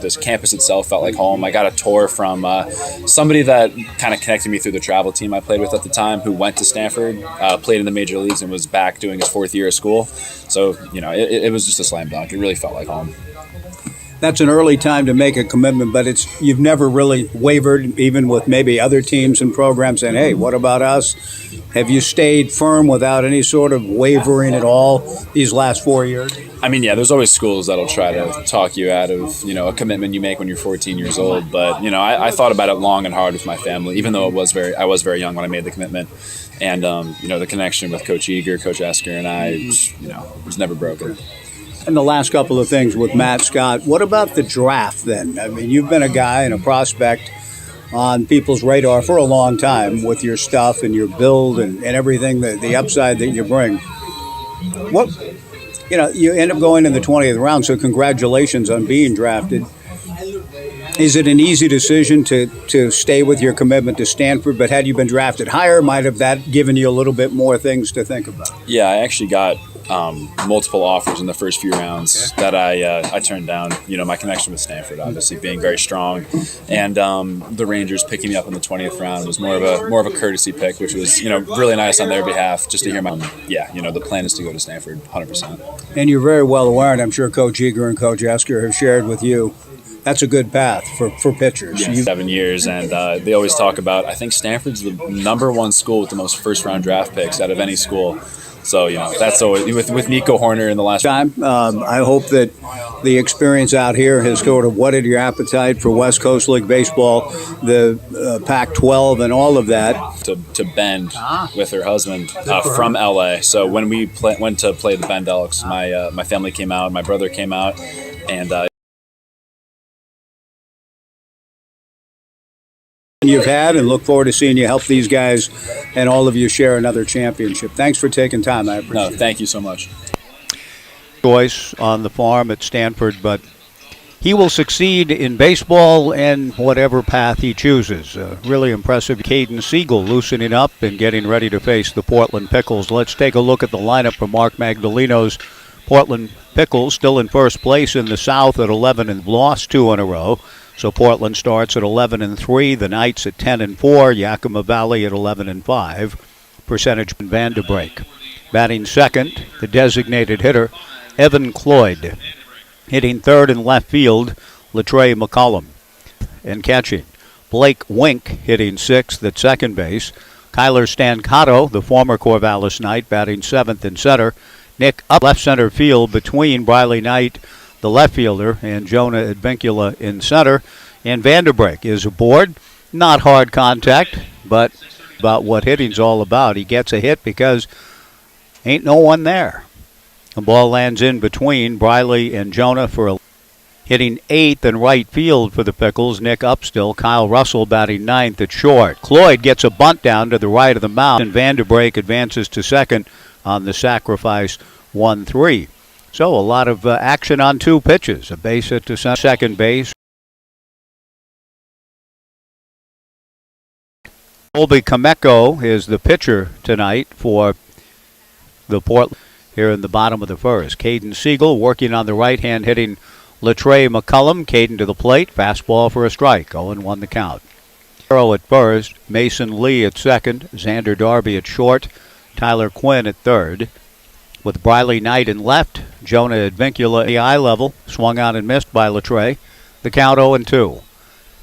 This campus itself felt like home. I got a tour from somebody that kind of connected me through the travel team I played with at the time, who went to Stanford, played in the major leagues, and was back doing his 4th year of school. So, it was just a slam dunk. It really felt like home. That's an early time to make a commitment, but you've never really wavered, even with maybe other teams and programs saying, hey, what about us? Have you stayed firm without any sort of wavering at all these last 4 years? I mean, yeah, there's always schools that'll try to talk you out of, a commitment you make when you're 14 years old. But, I thought about it long and hard with my family, even though I was very young when I made the commitment. And, the connection with Coach Eager, Coach Esker, and I, was never broken. And the last couple of things with Matt Scott, what about the draft then? I mean, you've been a guy and a prospect on people's radar for a long time with your stuff and your build and everything, the upside that you bring. You end up going in the 20th round, so congratulations on being drafted. Is it an easy decision to stay with your commitment to Stanford, but had you been drafted higher, might have that given you a little bit more things to think about? Yeah, I actually got multiple offers in the first few rounds that I turned down. My connection with Stanford obviously being very strong, and the Rangers picking me up in the 20th round was more of a courtesy pick, which was really nice on their behalf, just to hear the plan is to go to Stanford 100%. And you're very well aware, and I'm sure Coach Eager and Coach Esker have shared with you, that's a good path for pitchers. Yeah, 7 years, and they always talk about, I think Stanford's the #1 school with the most first-round draft picks out of any school. So, that's always, with Nico Horner in the last time. I hope that the experience out here has sort of whetted your appetite for West Coast League baseball, the Pac-12 and all of that. To Bend with her husband from LA. So when we went to play the Bend Elks, my family came out, my brother came out, and you've had, and look forward to seeing you help these guys and all of you share another championship. Thanks for taking time. I appreciate it. No, thank you so much. Choice on the farm at Stanford, but he will succeed in baseball and whatever path he chooses. Really impressive. Caden Siegel loosening up and getting ready to face the Portland Pickles. Let's take a look at the lineup for Mark Magdaleno's Portland Pickles, still in first place in the South at 11 and lost 2 in a row. So Portland starts at 11-3, the Knights at 10-4, Yakima Valley at 11-5. Percentage Vanderbrake. Batting second, the designated hitter, Evan Cloyd. Hitting third and left field, Latrey McCollum. And catching, Blake Wink hitting sixth at second base. Kyler Stancato, the former Corvallis Knight, batting seventh in center. Nick up left center field between Briley Knight, the left fielder, and Jonah Advincula in center. And Vanderbrake is aboard. Not hard contact, but about what hitting's all about. He gets a hit because ain't no one there. The ball lands in between Briley and Jonah for a hitting eighth in right field for the Pickles. Nick Upstill, Kyle Russell batting ninth at short. Cloyd gets a bunt down to the right of the mound, and Vanderbrake advances to second on the sacrifice 1-3. So a lot of action on 2 pitches. A base hit to second base. Colby Kameko is the pitcher tonight for the Portland here in the bottom of the first. Caden Siegel working on the right hand, hitting Latrey McCullum. Caden to the plate. Fastball for a strike. 0-1 the count. Arrow at first. Mason Lee at second. Xander Darby at short. Tyler Quinn at third. With Briley Knight in left, Jonah Advincula at the eye level, swung on and missed by Latrey. The count 0-2.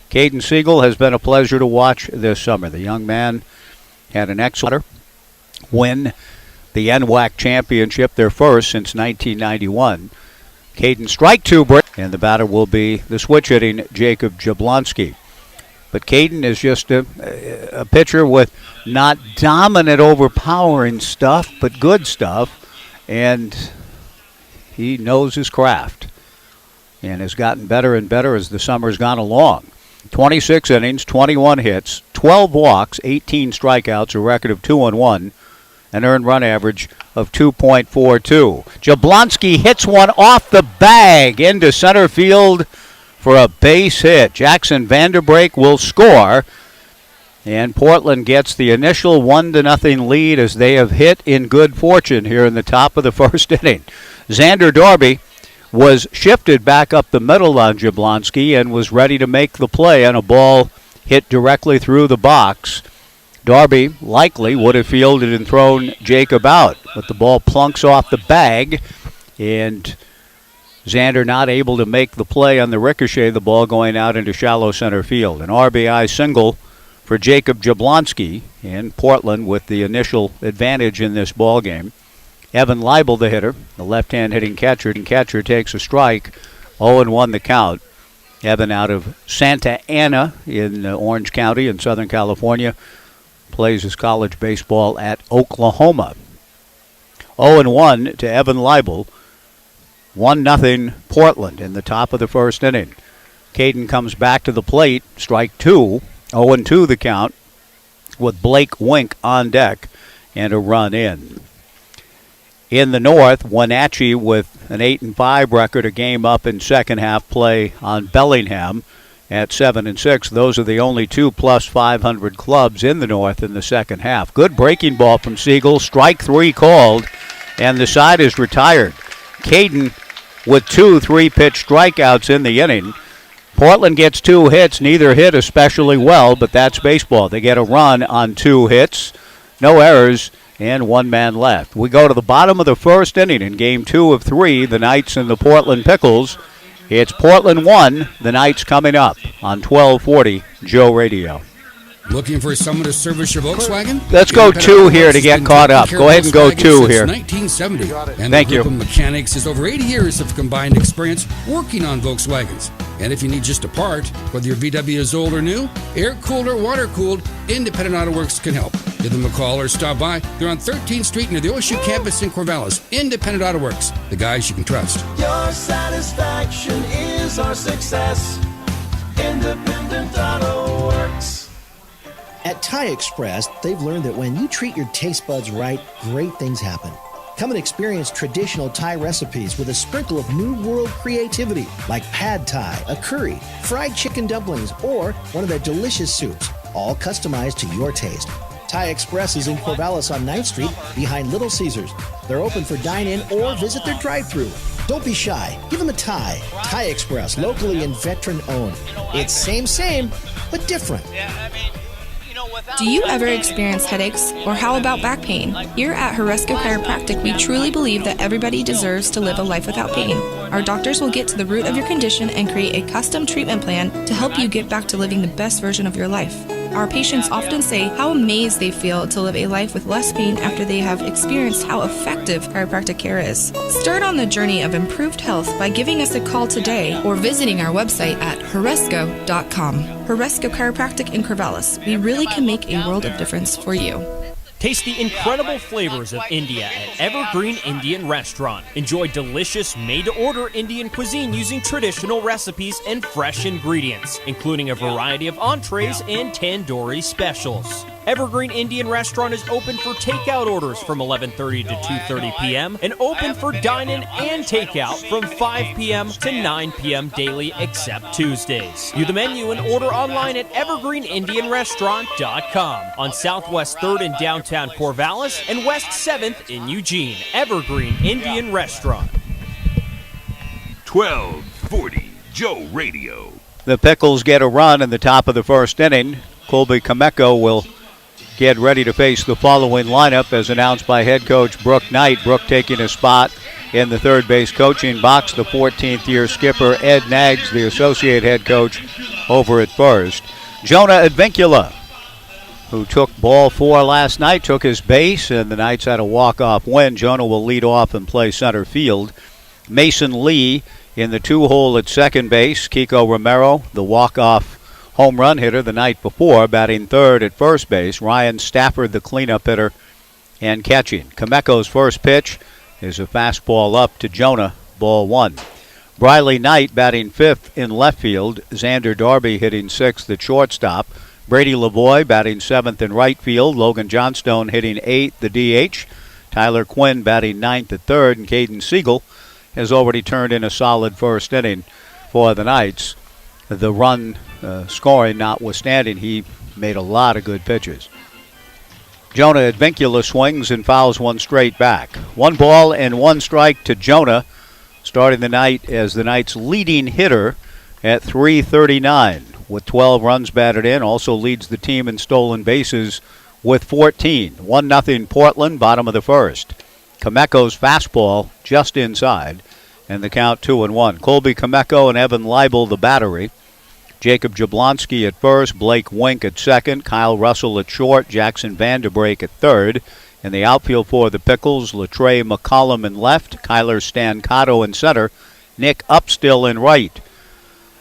Caden Siegel has been a pleasure to watch this summer. The young man had an excellent win the NWAC championship, their first since 1991. Caden strike 2 break, and the batter will be the switch hitting Jacob Jablonski. But Caden is just a pitcher with not dominant, overpowering stuff, but good stuff. And he knows his craft and has gotten better and better as the summer's gone along. 26 innings, 21 hits, 12 walks, 18 strikeouts, a record of 2-1, an earned run average of 2.42. Jablonski hits one off the bag into center field for a base hit. Jackson Vanderbrake will score. And Portland gets the initial 1-0 lead as they have hit in good fortune here in the top of the first inning. Xander Darby was shifted back up the middle on Jablonski and was ready to make the play on a ball hit directly through the box. Darby likely would have fielded and thrown Jacob out, but the ball plunks off the bag, and Xander not able to make the play on the ricochet, the ball going out into shallow center field. An RBI single for Jacob Jablonski, and Portland with the initial advantage in this ball game. Evan Leibel, the hitter, the left-hand hitting catcher, takes a strike. 0-1 the count. Evan out of Santa Ana in Orange County in Southern California. Plays his college baseball at Oklahoma. 0-1 to Evan Leibel. 1-0 Portland in the top of the first inning. Caden comes back to the plate. Strike 2. 0-2 the count with Blake Wink on deck and a run in. In the North, Wenatchee with an 8-5 record, a game up in second half play on Bellingham at 7-6. Those are the only two plus 500 clubs in the North in the second half. Good breaking ball from Siegel. Strike 3 called, and the side is retired. Caden with 2 3-pitch strikeouts in the inning. Portland gets 2 hits. Neither hit especially well, but that's baseball. They get a run on 2 hits, no errors, and 1 man left. We go to the bottom of the first inning in game 2 of 3, the Knights and the Portland Pickles. It's Portland 1, the Knights coming up on 1240 Joe Radio. Looking for someone to service your Volkswagen? Let's go 2 here to get caught up. Go ahead and go 2 here. 1970. And Thank the group you. of mechanics has over 80 years of combined experience working on Volkswagens. And if you need just a part, whether your VW is old or new, air-cooled or water-cooled, Independent Auto Works can help. Give them a call or stop by. They're on 13th Street near the OSU campus in Corvallis. Independent Auto Works, the guys you can trust. Your satisfaction is our success. Independent Auto Works. At Thai Express, they've learned that when you treat your taste buds right, great things happen. Come and experience traditional Thai recipes with a sprinkle of New World creativity, like pad Thai, a curry, fried chicken dumplings, or one of their delicious soups, all customized to your taste. Thai Express is in Corvallis on 9th Street, behind Little Caesars. They're open for dine-in or visit their drive-thru. Don't be shy. Give them a Thai. Thai Express, locally and veteran-owned. It's same, but different. Do you ever experience headaches? Or how about back pain? Here at Horesco Chiropractic, we truly believe that everybody deserves to live a life without pain. Our doctors will get to the root of your condition and create a custom treatment plan to help you get back to living the best version of your life. Our patients often say how amazed they feel to live a life with less pain after they have experienced how effective chiropractic care is. Start on the journey of improved health by giving us a call today or visiting our website at horesco.com. Horesco Chiropractic in Corvallis. We really can make a world of difference for you. Taste the incredible flavors of India at Evergreen Indian Restaurant. Enjoy delicious, made-to-order Indian cuisine using traditional recipes and fresh ingredients, including a variety of entrees and tandoori specials. Evergreen Indian Restaurant is open for takeout orders from 11:30 to 2:30 p.m. and open for dine-in and takeout from 5 p.m. to 9 p.m. daily except Tuesdays. View the menu and order online at evergreenindianrestaurant.com on Southwest 3rd in downtown Corvallis and West 7th in Eugene. Evergreen Indian Restaurant. 1240 Joe Radio. The Pickles get a run in the top of the first inning. Colby Kameko will get ready to face the following lineup as announced by head coach Brooke Knight. Brooke taking a spot in the third base coaching box. The 14th year skipper Ed Nags, the associate head coach over at first. Jonah Advincula, who took ball 4 last night, took his base, and the Knights had a walk-off win. Jonah will lead off and play center field. Mason Lee in the 2-hole at second base. Kiko Romero, the walk-off home run hitter the night before, batting third at first base. Ryan Stafford, the cleanup hitter, and catching. Kameko's first pitch is a fastball up to Jonah, ball 1. Briley Knight batting fifth in left field. Xander Darby hitting sixth at shortstop. Brady Lavoie batting seventh in right field. Logan Johnstone hitting eighth, the DH. Tyler Quinn batting ninth at third, and Caden Siegel has already turned in a solid first inning for the Knights. The run scoring notwithstanding, he made a lot of good pitches. Jonah Advincula swings and fouls one straight back. 1 ball and 1 strike to Jonah. starting the night as the night's leading hitter at .339 with 12 runs batted in. Also leads the team in stolen bases with 14. 1-0 Portland, bottom of the first. Kameko's fastball just inside, and the count 2-1. Colby Kameko and Evan Leibel, the battery. Jacob Jablonski at first, Blake Wink at second, Kyle Russell at short, Jackson Vanderbrake at third. In the outfield for the Pickles, Latrey McCollum in left, Kyler Stancato in center, Nick Upstill in right.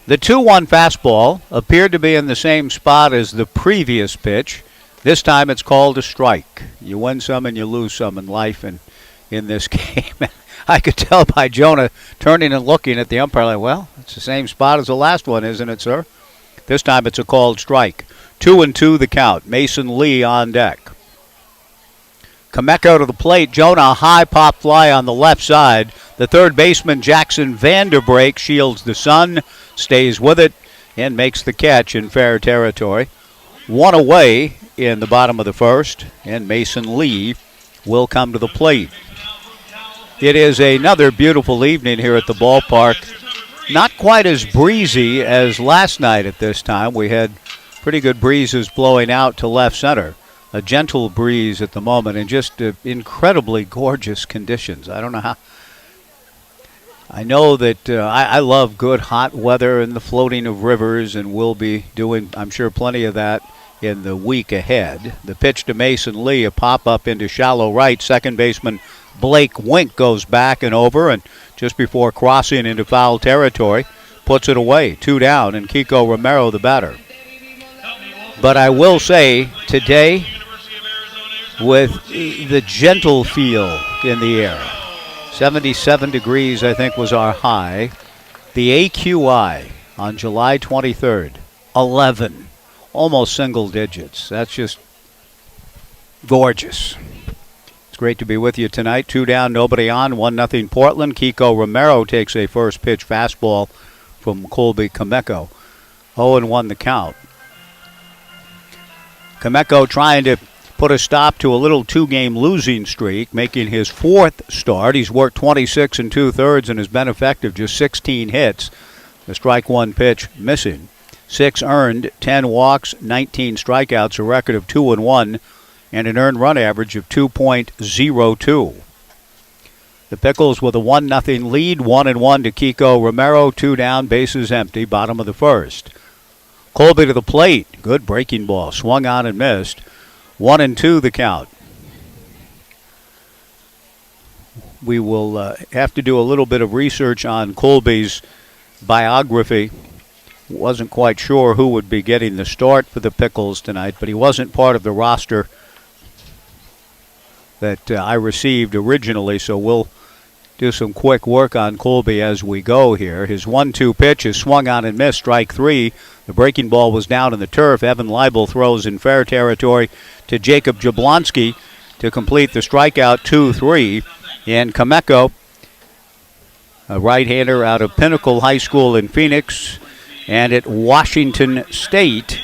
The 2-1 fastball appeared to be in the same spot as the previous pitch. This time it's called a strike. You win some and you lose some in life and in this game. I could tell by Jonah turning and looking at the umpire like, well, it's the same spot as the last one, isn't it, sir? This time it's a called strike. 2-2 the count. Mason Lee on deck. Kameko to the plate. Jonah, a high pop fly on the left side. The third baseman, Jackson Vanderbrake, shields the sun, stays with it, and makes the catch in fair territory. One away in the bottom of the first, and Mason Lee will come to the plate. It is another beautiful evening here at the ballpark. Not quite as breezy as last night at this time. We had pretty good breezes blowing out to left center. A gentle breeze at the moment, and just incredibly gorgeous conditions. I don't know how. I know that I love good hot weather and the floating of rivers, and we'll be doing, I'm sure, plenty of that in the week ahead. The pitch to Mason Lee, a pop-up into shallow right. Second baseman Blake Wink goes back and over, and just before crossing into foul territory, puts it away. 2 down, and Kiko Romero the batter. But I will say, today, with the gentle feel in the air, 77 degrees, I think, was our high. The AQI on July 23rd, 11, almost single digits. That's just gorgeous. It's great to be with you tonight. 2 down, nobody on, 1-0 Portland. Kiko Romero takes a first pitch fastball from Colby Kameko. 0-1 the count. Kameko trying to put a stop to a little 2-game losing streak, making his 4th start. He's worked 26 2/3 and has been effective, just 16 hits. The strike one pitch missing. 6 earned, 10 walks, 19 strikeouts, a record of 2-1, and an earned run average of 2.02. The Pickles with a 1-0 lead, 1-1 to Kiko Romero, 2 down, bases empty, bottom of the first. Colby to the plate, good breaking ball, swung on and missed. 1-2 the count. We will have to do a little bit of research on Colby's biography. Wasn't quite sure who would be getting the start for the Pickles tonight, but he wasn't part of the roster that I received originally, so we'll do some quick work on Colby as we go here. His 1-2 pitch is swung on and missed, strike 3. The breaking ball was down in the turf. Evan Leibel throws in fair territory to Jacob Jablonski to complete the strikeout, 2-3. And Kameko, a right-hander out of Pinnacle High School in Phoenix and at Washington State,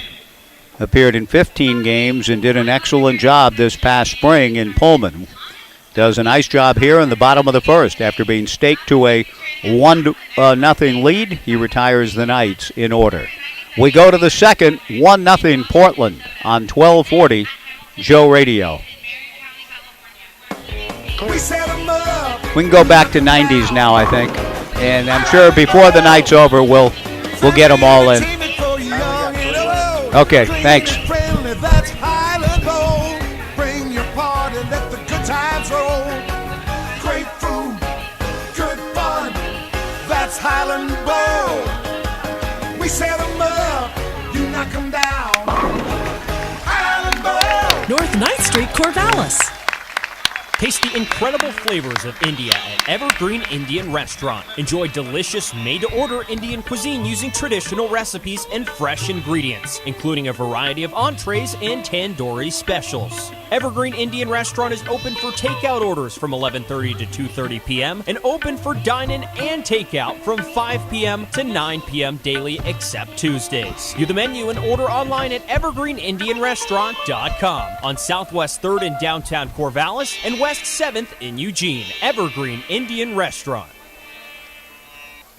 appeared in 15 games and did an excellent job this past spring in Pullman. Does a nice job here in the bottom of the first. After being staked to a 1-0 lead, he retires the Knights in order. We go to the second, 1-0 Portland on 1240 Joe Radio. We can go back to 90s now, I think. And I'm sure before the night's over, we'll get them all in. Okay, thanks. Highland Bowl. We set them up, you knock them down. Highland Bowl. North 9th Street, Corvallis. Taste the incredible flavors of India at Evergreen Indian Restaurant. Enjoy delicious made-to-order Indian cuisine using traditional recipes and fresh ingredients, including a variety of entrees and tandoori specials. Evergreen Indian Restaurant is open for takeout orders from 11:30 to 2:30 p.m. and open for dine-in and takeout from 5 p.m. to 9 p.m. daily except Tuesdays. View the menu and order online at evergreenindianrestaurant.com on Southwest 3rd in downtown Corvallis and West 7th in Eugene. Evergreen Indian Restaurant.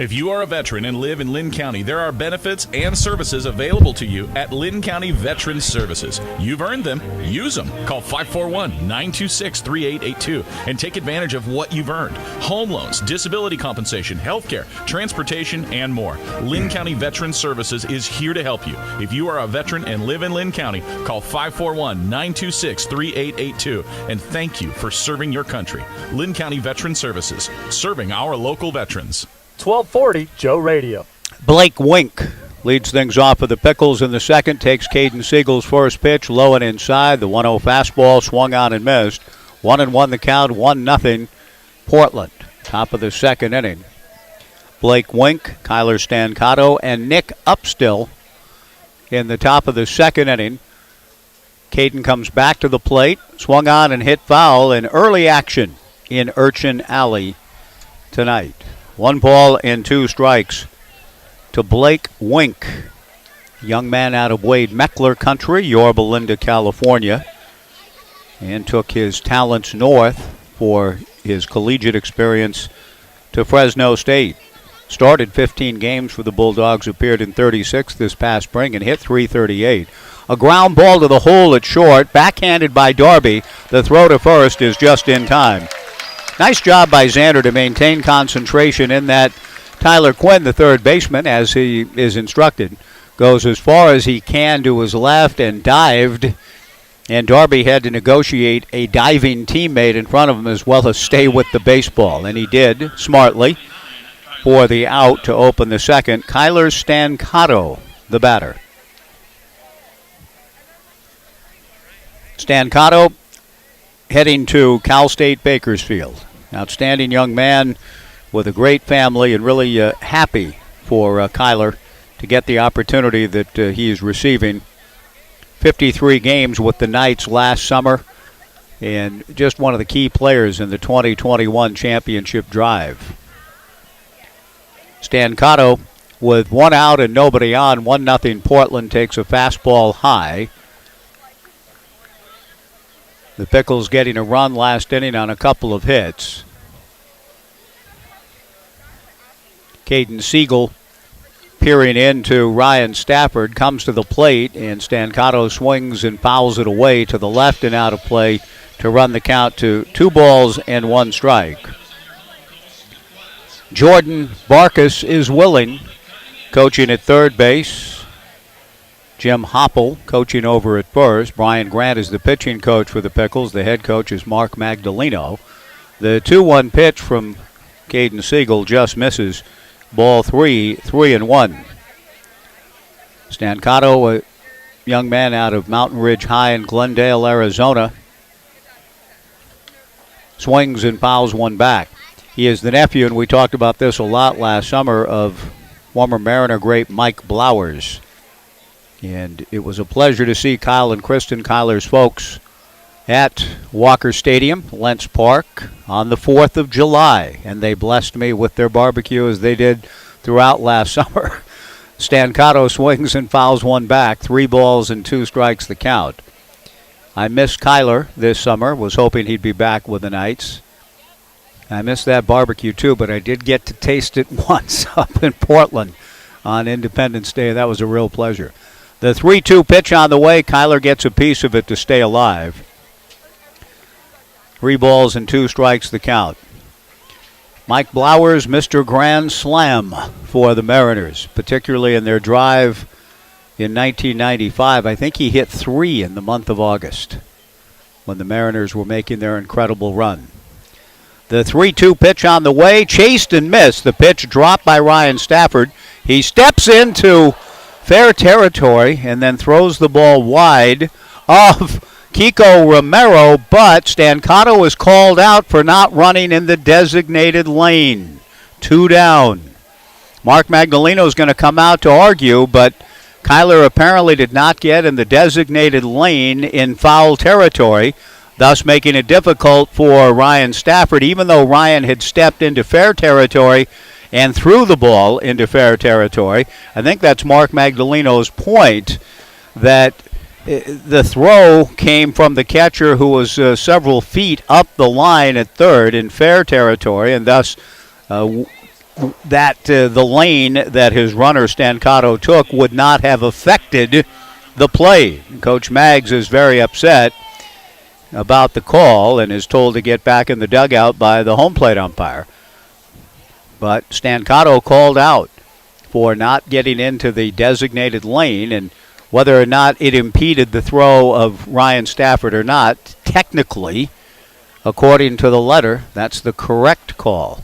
If you are a veteran and live in Lynn County, there are benefits and services available to you at Lynn County Veterans Services. You've earned them. Use them. Call 541-926-3882 and take advantage of what you've earned. Home loans, disability compensation, health care, transportation, and more. Lynn County Veterans Services is here to help you. If you are a veteran and live in Lynn County, call 541-926-3882 and thank you for serving your country. Lynn County Veterans Services, serving our local veterans. 1240 Joe Radio. Blake Wink leads things off for the Pickles in the second, takes Caden Siegel's first pitch, low and inside. The 1-0 fastball swung on and missed. 1-1 the count, 1-0 Portland. Top of the second inning. Blake Wink, Kyler Stancato, and Nick Upstill in the top of the second inning. Caden comes back to the plate, swung on and hit foul in early action in Urchin Alley tonight. 1 ball and 2 strikes to Blake Wink, young man out of Wade Meckler country, Yorba Linda, California, and took his talents north for his collegiate experience to Fresno State. Started 15 games for the Bulldogs, appeared in 36 this past spring, and hit .338. A ground ball to the hole at short, backhanded by Darby. The throw to first is just in time. Nice job by Xander to maintain concentration in that. Tyler Quinn, the third baseman, as he is instructed, goes as far as he can to his left and dived. And Darby had to negotiate a diving teammate in front of him as well as stay with the baseball. And he did, smartly, for the out to open the second. Kyler Stancato, the batter. Stancato heading to Cal State Bakersfield. Outstanding young man with a great family, and really happy for Kyler to get the opportunity that he is receiving. 53 games with the Knights last summer, and just one of the key players in the 2021 championship drive. Stancato with 1 out and nobody on. 1-0 Portland takes a fastball high. The Pickles getting a run last inning on a couple of hits. Caden Siegel peering into Ryan Stafford, comes to the plate, and Stancato swings and fouls it away to the left and out of play to run the count to 2 balls and 1 strike. Jordan Barkus is willing, coaching at third base. Jim Hoppel coaching over at first. Brian Grant is the pitching coach for the Pickles. The head coach is Mark Magdaleno. The 2-1 pitch from Caden Siegel just misses. Ball 3-1. Stancato, a young man out of Mountain Ridge High in Glendale, Arizona, swings and fouls one back. He is the nephew, and we talked about this a lot last summer, of former Mariner great Mike Blowers. And it was a pleasure to see Kyle and Kristen, Kyler's folks, at Walker Stadium, Lentz Park, on the 4th of July. And they blessed me with their barbecue as they did throughout last summer. Stancato swings and fouls one back. 3 balls and 2 strikes the count. I missed Kyler this summer, was hoping he'd be back with the Knights. I missed that barbecue too, but I did get to taste it once up in Portland on Independence Day. That was a real pleasure. The 3-2 pitch on the way. Kyler gets a piece of it to stay alive. 3 balls and 2 strikes the count. Mike Blowers, Mr. Grand Slam for the Mariners, particularly in their drive in 1995. I think he hit 3 in the month of August when the Mariners were making their incredible run. The 3-2 pitch on the way, chased and missed. The pitch dropped by Ryan Stafford. He steps into fair territory and then throws the ball wide of Kiko Romero, but Stancato is called out for not running in the designated lane. 2 down. Mark Magdaleno is going to come out to argue, but Kyler apparently did not get in the designated lane in foul territory, thus making it difficult for Ryan Stafford, even though Ryan had stepped into fair territory and threw the ball into fair territory. I think that's Mark Magdaleno's point, that the throw came from the catcher who was several feet up the line at third in fair territory, and thus that the lane that his runner Stancato took would not have affected the play. Coach Maggs is very upset about the call and is told to get back in the dugout by the home plate umpire. But Stancato called out for not getting into the designated lane, and whether or not it impeded the throw of Ryan Stafford or not, technically, according to the letter, that's the correct call.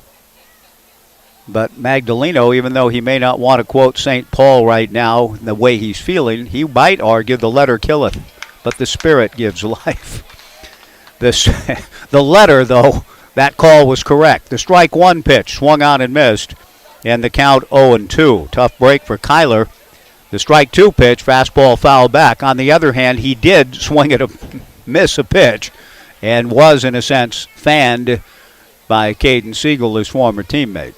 But Magdaleno, even though he may not want to quote St. Paul right now, the way he's feeling, he might argue the letter killeth, but the spirit gives life. The letter, though, that call was correct. The strike one pitch swung on and missed, and the count 0-2. Tough break for Kyler. The strike two pitch, fastball foul back. On the other hand, he did swing at miss a pitch and was, in a sense, fanned by Caden Siegel, his former teammate.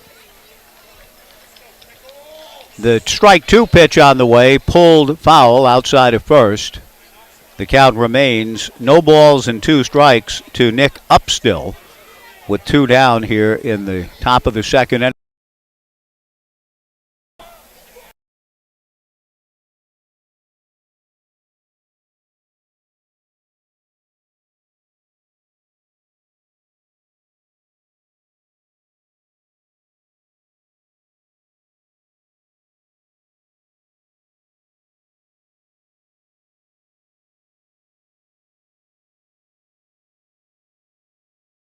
The strike two pitch on the way, pulled foul outside of first. The count remains no balls and 2 strikes to Nick Upstill with 2 down here in the top of the second inning.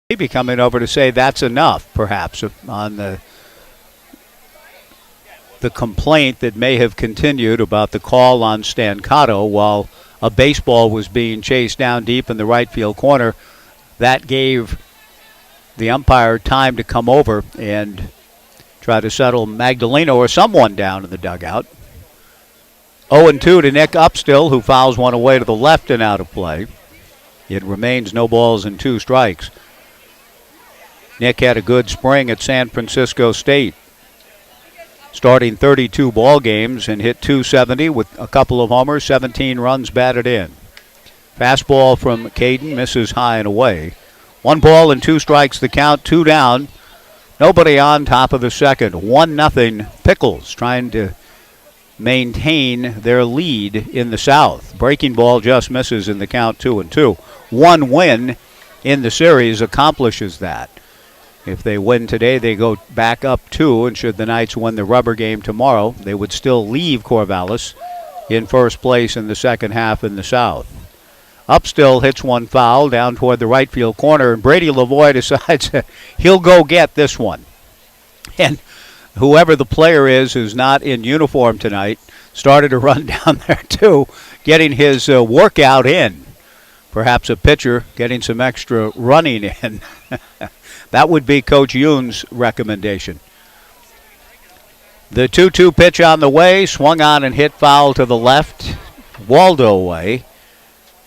Maybe coming over to say that's enough, perhaps, on the complaint that may have continued about the call on Stancato while a baseball was being chased down deep in the right field corner. That gave the umpire time to come over and try to settle Magdaleno or someone down in the dugout. 0-2 to Nick Upstill, who fouls one away to the left and out of play. It remains no balls and 2 strikes. Nick had a good spring at San Francisco State, starting 32 ball games and hit .270 with a couple of homers, 17 runs batted in. Fastball from Caden misses high and away. 1 ball and 2 strikes the count, 2 down. Nobody on, top of the second. 1-0 Pickles trying to maintain their lead in the South. Breaking ball just misses in the count, 2-2. 1 win in the series accomplishes that. If they win today, they go back up 2, and should the Knights win the rubber game tomorrow, they would still leave Corvallis in first place in the second half in the South. Upstill hits one foul down toward the right field corner, and Brady Lavoie decides he'll go get this one. And whoever the player is who's not in uniform tonight started to run down there too, getting his workout in. Perhaps a pitcher getting some extra running in. That would be Coach Yoon's recommendation. The 2-2 pitch on the way, swung on and hit foul to the left, Waldo way,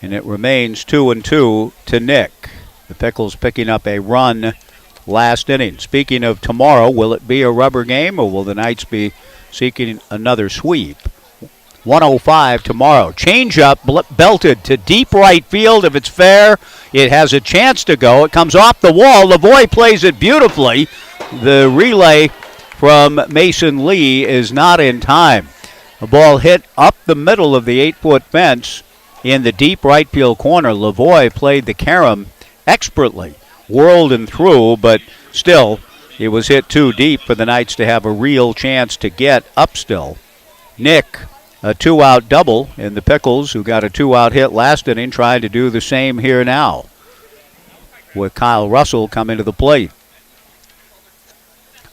and it remains 2-2 to Nick. The Pickles picking up a run last inning. Speaking of tomorrow, will it be a rubber game or will the Knights be seeking another sweep? 105 tomorrow. Changeup belted to deep right field. If it's fair, it has a chance to go. It comes off the wall. Lavoie plays it beautifully. The relay from Mason Lee is not in time. The ball hit up the middle of the 8-foot fence in the deep right field corner. Lavoie played the carom expertly, whirled and through, but still it was hit too deep for the Knights to have a real chance to get Upstill. Nick, a 2-out double, and the Pickles, who got a 2-out hit last inning, trying to do the same here now with Kyle Russell coming to the plate.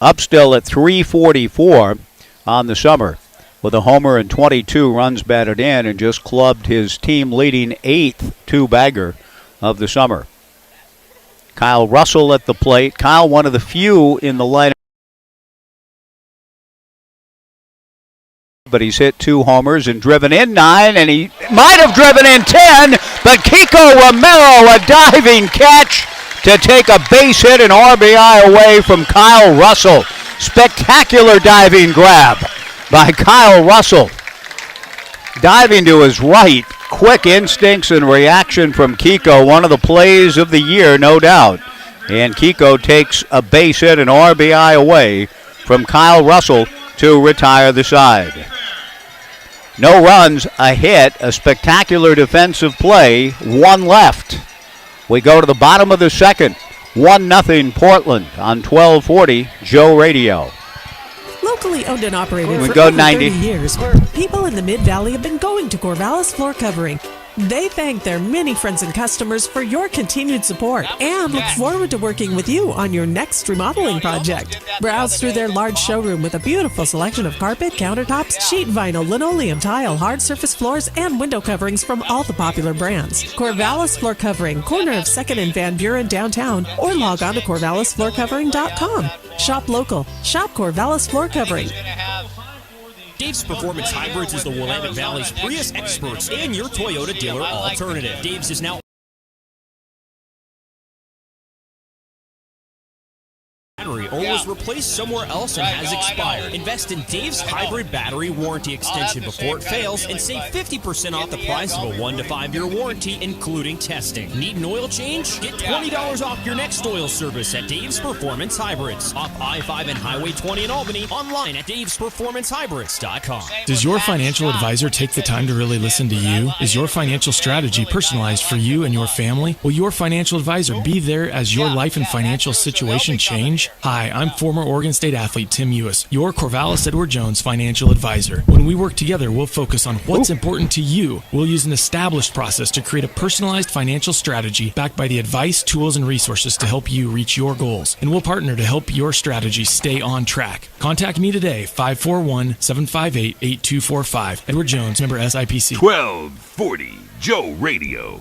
Upstill at .344 on the summer with a homer and 22 runs batted in, and just clubbed his team-leading 8th two-bagger of the summer. Kyle Russell at the plate. Kyle, one of the few in the lineup, but he's hit 2 homers and driven in 9, and he might have driven in 10, but Kiko Romero, a diving catch to take a base hit and RBI away from Kyle Russell. Spectacular diving grab by Kyle Russell. Diving to his right, quick instincts and reaction from Kiko, one of the plays of the year, no doubt. And Kiko takes a base hit and RBI away from Kyle Russell to retire the side. No runs, a hit, a spectacular defensive play, one left. We go to the bottom of the second. 1-0 Portland on 1240 Joe Radio. Locally owned and operated We for go over 90. 30 years, people in the Mid-Valley have been going to Corvallis Floor Covering. They thank their many friends and customers for your continued support and look forward to working with you on your next remodeling project. Browse through their large showroom with a beautiful selection of carpet, countertops, sheet vinyl, linoleum, tile, hard surface floors, and window coverings from all the popular brands. Corvallis Floor Covering, corner of 2nd and Van Buren downtown, or log on to corvallisfloorcovering.com. Shop local. Shop Corvallis Floor Covering. Dave's Performance Hybrids is the Willamette Valley's Prius experts and your Toyota dealer alternative. Dave's is now battery or was replaced somewhere else and has expired. Invest in Dave's Hybrid Battery Warranty Extension before it fails and save 50% off the price of a 1 to 5 year warranty, including testing. Need an oil change? Get $20 off your next oil service at Dave's Performance Hybrids. Off I-5 and Highway 20 in Albany. Online at davesperformancehybrids.com. Does your financial advisor take the time to really listen to you? Is your financial strategy personalized for you and your family? Will your financial advisor be there as your life and financial situation change? Hi, I'm former Oregon State athlete Tim Ewis, your Corvallis Edward Jones financial advisor. When we work together, we'll focus on what's important to you. We'll use an established process to create a personalized financial strategy backed by the advice, tools, and resources to help you reach your goals. And we'll partner to help your strategy stay on track. Contact me today, 541-758-8245. Edward Jones, member SIPC. 1240 Joe Radio.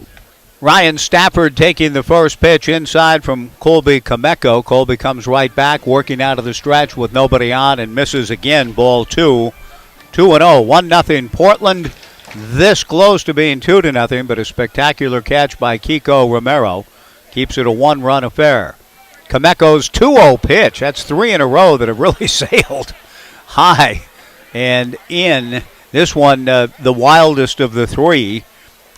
Ryan Stafford taking the first pitch inside from Colby Kameko. Colby comes right back, working out of the stretch with nobody on and misses again. Ball 2. 2-0. 1-0 Portland. This close to being 2-0, but a spectacular catch by Kiko Romero keeps it a one-run affair. Kameko's 2-0 pitch. That's 3 in a row that have really sailed high and in. This one, the wildest of the 3.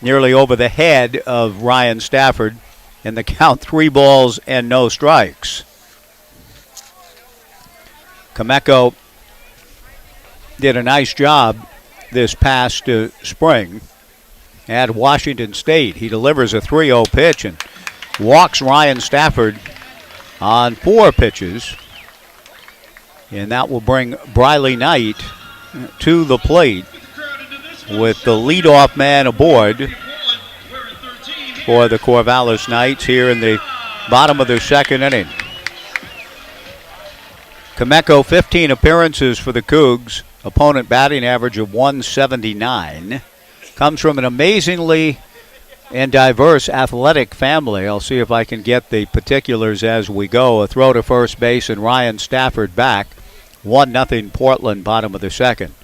Nearly over the head of Ryan Stafford, and the count 3 balls and no strikes. Kameko did a nice job this past spring at Washington State. He delivers a 3-0 pitch and walks Ryan Stafford on 4 pitches, and that will bring Briley Knight to the plate with the leadoff man aboard for the Corvallis Knights here in the bottom of the second inning. Kameko, 15 appearances for the Cougs. Opponent batting average of 179. Comes from an amazingly and diverse athletic family. I'll see if I can get the particulars as we go. A throw to first base and Ryan Stafford back. 1-0 Portland, bottom of the second.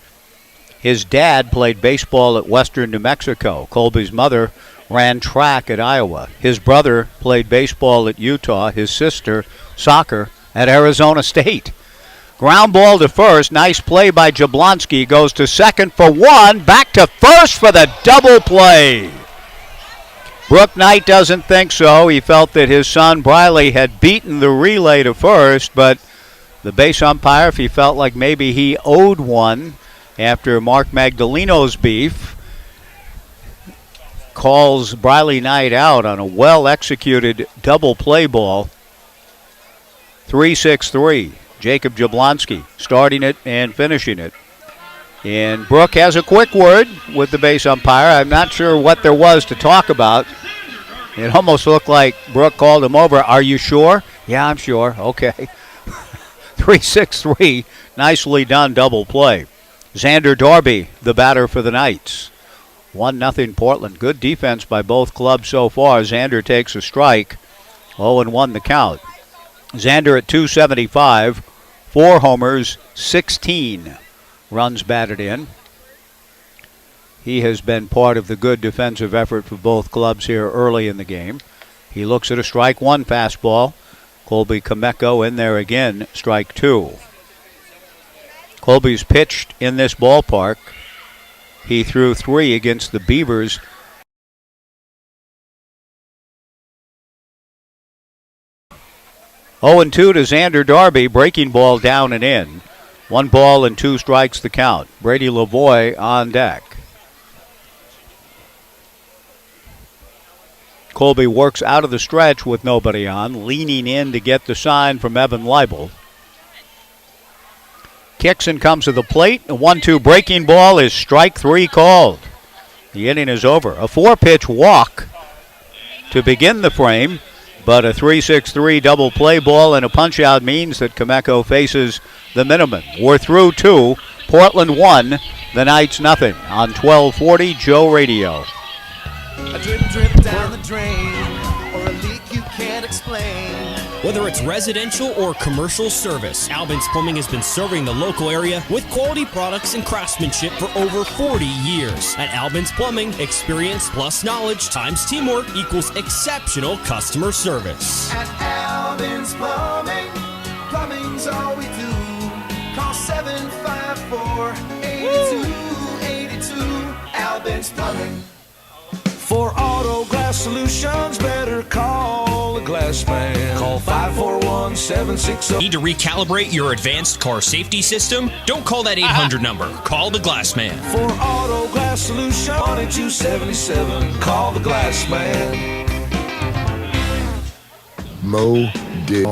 His dad played baseball at Western New Mexico. Colby's mother ran track at Iowa. His brother played baseball at Utah. His sister, soccer at Arizona State. Ground ball to first. Nice play by Jablonski. Goes to second for 1. Back to first for the double play. Brooke Knight doesn't think so. He felt that his son Briley had beaten the relay to first, but the base umpire, if he felt like maybe he owed one after Mark Magdaleno's beef, calls Briley Knight out on a well-executed double play ball. 3-6-3. Jacob Jablonski starting it and finishing it. And Brooke has a quick word with the base umpire. I'm not sure what there was to talk about. It almost looked like Brooke called him over. Are you sure? Yeah, I'm sure. Okay. 3-6-3. Nicely done double play. Xander Darby, the batter for the Knights. 1-0 Portland. Good defense by both clubs so far. Xander takes a strike. 0-1 the count. Xander at 275. 4 homers, 16 runs batted in. He has been part of the good defensive effort for both clubs here early in the game. He looks at a strike 1 fastball. Colby Kameko in there again, strike 2. Colby's pitched in this ballpark. He threw 3 against the Beavers. 0-2 to Xander Darby, breaking ball down and in. 1 ball and 2 strikes the count. Brady Lavoie on deck. Colby works out of the stretch with nobody on, leaning in to get the sign from Evan Leibel. Kicks and comes to the plate. A 1-2 breaking ball is strike 3 called. The inning is over. A 4-pitch walk to begin the frame, but a 3-6-3 double play ball and a punch-out means that Cameco faces the minimum. We're through 2. Portland 1. The Knights nothing on 1240 Joe Radio. A drip, drip down the drain, or a leak you can't explain. Whether it's residential or commercial service, Albin's Plumbing has been serving the local area with quality products and craftsmanship for over 40 years. At Albin's Plumbing, experience plus knowledge times teamwork equals exceptional customer service. At Albin's Plumbing, plumbing's all we do. Call 754-8282, Albin's Plumbing. For auto glass solutions, better call the glass man. Call 541-760. Need to recalibrate your advanced car safety system? Don't call that 800 number. Call the glass man. For auto glass solution, 2277. Call the glass man. Mo-Dig.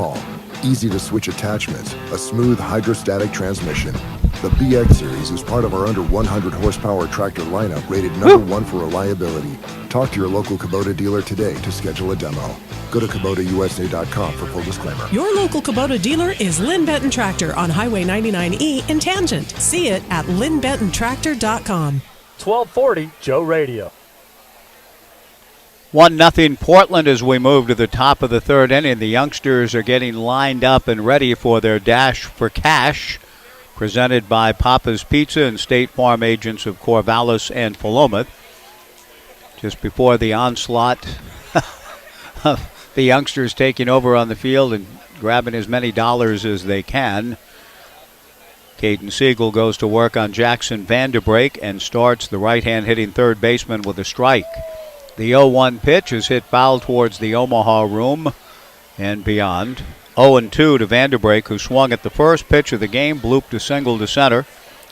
Easy to switch attachments, a smooth hydrostatic transmission. The BX series is part of our under 100 horsepower tractor lineup rated #1 for reliability. Talk to your local Kubota dealer today to schedule a demo. Go to KubotaUSA.com for full disclaimer. Your local Kubota dealer is Lynn Benton Tractor on Highway 99E in Tangent. See it at lynnbentontractor.com. 1240 Joe Radio. 1-0 Portland as we move to the top of the third inning. The youngsters are getting lined up and ready for their dash for cash, presented by Papa's Pizza and State Farm agents of Corvallis and Philomath. Just before the onslaught of the youngsters taking over on the field and grabbing as many dollars as they can, Caden Siegel goes to work on Jackson Vanderbrake and starts the right-hand hitting third baseman with a strike. The 0-1 pitch is hit foul towards the Omaha room and beyond. 0-2 to Vanderbrake, who swung at the first pitch of the game, blooped a single to center,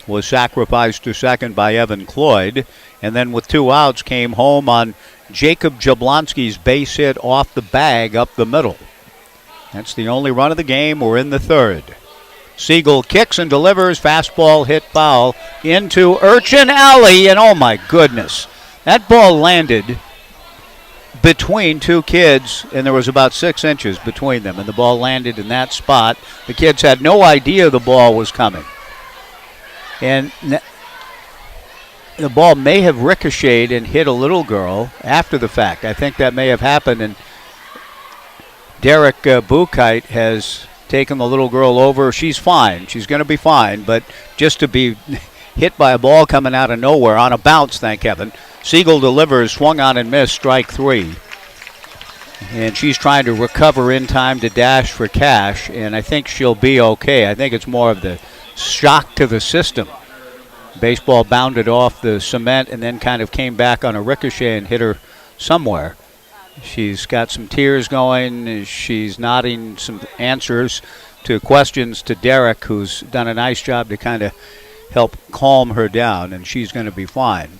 was sacrificed to second by Evan Cloyd, and then with 2 outs came home on Jacob Jablonski's base hit off the bag up the middle. That's the only run of the game. We're in the third. Siegel kicks and delivers, fastball hit foul into Urchin Alley, and oh my goodness, that ball landed between 2 kids, and there was about 6 inches between them, and the ball landed in that spot. The kids had no idea the ball was coming. And the ball may have ricocheted and hit a little girl after the fact. I think that may have happened, and Derek Bukite has taken the little girl over. She's fine. She's going to be fine, but just to be hit by a ball coming out of nowhere on a bounce, thank heaven. Siegel delivers, swung on and missed, strike 3. And she's trying to recover in time to dash for cash, and I think she'll be okay. I think it's more of the shock to the system. Baseball bounded off the cement and then kind of came back on a ricochet and hit her somewhere. She's got some tears going. She's nodding some answers to questions to Derek, who's done a nice job to kind of help calm her down, and she's going to be fine.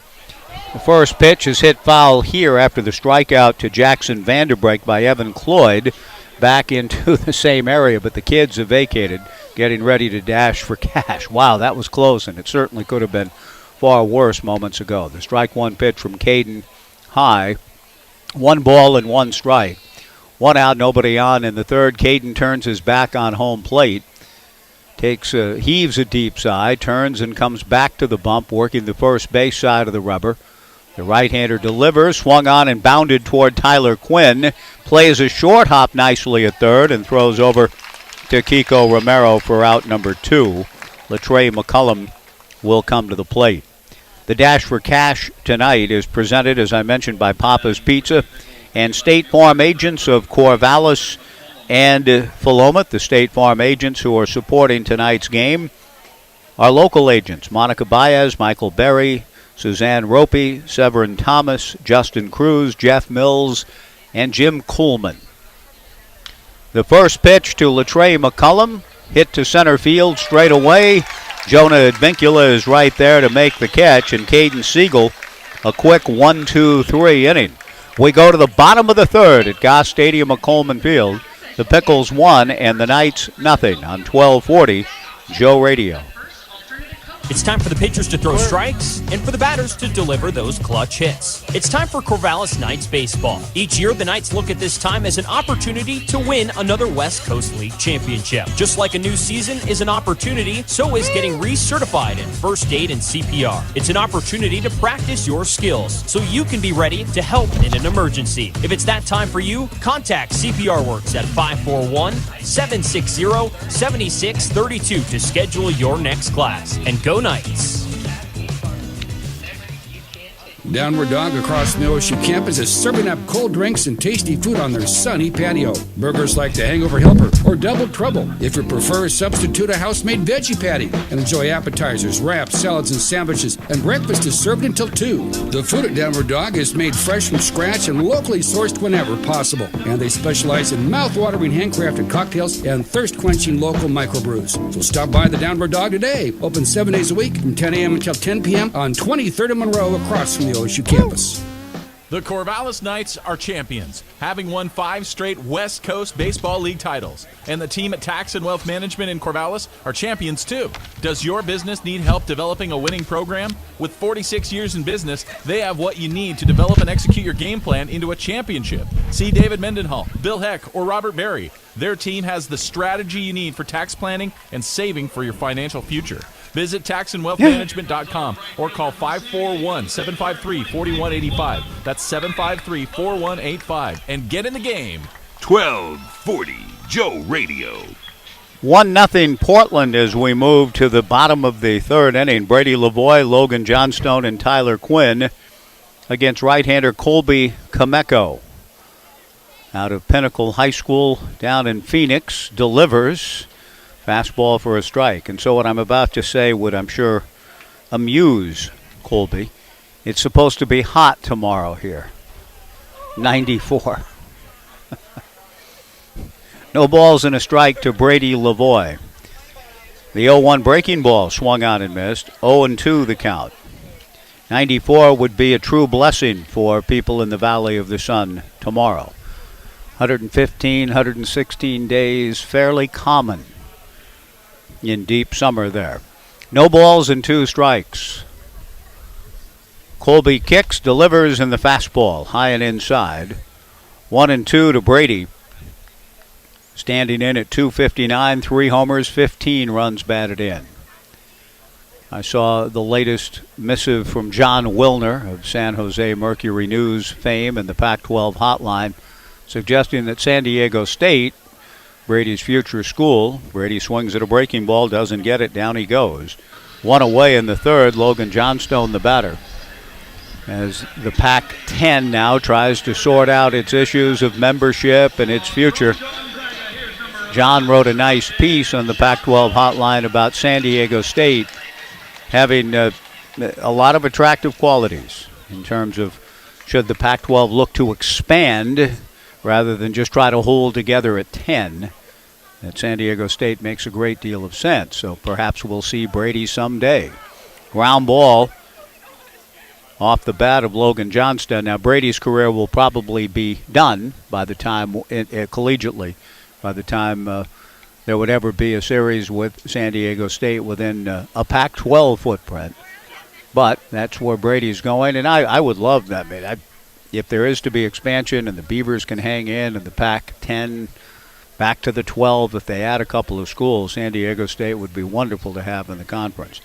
The first pitch is hit foul here after the strikeout to Jackson Vanderbrake by Evan Cloyd, back into the same area, but the kids have vacated, getting ready to dash for cash. Wow, that was close, and it certainly could have been far worse moments ago. The strike 1 pitch from Caden high, 1 ball and 1 strike. 1 out, nobody on in the third. Caden turns his back on home plate, heaves a deep sigh, turns and comes back to the bump, working the first base side of the rubber. The right-hander delivers, swung on and bounded toward Tyler Quinn, plays a short hop nicely at third and throws over to Kiko Romero for out number 2. Latrey McCullum will come to the plate. The dash for cash tonight is presented, as I mentioned, by Papa's Pizza and State Farm agents of Corvallis and Philomath. The State Farm agents who are supporting tonight's game are local agents: Monica Baez, Michael Berry, Suzanne Ropey, Severin Thomas, Justin Cruz, Jeff Mills, and Jim Kuhlman. The first pitch to Latrey McCullum, hit to center field straight away. Jonah Advincula is right there to make the catch, and Caden Siegel, a quick 1-2-3 inning. We go to the bottom of the third at Goss Stadium at Coleman Field. The Pickles 1 and the Knights nothing on 1240 Joe Radio. It's time for the pitchers to throw strikes and for the batters to deliver those clutch hits. It's time for Corvallis Knights baseball. Each year, the Knights look at this time as an opportunity to win another West Coast League championship. Just like a new season is an opportunity, so is getting recertified in first aid and CPR. It's an opportunity to practice your skills so you can be ready to help in an emergency. If it's that time for you, contact CPR Works at 541-760-7632 to schedule your next class. And go Knights. Downward Dog across the OSU campus is serving up cold drinks and tasty food on their sunny patio. Burgers like the Hangover Helper or Double Trouble. If you prefer, substitute a house-made veggie patty and enjoy appetizers, wraps, salads, and sandwiches. And breakfast is served until 2. The food at Downward Dog is made fresh from scratch and locally sourced whenever possible. And they specialize in mouth-watering handcrafted cocktails and thirst-quenching local microbrews. So stop by the Downward Dog today. Open 7 days a week from 10 a.m. until 10 p.m. on 23rd and Monroe across from the OSU campus. The Corvallis Knights are champions, having won 5 straight West Coast Baseball League titles. And the team at Tax and Wealth Management in Corvallis are champions too. Does your business need help developing a winning program? With 46 years in business, they have what you need to develop and execute your game plan into a championship. See David Mendenhall, Bill Heck, or Robert Berry. Their team has the strategy you need for tax planning and saving for your financial future. Visit taxandwealthmanagement.com or call 541-753-4185. That's 753-4185. And get in the game. 1240 Joe Radio. 1-0 Portland as we move to the bottom of the third inning. Brady Lavoie, Logan Johnstone, and Tyler Quinn against right-hander Colby Kameko. Out of Pinnacle High School down in Phoenix, delivers. Fastball for a strike. And so what I'm about to say would, I'm sure, amuse Colby. It's supposed to be hot tomorrow here. 94. No balls and a strike to Brady Lavoie. The 0-1 breaking ball swung on and missed. 0-2 the count. 94 would be a true blessing for people in the Valley of the Sun tomorrow. 115, 116 days, fairly common in deep summer there. No balls and 2 strikes. Colby kicks, delivers in the fastball, high and inside. 1-2 to Brady. Standing in at 259, 3 homers, 15 runs batted in. I saw the latest missive from John Wilner of San Jose Mercury News fame and the Pac-12 hotline, suggesting that San Diego State, Brady's future school, Brady swings at a breaking ball, doesn't get it, down he goes. 1 away in the third, Logan Johnstone the batter. As the Pac-10 now tries to sort out its issues of membership and its future. John wrote a nice piece on the Pac-12 hotline about San Diego State having a lot of attractive qualities in terms of should the Pac-12 look to expand rather than just try to hold together at 10. That San Diego State makes a great deal of sense. So perhaps we'll see Brady someday. Ground ball off the bat of Logan Johnston. Now Brady's career will probably be done by the time, collegiately, by the time there would ever be a series with San Diego State within a Pac-12 footprint. But that's where Brady's going, and I would love that. If there is to be expansion and the Beavers can hang in and the Pac-10 back to the 12, if they add a couple of schools, San Diego State would be wonderful to have in the conference.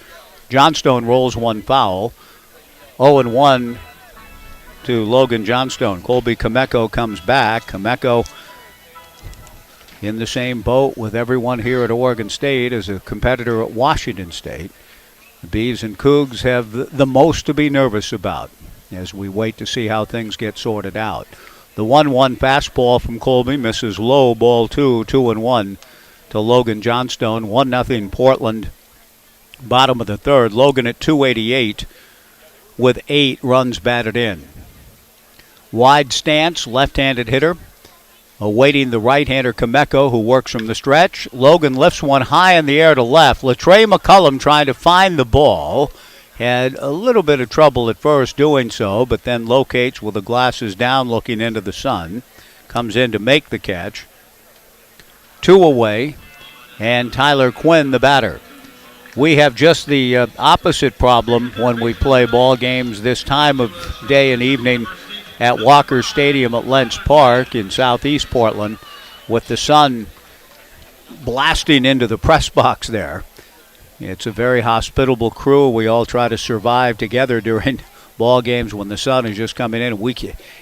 Johnstone rolls 1 foul. 0-1 to Logan Johnstone. Colby Kameko comes back. Kameko in the same boat with everyone here at Oregon State as a competitor at Washington State. The Bees and Cougs have the most to be nervous about as we wait to see how things get sorted out. The 1-1 fastball from Colby misses low, ball 2, 2-1 to Logan Johnstone. 1-0 Portland, bottom of the third. Logan at 288 with 8 runs batted in. Wide stance, left-handed hitter. awaiting the right-hander Kameko, who works from the stretch. Logan lifts one high in the air to left. Latrey McCullum trying to find the ball. Had a little bit of trouble at first doing so, but then locates with the glasses down looking into the sun. Comes in to make the catch. 2 away, and Tyler Quinn, the batter. We have just the opposite problem when we play ball games this time of day and evening at Walker Stadium at Lentz Park in southeast Portland, with the sun blasting into the press box there. It's a very hospitable crew. We all try to survive together during ball games when the sun is just coming in.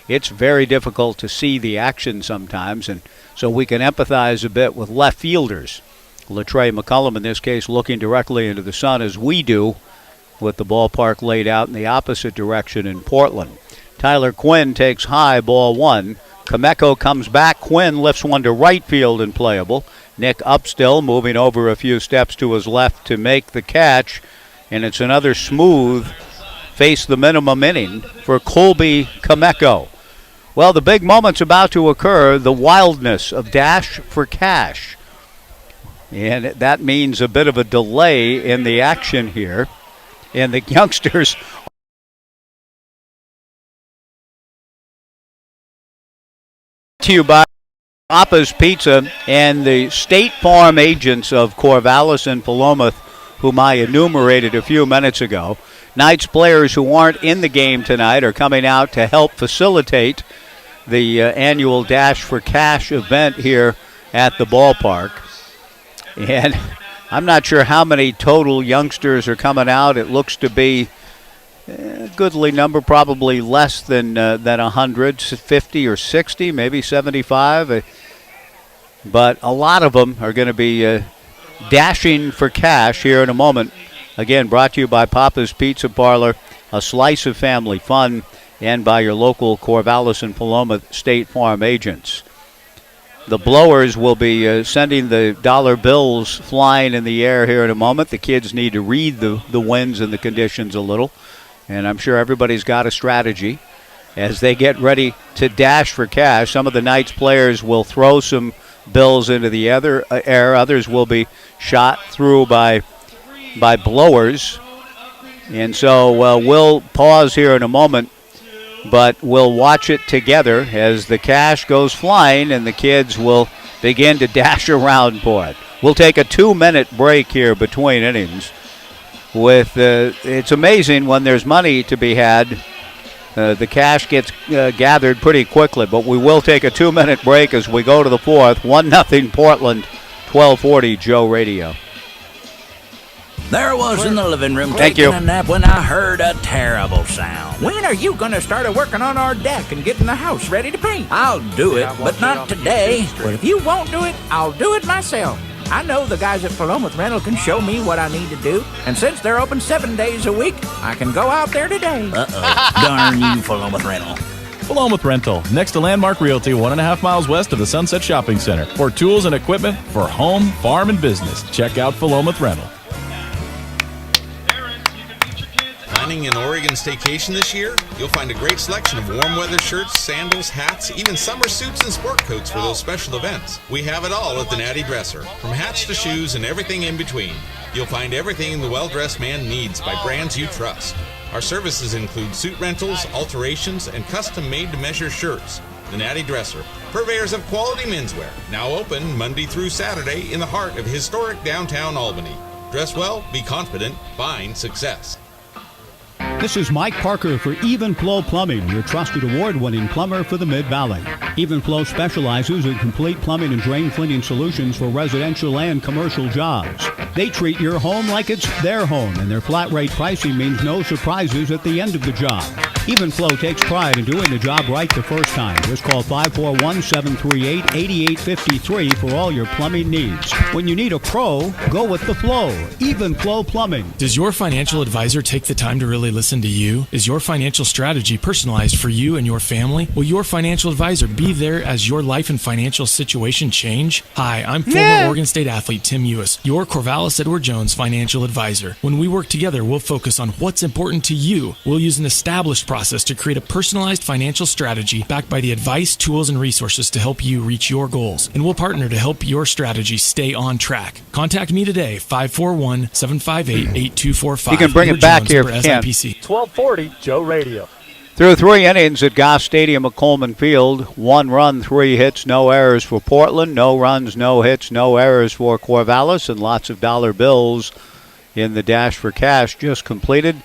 It's very difficult to see the action sometimes, and so we can empathize a bit with left fielders. Latrey McCullum, in this case, looking directly into the sun as we do, with the ballpark laid out in the opposite direction in Portland. Tyler Quinn takes high, ball 1. Kameko comes back. Quinn lifts one to right field and playable. Nick Upstill moving over a few steps to his left to make the catch, and it's another smooth face the minimum inning for Colby Kameko. Well, the big moment's about to occur, the wildness of Dash for Cash. And that means a bit of a delay in the action here. And the youngsters to you by Papa's Pizza and the State Farm agents of Corvallis and Philomath, whom I enumerated a few minutes ago. Knights players who aren't in the game tonight are coming out to help facilitate the annual Dash for Cash event here at the ballpark. And I'm not sure how many total youngsters are coming out. It looks to be a goodly number, probably less than 100, 50 or 60, maybe 75. But a lot of them are going to be dashing for cash here in a moment. Again, brought to you by Papa's Pizza Parlor, a slice of family fun, and by your local Corvallis and Paloma State Farm agents. The blowers will be sending the dollar bills flying in the air here in a moment. The kids need to read the winds and the conditions a little, and I'm sure everybody's got a strategy as they get ready to dash for cash. Some of the Knights players will throw some bills into the air. Others will be shot through by blowers. And so we'll pause here in a moment, but we'll watch it together as the cash goes flying and the kids will begin to dash around for it. We'll take a 2-minute break here between innings. It's amazing when there's money to be had. The cash gets gathered pretty quickly, but we will take a 2-minute break as we go to the fourth. 1-0 Portland, 1240 Joe Radio. There I was in the living room taking a nap when I heard a terrible sound. When are you going to start working on our deck and getting the house ready to paint? I'll do it, but not today. But if you won't do it, I'll do it myself. I know the guys at Philomath Rental can show me what I need to do, and since they're open 7 days a week, I can go out there today. Darn you, Philomath Rental. Philomath Rental, next to Landmark Realty, 1.5 miles west of the Sunset Shopping Center. For tools and equipment for home, farm, and business, check out Philomath Rental. Planning an Oregon staycation this year? You'll find a great selection of warm weather shirts, sandals, hats, even summer suits and sport coats for those special events. We have it all at the Natty Dresser. From hats to shoes and everything in between. You'll find everything the well-dressed man needs by brands you trust. Our services include suit rentals, alterations, and custom made-to-measure shirts. The Natty Dresser, purveyors of quality menswear. Now open Monday through Saturday in the heart of historic downtown Albany. Dress well, be confident, find success. This is Mike Parker for Even Flow Plumbing, your trusted award-winning plumber for the Mid-Valley. Even Flow specializes in complete plumbing and drain cleaning solutions for residential and commercial jobs. They treat your home like it's their home, and their flat rate pricing means no surprises at the end of the job. Even Flow takes pride in doing the job right the first time. Just call 541-738-8853 for all your plumbing needs. When you need a pro, go with the Flow. Even Flow Plumbing. Does your financial advisor take the time to really listen to you? Is your financial strategy personalized for you and your family? Will your financial advisor be there as your life and financial situation change? Hi, I'm former Oregon State athlete Tim Ewis, your Corvallis Edward Jones financial advisor. When we work together, we'll focus on what's important to you. We'll use an established process process to create a personalized financial strategy backed by the advice, tools, and resources to help you reach your goals. And we'll partner to help your strategy stay on track. Contact me today, 541-758-8245. You can bring it back here if you can. 1240 Joe Radio. Through 3 innings at Goss Stadium at Coleman Field, 1 run, 3 hits, no errors for Portland, no runs, no hits, no errors for Corvallis, and lots of dollar bills in the Dash for Cash just completed.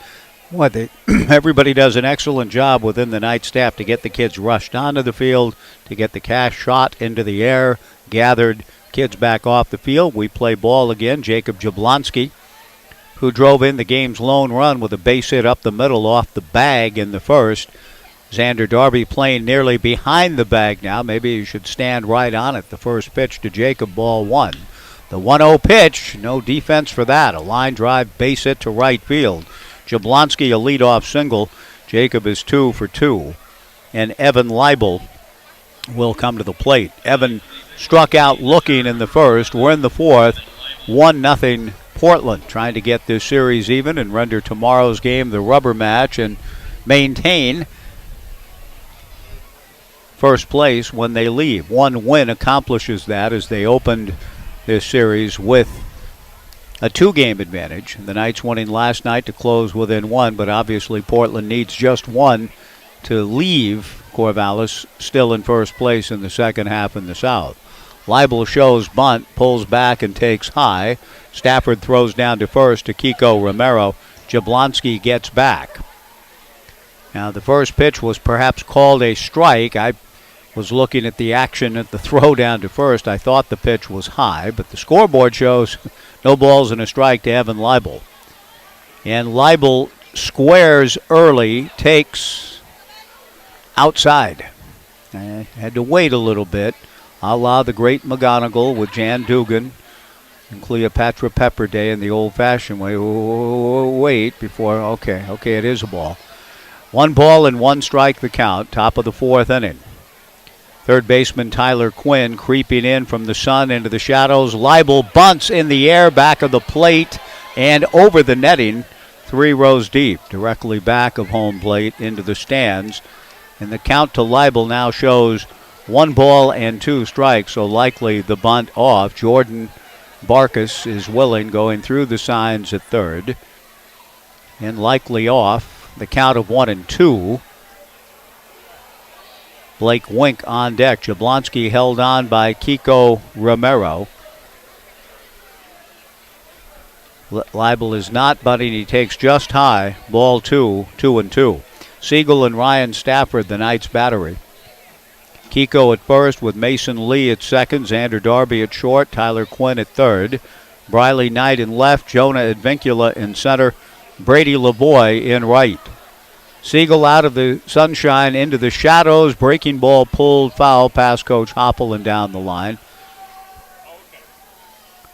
Everybody does an excellent job within the Knights staff to get the kids rushed onto the field, to get the cash shot into the air, gathered, kids back off the field. We play ball again. Jacob Jablonski, who drove in the game's lone run with a base hit up the middle off the bag in the first. Xander Darby playing nearly behind the bag now. Maybe he should stand right on it. The first pitch to Jacob, ball 1. The 1-0 pitch, no defense for that. A line drive base hit to right field. Jablonski a leadoff single. Jacob is 2 for 2. And Evan Leibel will come to the plate. Evan struck out looking in the first. We're in the fourth. 1-0 Portland, trying to get this series even and render tomorrow's game the rubber match and maintain first place when they leave. One win accomplishes that as they opened this series with a 2-game advantage. The Knights winning last night to close within 1, but obviously Portland needs just 1 to leave Corvallis still in first place in the second half in the South. Leibel shows bunt, pulls back and takes high. Stafford throws down to first to Kiko Romero. Jablonski gets back. Now the first pitch was perhaps called a strike. I was looking at the action at the throw down to first. I thought the pitch was high, but the scoreboard shows no balls and a strike to Evan Leibel. And Leibel squares early, takes outside. I had to wait a little bit. A la the great McGonigal with Jan Dugan and Cleopatra Pepperday in the old-fashioned way. Wait before, okay, it is a ball. 1 ball and 1 strike the count, top of the 4th inning. Third baseman Tyler Quinn creeping in from the sun into the shadows. Leibel bunts in the air, back of the plate and over the netting, 3 rows deep, directly back of home plate into the stands. And the count to Leibel now shows 1 ball and 2 strikes, so likely the bunt off. Jordan Barkus is willing, going through the signs at third. And likely off. The count of 1-2. Blake Wink on deck. Jablonski held on by Kiko Romero. Leibel is not bunting. He takes just high. Ball 2, 2-2. Siegel and Ryan Stafford, the Knights battery. Kiko at first with Mason Lee at second, Xander Darby at short, Tyler Quinn at third, Briley Knight in left, Jonah Advincula in center, Brady Lavoie in right. Siegel out of the sunshine into the shadows, breaking ball pulled foul past Coach Hoppel and down the line.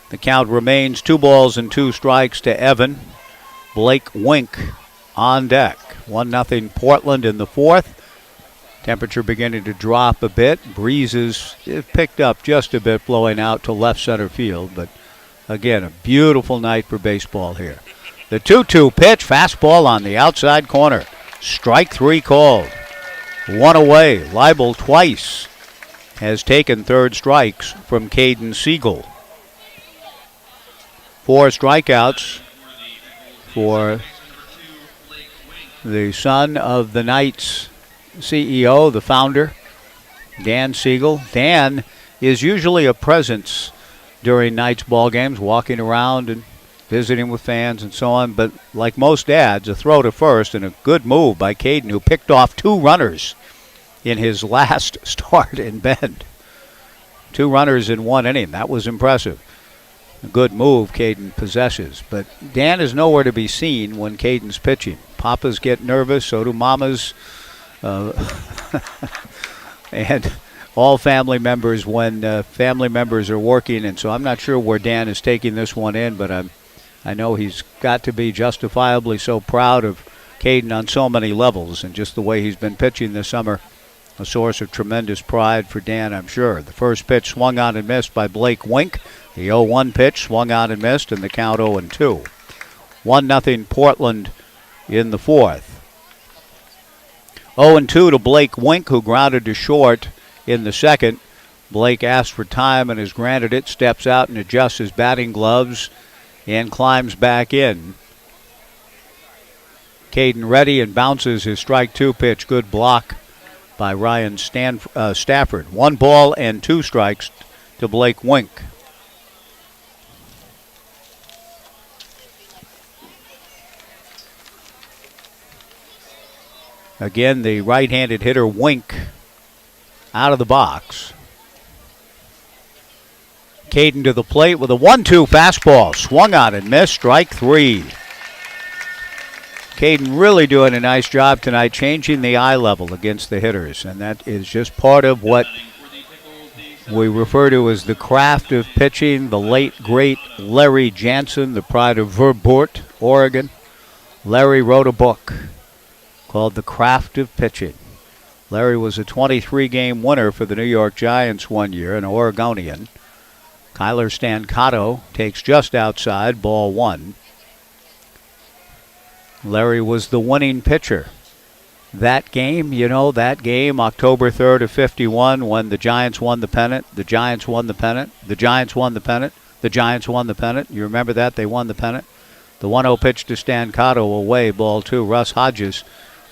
The count remains 2 balls and 2 strikes to Evan. Blake Wink on deck. 1-0 Portland in the 4th. Temperature beginning to drop a bit. Breezes picked up just a bit, blowing out to left center field. But again, a beautiful night for baseball here. The 2-2 pitch, fastball on the outside corner. Strike 3 called. 1 away. Leibel twice has taken third strikes from Caden Siegel. 4 strikeouts for the son of the Knights CEO, the founder, Dan Siegel. Dan is usually a presence during Knights ball games, walking around and visiting with fans and so on. But like most dads, a throw to first and a good move by Caden, who picked off 2 runners in his last start in Bend. 2 runners in 1 inning. That was impressive. A good move Caden possesses. But Dan is nowhere to be seen when Caden's pitching. Papas get nervous, so do mamas. And all family members when family members are working. And so I'm not sure where Dan is taking this one in, but I know he's got to be justifiably so proud of Caden on so many levels, and just the way he's been pitching this summer, a source of tremendous pride for Dan, I'm sure. The first pitch swung on and missed by Blake Wink. The 0-1 pitch swung on and missed, and the count 0-2. 1-0 Portland in the 4th. 0-2 to Blake Wink, who grounded to short in the second. Blake asked for time and has granted it, steps out and adjusts his batting gloves and climbs back in. Caden ready and bounces his strike 2 pitch. Good block by Ryan Stafford. 1 ball and 2 strikes to Blake Wink. Again, the right-handed hitter Wink out of the box. Caden to the plate with a 1-2 fastball. Swung on and missed. Strike 3. Caden really doing a nice job tonight, changing the eye level against the hitters. And that is just part of what we refer to as the craft of pitching. The late, great Larry Jansen, the pride of Verport, Oregon. Larry wrote a book called The Craft of Pitching. Larry was a 23-game winner for the New York Giants one year, an Oregonian. Kyler Stancato takes just outside, ball 1. Larry was the winning pitcher. That game, October 3rd of 51, when the Giants won the pennant, the Giants won the pennant, the Giants won the pennant, the Giants won the pennant. You remember that? They won the pennant. The 1-0 pitch to Stancato away, ball 2. Russ Hodges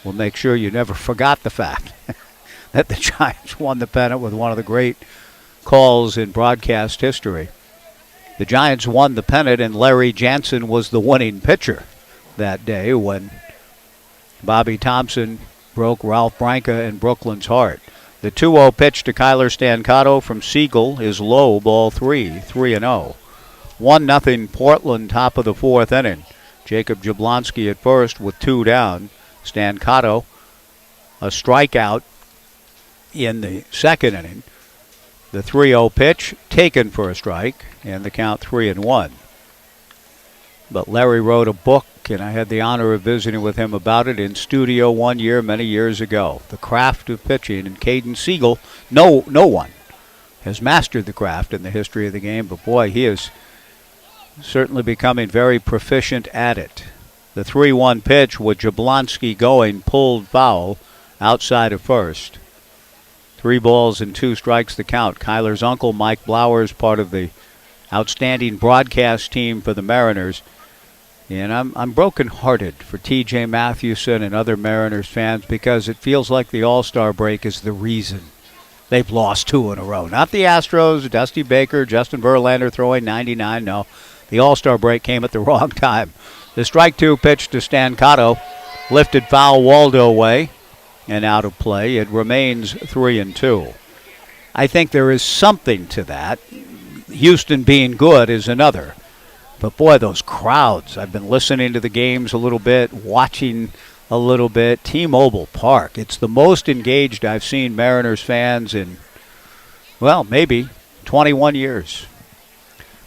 will make sure you never forgot the fact that the Giants won the pennant with one of the great calls in broadcast history. The Giants won the pennant, and Larry Jansen was the winning pitcher that day when Bobby Thompson broke Ralph Branca and Brooklyn's heart. The 2-0 pitch to Kyler Stancato from Siegel is low, ball 3, 3-0. 1-0 Portland, top of the 4th inning. Jacob Jablonski at first with 2 down. Stancato, a strikeout in the 2nd inning. The 3-0 pitch taken for a strike, and the count 3-1. But Larry wrote a book, and I had the honor of visiting with him about it in studio one year, many years ago. The Craft of Pitching. And Caden Siegel, no one has mastered the craft in the history of the game, but boy, he is certainly becoming very proficient at it. The 3-1 pitch with Jablonski going, pulled foul outside of first. 3 balls and 2 strikes the count. Kyler's uncle, Mike Blowers, part of the outstanding broadcast team for the Mariners. And I'm brokenhearted for T.J. Mathewson and other Mariners fans because it feels like the All-Star break is the reason they've lost 2 in a row. Not the Astros, Dusty Baker, Justin Verlander throwing 99. No, the All-Star break came at the wrong time. The strike 2 pitch to Stancato, lifted foul Waldo way and out of play. It remains 3-2. I think there is something to that. Houston being good is another. But boy, those crowds. I've been listening to the games a little bit, watching a little bit. T-Mobile Park, it's the most engaged I've seen Mariners fans in, well, maybe 21 years.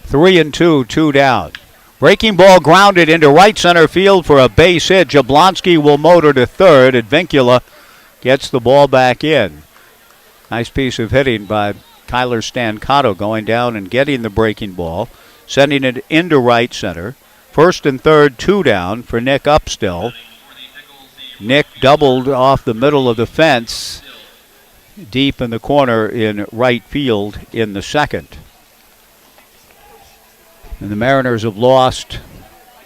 3-2, 2 down. Breaking ball grounded into right center field for a base hit. Jablonski will motor to third. Advincula gets the ball back in. Nice piece of hitting by Kyler Stancato, going down and getting the breaking ball, sending it into right center. First and third, 2 down for Nick Upstill. Nick doubled off the middle of the fence, deep in the corner in right field in the second. And the Mariners have lost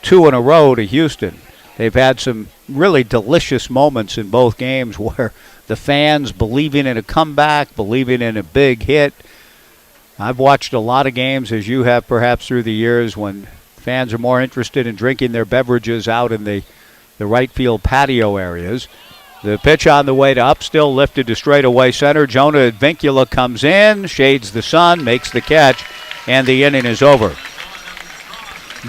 2 in a row to Houston. They've had some really delicious moments in both games where the fans believing in a comeback, believing in a big hit. I've watched a lot of games, as you have perhaps through the years, when fans are more interested in drinking their beverages out in the right field patio areas. The pitch on the way to Upstill, lifted to straightaway center. Jonah Advincula comes in, shades the sun, makes the catch, and the inning is over.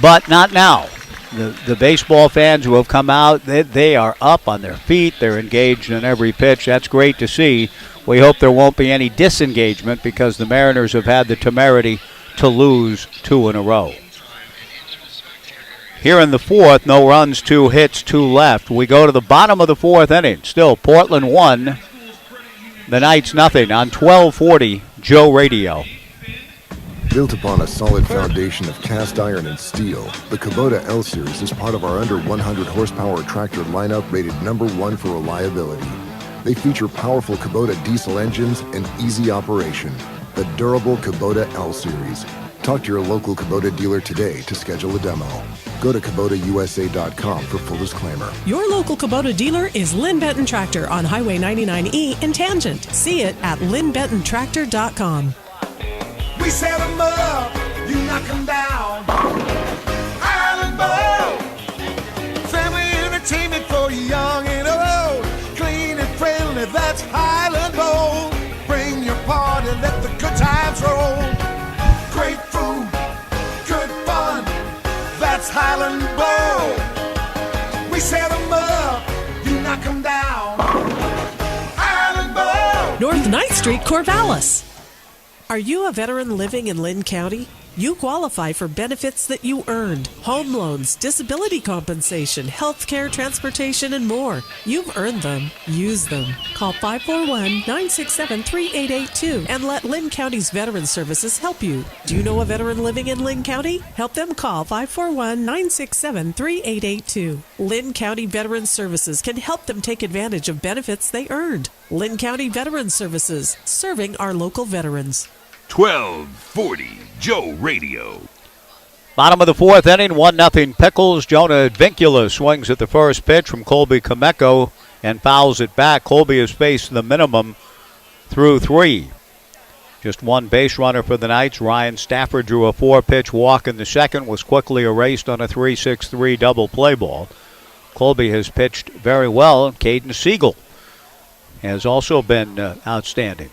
But not now. The baseball fans who have come out, they are up on their feet. They're engaged in every pitch. That's great to see. We hope there won't be any disengagement because the Mariners have had the temerity to lose 2 in a row. Here in the 4th, no runs, 2 hits, 2 left. We go to the bottom of the 4th inning. Still Portland 1, the Knights nothing on 1240 Joe Radio. Built upon a solid foundation of cast iron and steel, the Kubota L-Series is part of our under 100 horsepower tractor lineup rated #1 for reliability. They feature powerful Kubota diesel engines and easy operation. The durable Kubota L Series. Talk to your local Kubota dealer today to schedule a demo. Go to KubotaUSA.com for full disclaimer. Your local Kubota dealer is Lynn Benton Tractor on Highway 99E in Tangent. See it at lynnbentontractor.com. We set them up, you knock them down. Island Bowl, family entertainment for young and old. Clean and friendly, that's Highland Bowl. Bring your party, let the good times roll. Great food, good fun, that's Highland Bowl. We set them up, you knock them down. Highland Bowl. North 9th Street, Corvallis. Are you a veteran living in Lynn County? You qualify for benefits that you earned. Home loans, disability compensation, health care, transportation, and more. You've earned them. Use them. Call 541-967-3882 and let Lynn County's Veteran Services help you. Do you know a veteran living in Lynn County? Help them call 541-967-3882. Lynn County Veteran Services can help them take advantage of benefits they earned. Lynn County Veteran Services, serving our local veterans. 1240 Joe Radio. Bottom of the fourth inning, 1-0 Pickles. Jonah Advincula swings at the first pitch from Colby Kameko and fouls it back. Colby has faced the minimum through 3. Just one base runner for the Knights. Ryan Stafford drew a 4-pitch walk in the second, was quickly erased on a 3-6-3 double play ball. Colby has pitched very well. Caden Siegel has also been outstanding.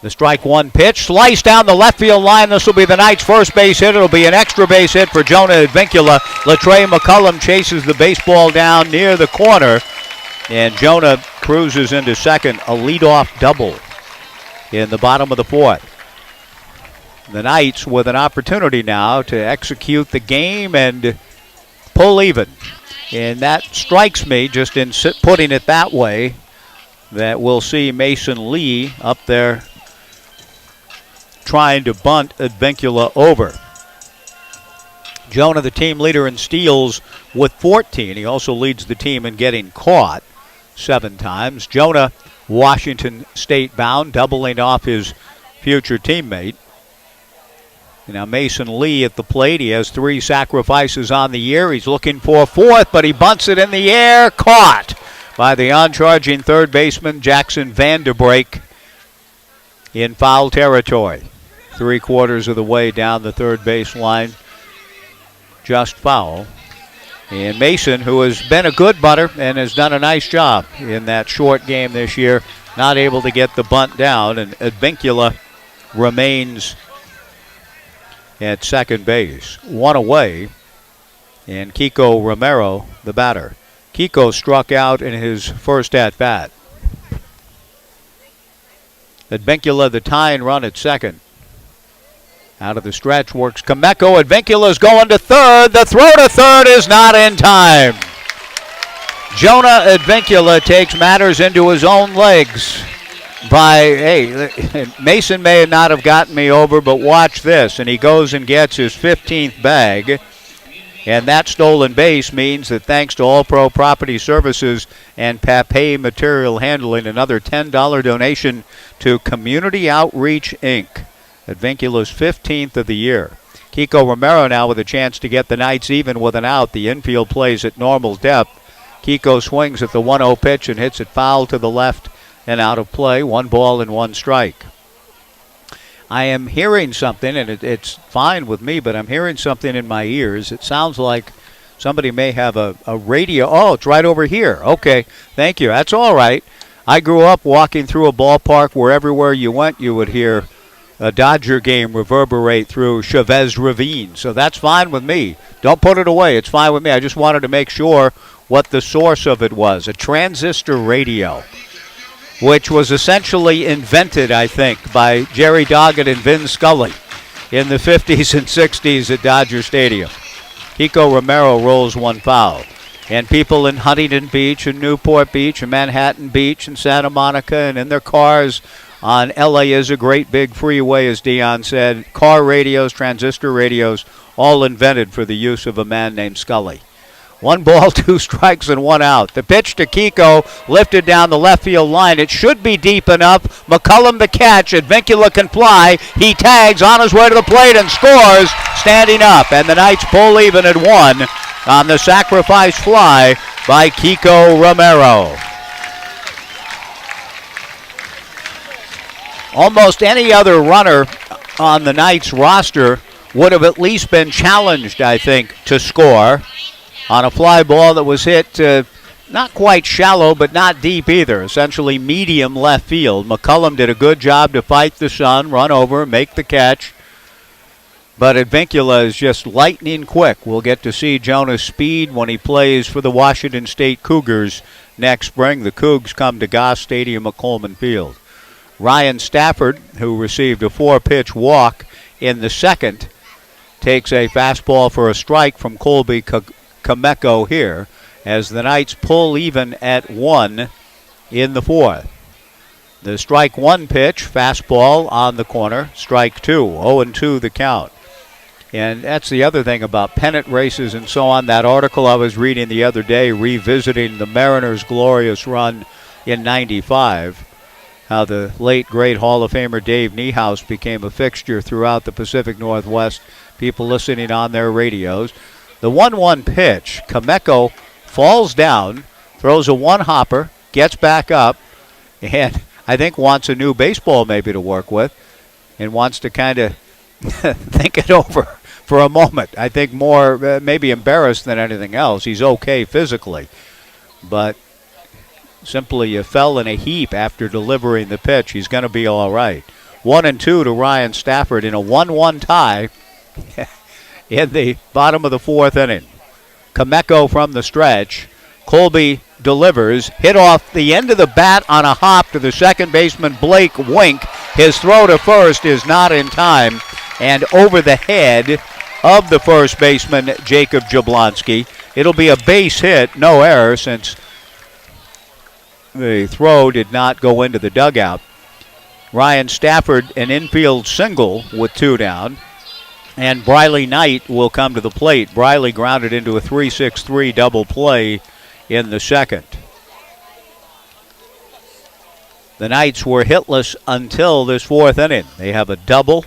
The strike one pitch, sliced down the left field line. This will be the Knights' first base hit. It'll be an extra base hit for Jonah Advincula. Latrey McCullum chases the baseball down near the corner, and Jonah cruises into second, a leadoff double in the bottom of the fourth. The Knights with an opportunity now to execute the game and pull even. And that strikes me, just in putting it that way, that we'll see Mason Lee up there trying to bunt Advincula over. Jonah, the team leader in steals with 14. He also leads the team in getting caught 7 times. Jonah, Washington State bound, doubling off his future teammate. Now Mason Lee at the plate. He has 3 sacrifices on the year. He's looking for a 4th, but he bunts it in the air. Caught by the on-charging third baseman Jackson Vanderbrake in foul territory. 3/4 of the way down the third base line. Just foul. And Mason, who has been a good bunter and has done a nice job in that short game this year, not able to get the bunt down. And Advincula remains at second base. 1 away. And Kiko Romero, the batter. Kiko struck out in his first at-bat. Advincula, the tying run at second. Out of the stretch works Kameko. Advincula's going to third. The throw to third is not in time. Jonah Advincula takes matters into his own legs by, Mason may not have gotten me over, but watch this. And he goes and gets his 15th bag. And that stolen base means that thanks to All Pro Property Services and Papay Material Handling, another $10 donation to Community Outreach, Inc. Advincula's 15th of the year. Kiko Romero now with a chance to get the Knights even with an out. The infield plays at normal depth. Kiko swings at the 1-0 pitch and hits it foul to the left and out of play. 1 ball and 1 strike. I am hearing something, and it's fine with me, but I'm hearing something in my ears. It sounds like somebody may have a radio. Oh, it's right over here. Okay, thank you. That's all right. I grew up walking through a ballpark where everywhere you went you would hear a Dodger game reverberate through Chavez Ravine. So that's fine with me. Don't put it away. It's fine with me. I just wanted to make sure what the source of it was. A transistor radio, which was essentially invented, I think, by Jerry Doggett and Vin Scully in the 50s and 60s at Dodger Stadium. Kiko Romero rolls 1 foul. And people in Huntington Beach and Newport Beach and Manhattan Beach and Santa Monica and in their cars on LA is a great big freeway, as Dion said. Car radios, transistor radios, all invented for the use of a man named Scully. 1 ball, 2 strikes, and 1 out. The pitch to Kiko, lifted down the left field line. It should be deep enough. McCullum the catch. Advincula can fly. He tags on his way to the plate and scores, standing up. And the Knights pull even at 1 on the sacrifice fly by Kiko Romero. Almost any other runner on the Knights roster would have at least been challenged, I think, to score on a fly ball that was hit not quite shallow, but not deep either, essentially medium left field. McCullum did a good job to fight the sun, run over, make the catch. But Advincula is just lightning quick. We'll get to see Jonah's speed when he plays for the Washington State Cougars next spring. The Cougs come to Goss Stadium at Coleman Field. Ryan Stafford, who received a 4-pitch walk in the second, takes a fastball for a strike from Colby Kameko here as the Knights pull even at 1 in the 4th. The strike 1 pitch, fastball on the corner, strike 2, 0-2 the count. And that's the other thing about pennant races and so on. That article I was reading the other day revisiting the Mariners' glorious run in '95, how the late, great Hall of Famer Dave Niehaus became a fixture throughout the Pacific Northwest, people listening on their radios. The 1-1 pitch, Kameko falls down, throws a one-hopper, gets back up, and I think wants a new baseball maybe to work with and wants to kind of think it over for a moment. I think more maybe embarrassed than anything else. He's okay physically, but simply fell in a heap after delivering the pitch. He's going to be all right. 1-2 to Ryan Stafford in a 1-1 tie in the bottom of the 4th inning. Kameko from the stretch. Colby delivers. Hit off the end of the bat on a hop to the second baseman, Blake Wink. His throw to first is not in time. And over the head of the first baseman, Jacob Jablonski. It'll be a base hit, no error, since the throw did not go into the dugout. Ryan Stafford, an infield single with 2 down. And Briley Knight will come to the plate. Briley grounded into a 3-6-3 double play in the second. The Knights were hitless until this 4th inning. They have a double,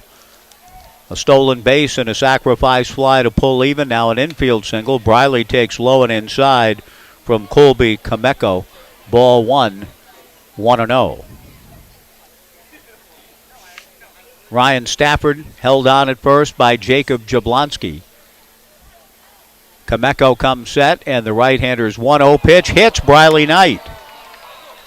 a stolen base, and a sacrifice fly to pull even. Now an infield single. Briley takes low and inside from Colby Kameko. Ball 1, 1-0. Ryan Stafford held on at first by Jacob Jablonski. Kameko comes set, and the right-hander's 1-0 pitch hits Briley Knight.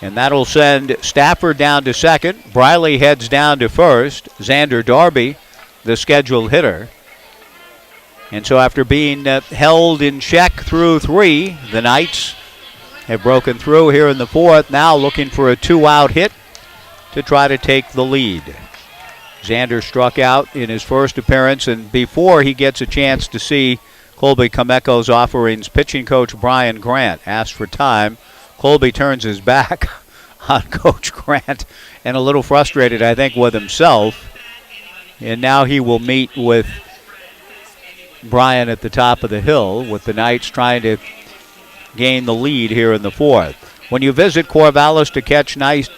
And that'll send Stafford down to second. Briley heads down to first. Xander Darby, the scheduled hitter. And so after being held in check through 3, the Knights have broken through here in the 4th, now looking for a 2-out hit to try to take the lead. Xander struck out in his first appearance, and before he gets a chance to see Colby Kameko's offerings, pitching coach Brian Grant asked for time. Colby turns his back on Coach Grant and a little frustrated, I think, with himself. And now he will meet with Brian at the top of the hill, with the Knights trying to gain the lead here in the 4th. When you visit Corvallis to catch nice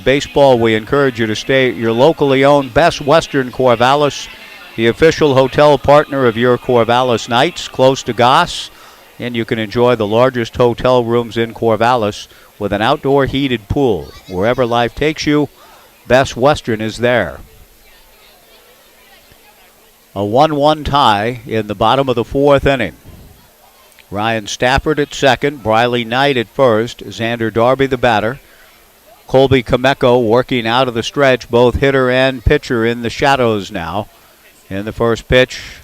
baseball, we encourage you to stay at your locally owned Best Western Corvallis, the official hotel partner of your Corvallis Knights, close to Goss. And you can enjoy the largest hotel rooms in Corvallis with an outdoor heated pool. Wherever life takes you, Best Western is there. A 1-1 tie in the bottom of the 4th inning. Ryan Stafford at second, Briley Knight at first, Xander Darby the batter. Colby Kameko working out of the stretch, both hitter and pitcher in the shadows now. And the first pitch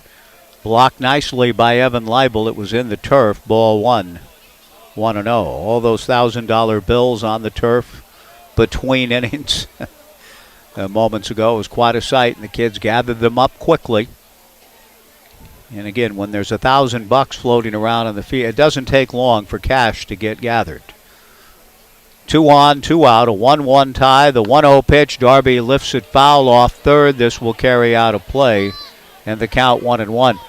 blocked nicely by Evan Leibel. It was in the turf, ball 1, 1-0. All those $1,000 bills on the turf between innings moments ago. It was quite a sight, and the kids gathered them up quickly. And again, when there's $1,000 floating around on the field, it doesn't take long for cash to get gathered. 2 on, 2 out, a 1-1 tie. The 1-0 pitch, Darby lifts it foul off third. This will carry out a play, and the count 1-1.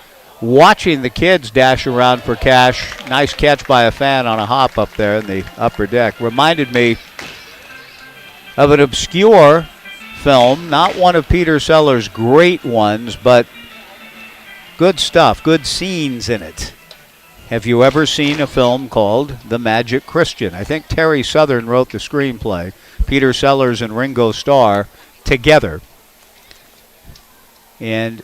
watching the kids dash around for cash. Nice catch by a fan on a hop up there in the upper deck. Reminded me of an obscure film, not one of Peter Sellers' great ones, but good stuff, good scenes in it. Have you ever seen a film called The Magic Christian? I think Terry Southern wrote the screenplay. Peter Sellers and Ringo Starr together. And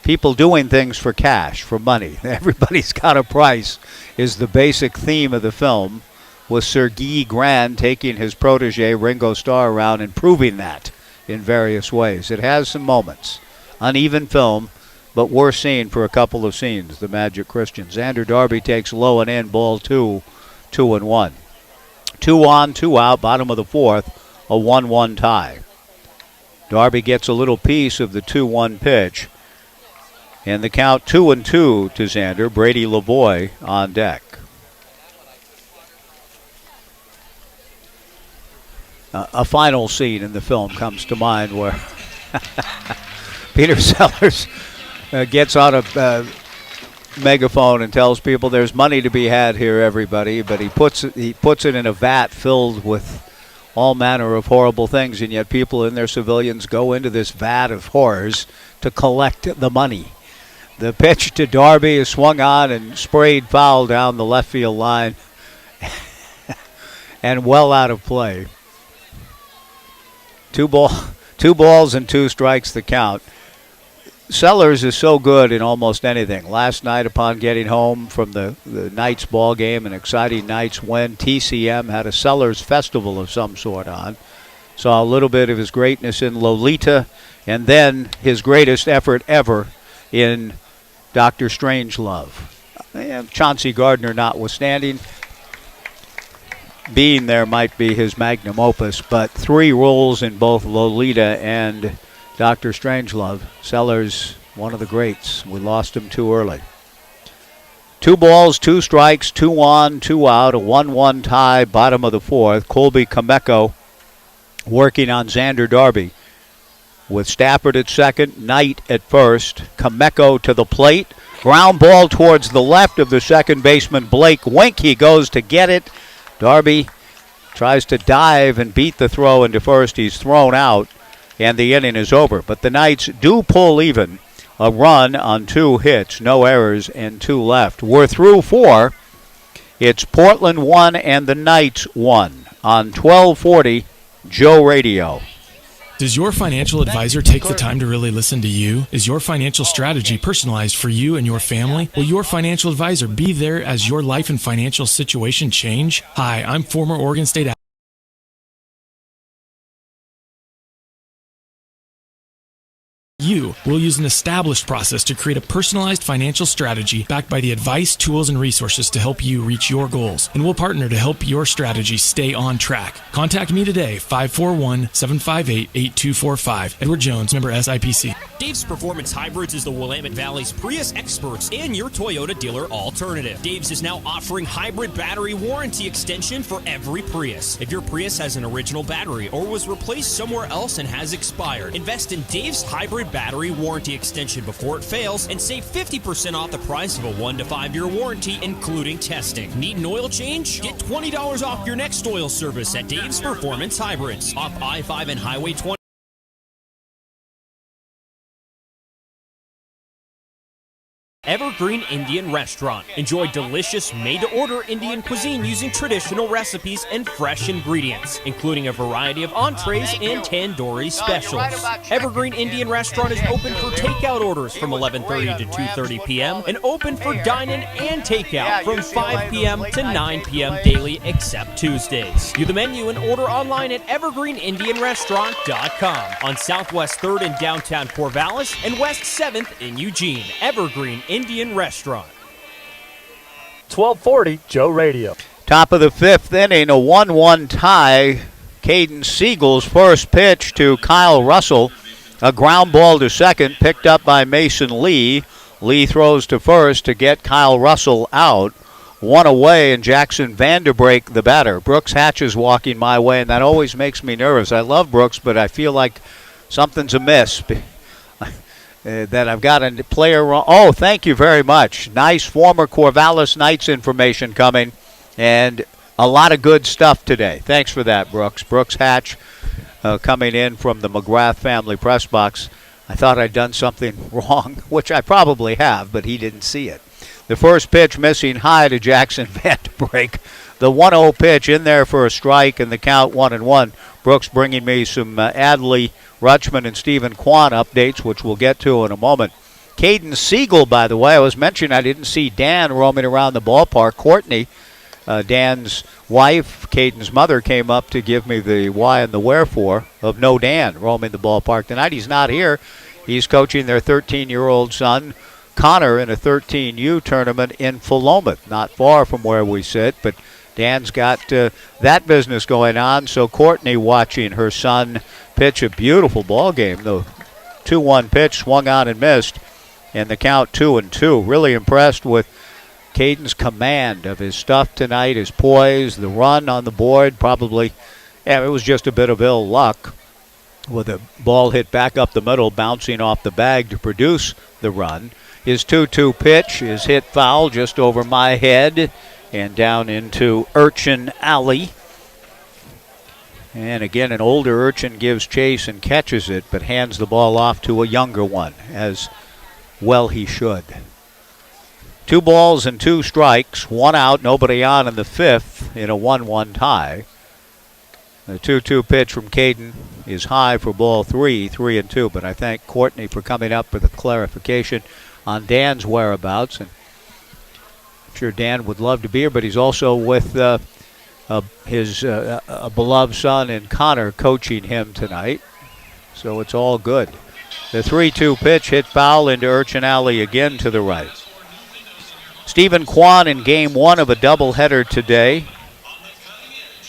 people doing things for cash, for money. Everybody's got a price is the basic theme of the film, with Sir Guy Grand taking his protege Ringo Starr around and proving that in various ways. It has some moments. Uneven film, but worth seeing for a couple of scenes, The Magic Christian. Xander Darby takes low and in, ball 2, 2-1. 2 on, 2 out, bottom of the fourth, a 1-1 tie. Darby gets a little piece of the 2-1 pitch. And the count 2-2 to Xander. Brady Lavoie on deck. A final scene in the film comes to mind where Peter Sellers gets on a megaphone and tells people there's money to be had here, everybody. But he puts it in a vat filled with all manner of horrible things, and yet people in their civilians go into this vat of horrors to collect the money. The pitch to Darby is swung on and sprayed foul down the left field line and well out of play. Two balls and 2 strikes the count. Sellers is so good in almost anything. Last night, upon getting home from the Knights ball game, an exciting Knights win, TCM had a Sellers festival of some sort on. Saw a little bit of his greatness in Lolita, and then his greatest effort ever in Dr. Strangelove. Chauncey Gardner notwithstanding, being there might be his magnum opus, but 3 roles in both Lolita and Dr. Strangelove. Sellers, one of the greats. We lost him too early. 2 balls, 2 strikes, 2 on, 2 out, a 1-1 tie, bottom of the fourth. Colby Kameko working on Xander Darby. With Stafford at second, Knight at first. Kameko to the plate. Ground ball towards the left of the second baseman, Blake Wink. He goes to get it. Darby tries to dive and beat the throw into first. He's thrown out, and the inning is over. But the Knights do pull even. A run on 2 hits, no errors, and 2 left. We're through 4. It's Portland 1 and the Knights 1 on 1240 Joe Radio. Does your financial advisor take the time to really listen to you? Is your financial strategy personalized for you and your family? Will your financial advisor be there as your life and financial situation change? Hi, I'm former Oregon State You will use an established process to create a personalized financial strategy backed by the advice, tools, and resources to help you reach your goals. And we'll partner to help your strategy stay on track. Contact me today, 541-758-8245. Edward Jones, member SIPC. Dave's Performance Hybrids is the Willamette Valley's Prius experts and your Toyota dealer alternative. Dave's is now offering hybrid battery warranty extension for every Prius. If your Prius has an original battery or was replaced somewhere else and has expired, invest in Dave's hybrid battery warranty extension before it fails and save 50% off the price of a 1 to 5 year warranty, including testing. Need an oil change? Get $20 off your next oil service at Dave's Performance Hybrids off I-5 and Highway 20. Evergreen Indian Restaurant. Enjoy delicious made-to-order Indian cuisine using traditional recipes and fresh ingredients, including a variety of entrees and tandoori specials. Evergreen Indian Restaurant is open for takeout orders from 11:30 to 2:30 p.m. and open for dine-in and takeout from 5 p.m. to 9 p.m. daily except Tuesdays. View the menu and order online at evergreenindianrestaurant.com on Southwest 3rd in downtown Corvallis and West 7th in Eugene. Evergreen Indian Restaurant. 1240 Joe Radio. Top of the 5th inning, a 1-1 tie. Caden Siegel's first pitch to Kyle Russell. A ground ball to second, picked up by Mason Lee. Lee throws to first to get Kyle Russell out. 1 away, and Jackson Vanderbrake, the batter. Brooks Hatch is walking my way, and that always makes me nervous. I love Brooks, but I feel like something's amiss. that I've got a player wrong. Oh, thank you very much. Nice former Corvallis Knights information coming, and a lot of good stuff today. Thanks for that, Brooks. Brooks Hatch coming in from the McGrath family press box. I thought I'd done something wrong, which I probably have, but he didn't see it. The first pitch missing high to Jackson Vanderbreak. The 1-0 pitch in there for a strike, and the count 1-1. Brooks bringing me some Adley, Rutschman, and Stephen Kwan updates, which we'll get to in a moment. Caden Siegel, by the way, I was mentioning I didn't see Dan roaming around the ballpark. Courtney, Dan's wife, Caden's mother, came up to give me the why and the wherefore of no Dan roaming the ballpark tonight. He's not here. He's coaching their 13-year-old son, Connor, in a 13U tournament in Philomath, not far from where we sit, but Dan's got that business going on, so Courtney watching her son pitch a beautiful ball game. The 2-1 pitch swung on and missed, and the count 2-2. Really impressed with Caden's command of his stuff tonight, his poise, the run on the board. Probably, it was just a bit of ill luck with a ball hit back up the middle, bouncing off the bag to produce the run. His 2-2 pitch is hit foul just over my head and down into Urchin Alley. And again, an older Urchin gives chase and catches it, but hands the ball off to a younger one, as well he should. 2 balls and 2 strikes, 1 out, nobody on in the 5th in a 1-1 tie. The 2-2 pitch from Caden is high for ball 3, 3-2, but I thank Courtney for coming up with a clarification on Dan's whereabouts. And I'm sure Dan would love to be here, but he's also with his beloved son and Connor coaching him tonight. So it's all good. The 3-2 pitch hit foul into Urchin Alley again to the right. Stephen Kwan in game 1 of a doubleheader today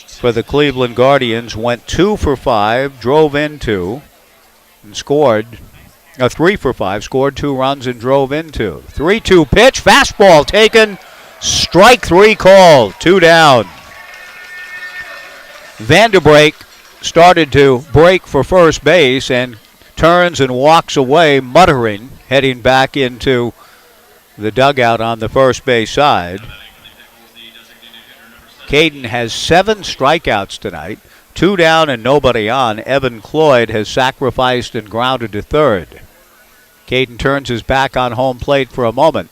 for the Cleveland Guardians went 2 for 5, drove in 2, and scored 3 for 5, scored 2 runs and drove in 2. 3-2 pitch, fastball taken, strike 3 called, 2 down. Vanderbreak started to break for first base and turns and walks away, muttering, heading back into the dugout on the first base side. Caden has 7 strikeouts tonight, 2 down and nobody on. Evan Cloyd has sacrificed and grounded to third. Caden turns his back on home plate for a moment.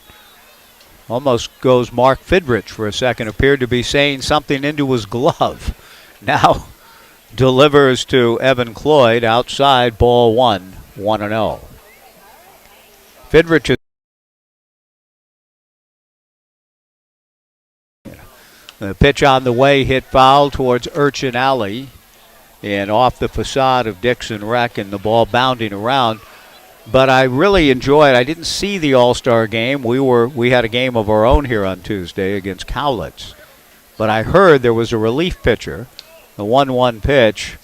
Almost goes Mark Fidrich for a second. Appeared to be saying something into his glove. Now delivers to Evan Cloyd outside, ball 1, 1-0. Fidrich is the pitch on the way, hit foul towards Urchin Alley and off the facade of Dixon Rec, and the ball bounding around. But I really enjoyed, I didn't see the All-Star game. We had a game of our own here on Tuesday against Cowlitz. But I heard there was a relief pitcher, the 1-1 pitch,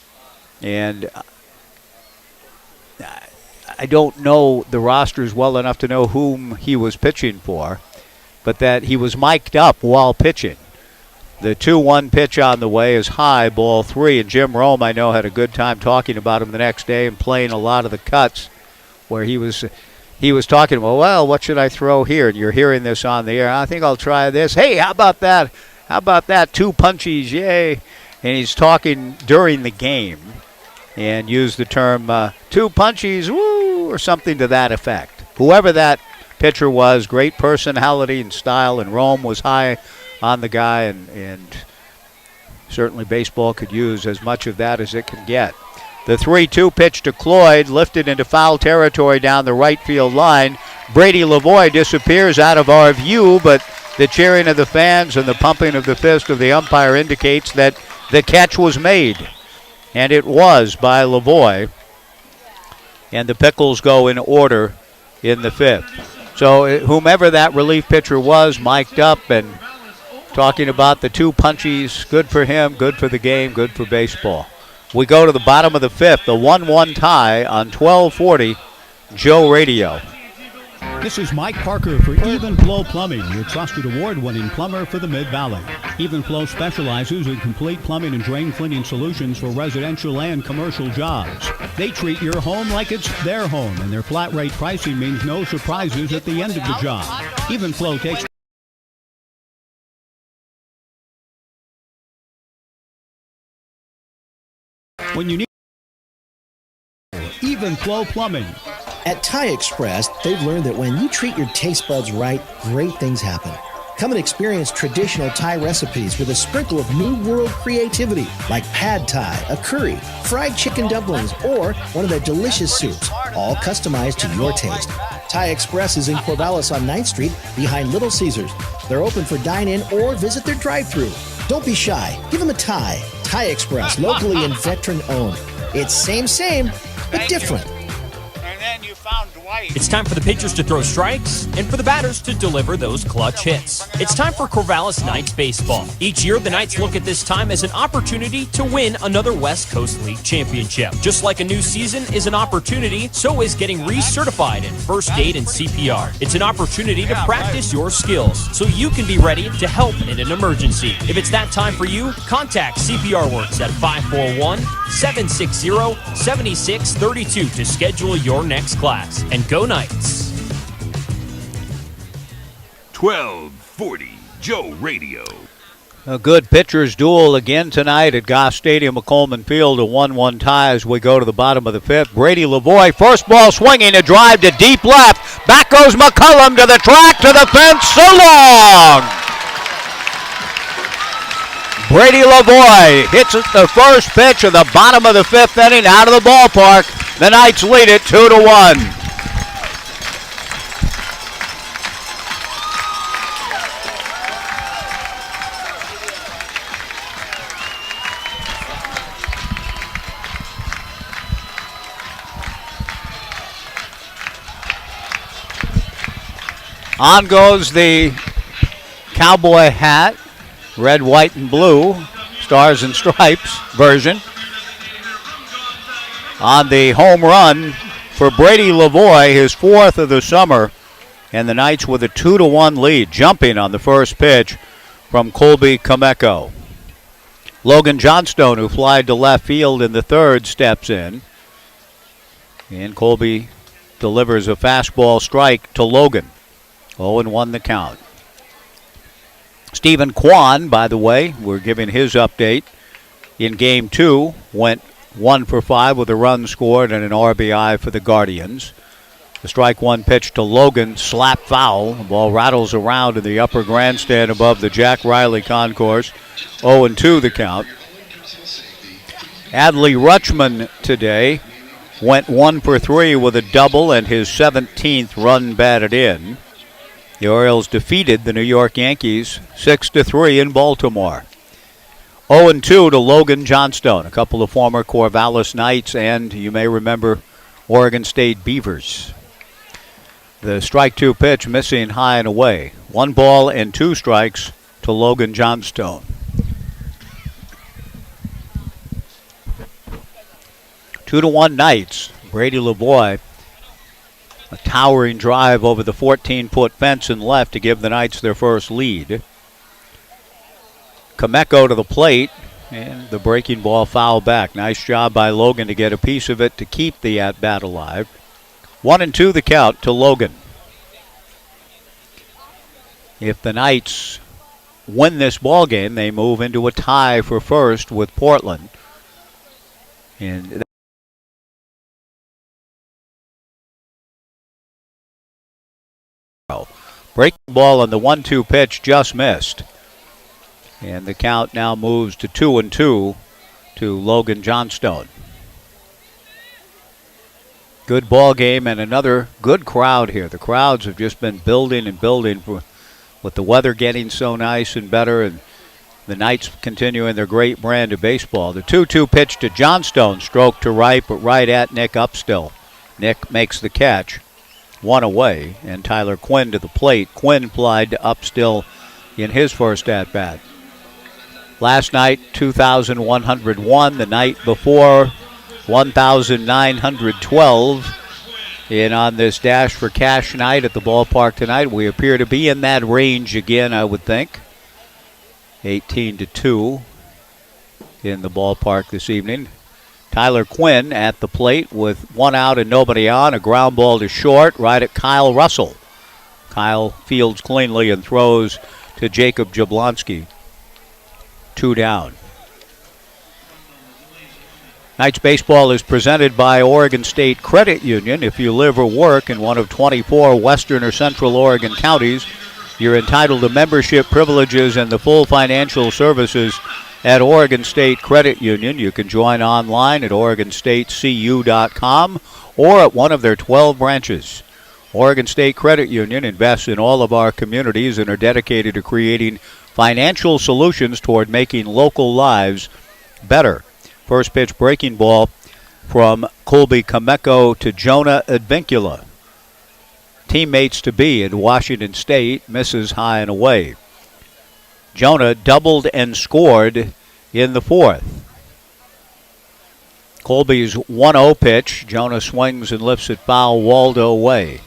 and I don't know the rosters well enough to know whom he was pitching for, but that he was mic'd up while pitching. The 2-1 pitch on the way is high, ball 3, and Jim Rome, I know, had a good time talking about him the next day and playing a lot of the cuts where he was talking about, well, what should I throw here? And you're hearing this on the air. I think I'll try this. Hey, how about that? How about that? 2 punchies, yay. And he's talking during the game and used the term 2 punchies, woo, or something to that effect. Whoever that pitcher was, great personality and style, and Rome was high on the guy, and certainly baseball could use as much of that as it can get. The 3-2 pitch to Cloyd, lifted into foul territory down the right field line. Brady Lavoie disappears out of our view, but the cheering of the fans and the pumping of the fist of the umpire indicates that the catch was made. And it was by Lavoie. And the Pickles go in order in the 5th. So whomever that relief pitcher was, mic'd up and talking about the 2 punchies. Good for him, good for the game, good for baseball. We go to the bottom of the 5th, the 1-1 tie on 1240 Joe Radio. This is Mike Parker for Even Flow Plumbing, your trusted award-winning plumber for the Mid-Valley. Even Flow specializes in complete plumbing and drain cleaning solutions for residential and commercial jobs. They treat your home like it's their home, and their flat rate pricing means no surprises at the end of the job. Even Flow takes when you need Even Flow Plumbing. At Thai Express, they've learned that when you treat your taste buds right, great things happen. Come and experience traditional Thai recipes with a sprinkle of New World creativity, like pad Thai, a curry, fried chicken dumplings, or one of their delicious soups, all customized to your taste. Thai Express is in Corvallis on 9th Street, behind Little Caesars. They're open for dine-in or visit their drive-thru. Don't be shy. Give them a Thai. Thai Express, locally and veteran-owned. It's same, but different. It's time for the pitchers to throw strikes and for the batters to deliver those clutch hits. It's time for Corvallis Knights baseball. Each year, the Knights look at this time as an opportunity to win another West Coast League championship. Just like a new season is an opportunity, so is getting recertified in first aid and CPR. It's an opportunity to practice your skills so you can be ready to help in an emergency. If it's that time for you, contact CPR Works at 541-760-7632 to schedule your next class. And go Knights. 1240 Joe Radio. A good pitcher's duel again tonight at Goss Stadium at Coleman Field. A 1-1 tie as we go to the bottom of the fifth. Brady Lavoie, first ball swinging, a drive to deep left. Back goes McCullum to the track, to the fence, so long! Brady Lavoie hits the first pitch of the bottom of the fifth inning out of the ballpark. The Knights lead it 2-1. On goes the cowboy hat, red, white, and blue, stars and stripes version. On the home run for Brady Lavoie, his fourth of the summer, and the Knights with a 2-1 lead, jumping on the first pitch from Colby Kameko. Logan Johnstone, who flied to left field in the third, steps in, and Colby delivers a fastball strike to Logan. 0-1 the count. Stephen Kwan, by the way, we're giving his update. In Game 2, went 1 for 5 with a run scored and an RBI for the Guardians. The strike one pitch to Logan, slap foul. The ball rattles around in the upper grandstand above the Jack Riley concourse. 0-2 the count. Adley Rutschman today went 1 for 3 with a double and his 17th run batted in. The Orioles defeated the New York Yankees 6-3 in Baltimore. 0-2 to Logan Johnstone, a couple of former Corvallis Knights, and you may remember Oregon State Beavers. The strike two pitch missing high and away. 1 ball and 2 strikes to Logan Johnstone. 2-1 Knights. Brady Lavoie, a towering drive over the 14-foot fence and left to give the Knights their first lead. Kameko to the plate, and the breaking ball foul back. Nice job by Logan to get a piece of it to keep the at-bat alive. 1-2 the count to Logan. If the Knights win this ball game, they move into a tie for first with Portland. And breaking ball on the 1-2 pitch just missed. And the count now moves to 2-2 to Logan Johnstone. Good ball game and another good crowd here. The crowds have just been building and building with the weather getting so nice and better, and the Knights continuing their great brand of baseball. The 2-2 pitch to Johnstone, stroke to right, but right at Nick Upstill. Nick makes the catch. 1 away, and Tyler Quinn to the plate. Quinn applied to Upstill in his first at-bat. Last night, 2,101. The night before, 1,912. And on this Dash for Cash night at the ballpark tonight, we appear to be in that range again, I would think. 18-2 in the ballpark this evening. Tyler Quinn at the plate with one out and nobody on. A ground ball to short right at Kyle Russell. Kyle fields cleanly and throws to Jacob Jablonski. 2 down. Tonight's baseball is presented by Oregon State Credit Union. If you live or work in one of 24 western or central Oregon counties, you're entitled to membership privileges and the full financial services at Oregon State Credit Union. You can join online at OregonStateCU.com or at one of their 12 branches. Oregon State Credit Union invests in all of our communities and are dedicated to creating financial solutions toward making local lives better. First pitch breaking ball from Colby Kameko to Jonah Advincula. Teammates to be at Washington State, misses high and away. Jonah doubled and scored in the fourth. Colby's 1-0 pitch. Jonah swings and lifts it foul, Waldo way.